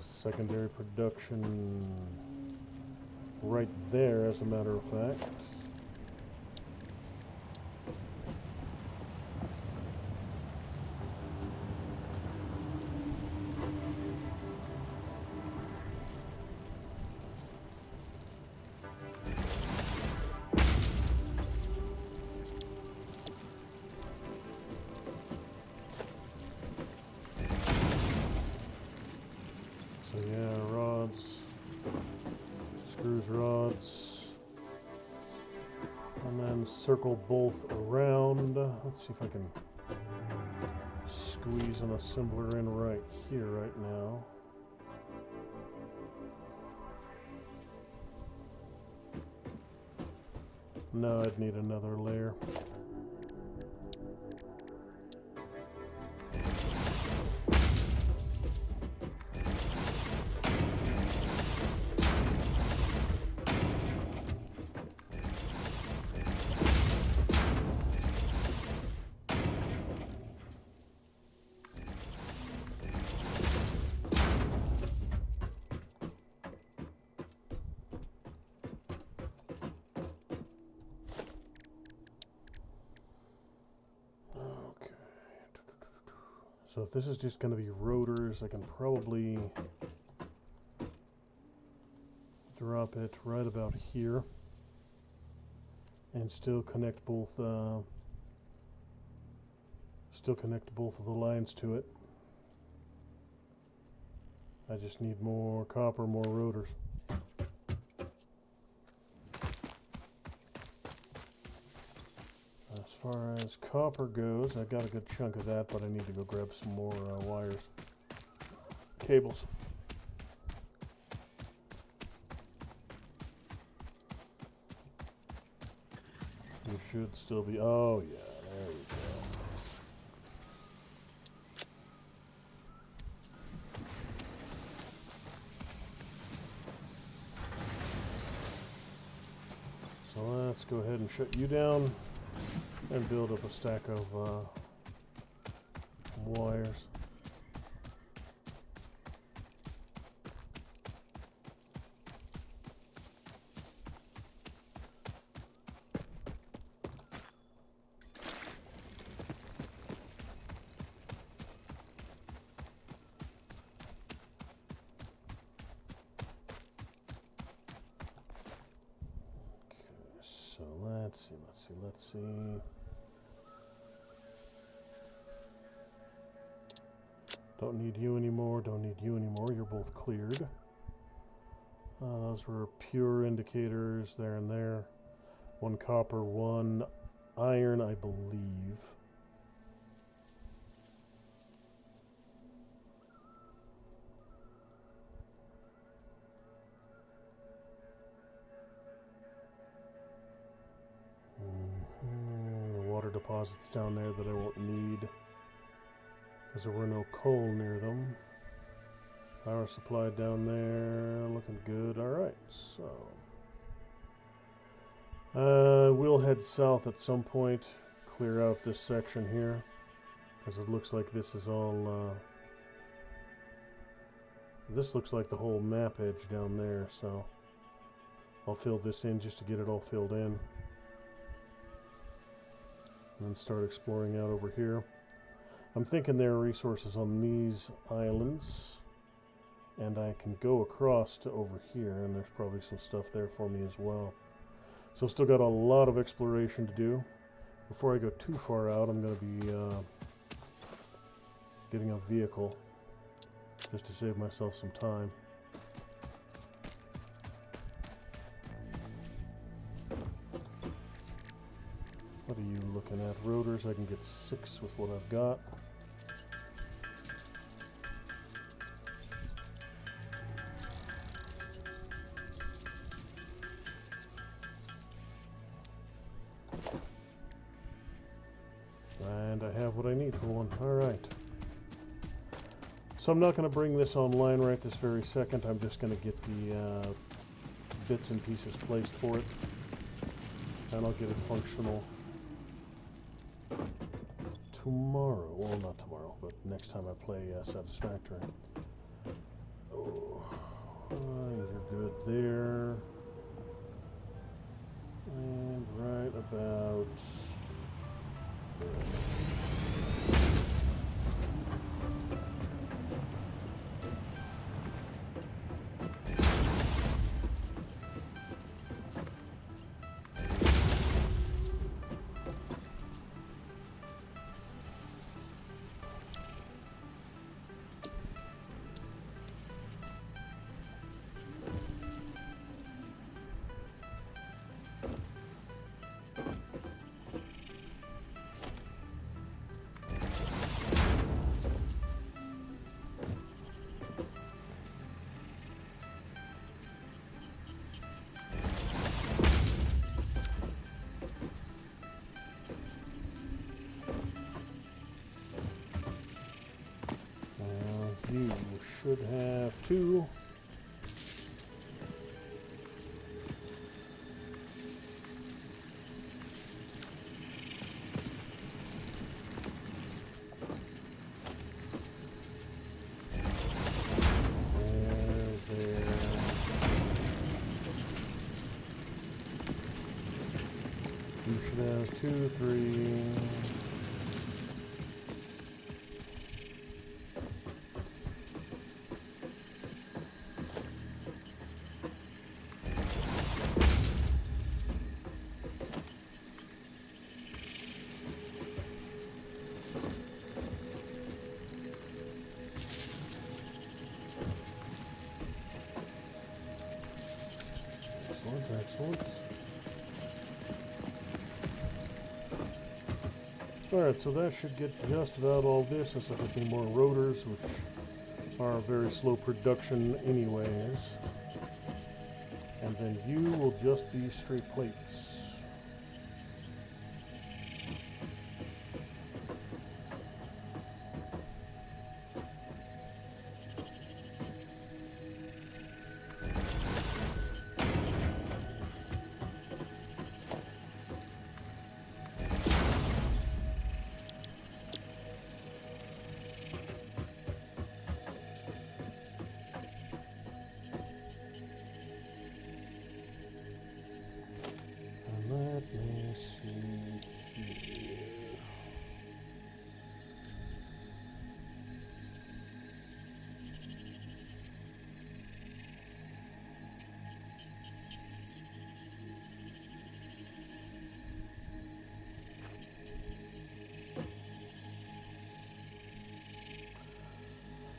secondary production right there, as a matter of fact. So yeah, rods, screws, rods, and then circle both around. Let's see if I can squeeze an assembler in right here right now. No, I'd need another layer. So if this is just going to be rotors, I can probably drop it right about here and still connect both of the lines to it. I just need more copper, more rotors. As far as copper goes, I've got a good chunk of that, but I need to go grab some more wires. Cables. You should still be, oh yeah, there we go. So let's go ahead and shut you down. and build up a stack of wires. So let's see. Don't need you anymore, don't need you anymore. You're both cleared. Those were pure indicators there and there. 1 copper, 1 iron, I believe. Water deposits down there that I won't need because there were no coal near them. Power supply down there, looking good. Alright, so we'll head south at some point, clear out this section here, because it looks like this is all this looks like the whole map edge down there, so I'll fill this in just to get it all filled in. And then start exploring out over here. I'm thinking there are resources on these islands, and I can go across to over here, and there's probably some stuff there for me as well. So still got a lot of exploration to do. Before I go too far out, I'm going to be getting a vehicle just to save myself some time. What are you looking at? Rotors, I can get 6 with what I've got. And I have what I need for one. Alright. So I'm not going to bring this online right this very second. I'm just going to get the bits and pieces placed for it. And I'll get it functional tomorrow. Well, not tomorrow, but next time I play Satisfactory. Oh, you're good there. And right about there. You should have 2. You should have 2, 3. Excellent. Alright, so that should get just about all this. There's not going to be more rotors, which are very slow production anyways. And then you will just be straight plates.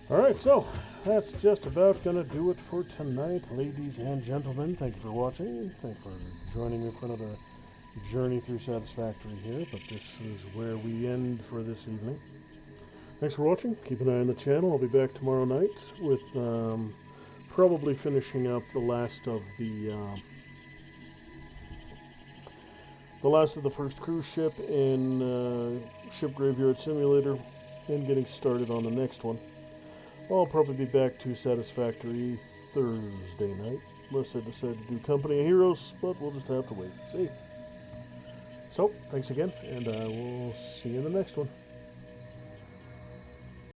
Alright, so that's just about going to do it for tonight, ladies and gentlemen. Thank you for watching. Thank you for joining me for another journey through Satisfactory here, but this is where we end for this evening. Thanks for watching. Keep an eye on the channel. I'll be back tomorrow night with probably finishing up the last of the first cruise ship in Ship Graveyard Simulator and getting started on the next one. I'll probably be back to Satisfactory Thursday night, unless I decide to do Company of Heroes, but we'll just have to wait and see. So, thanks again, and I will see you in the next one.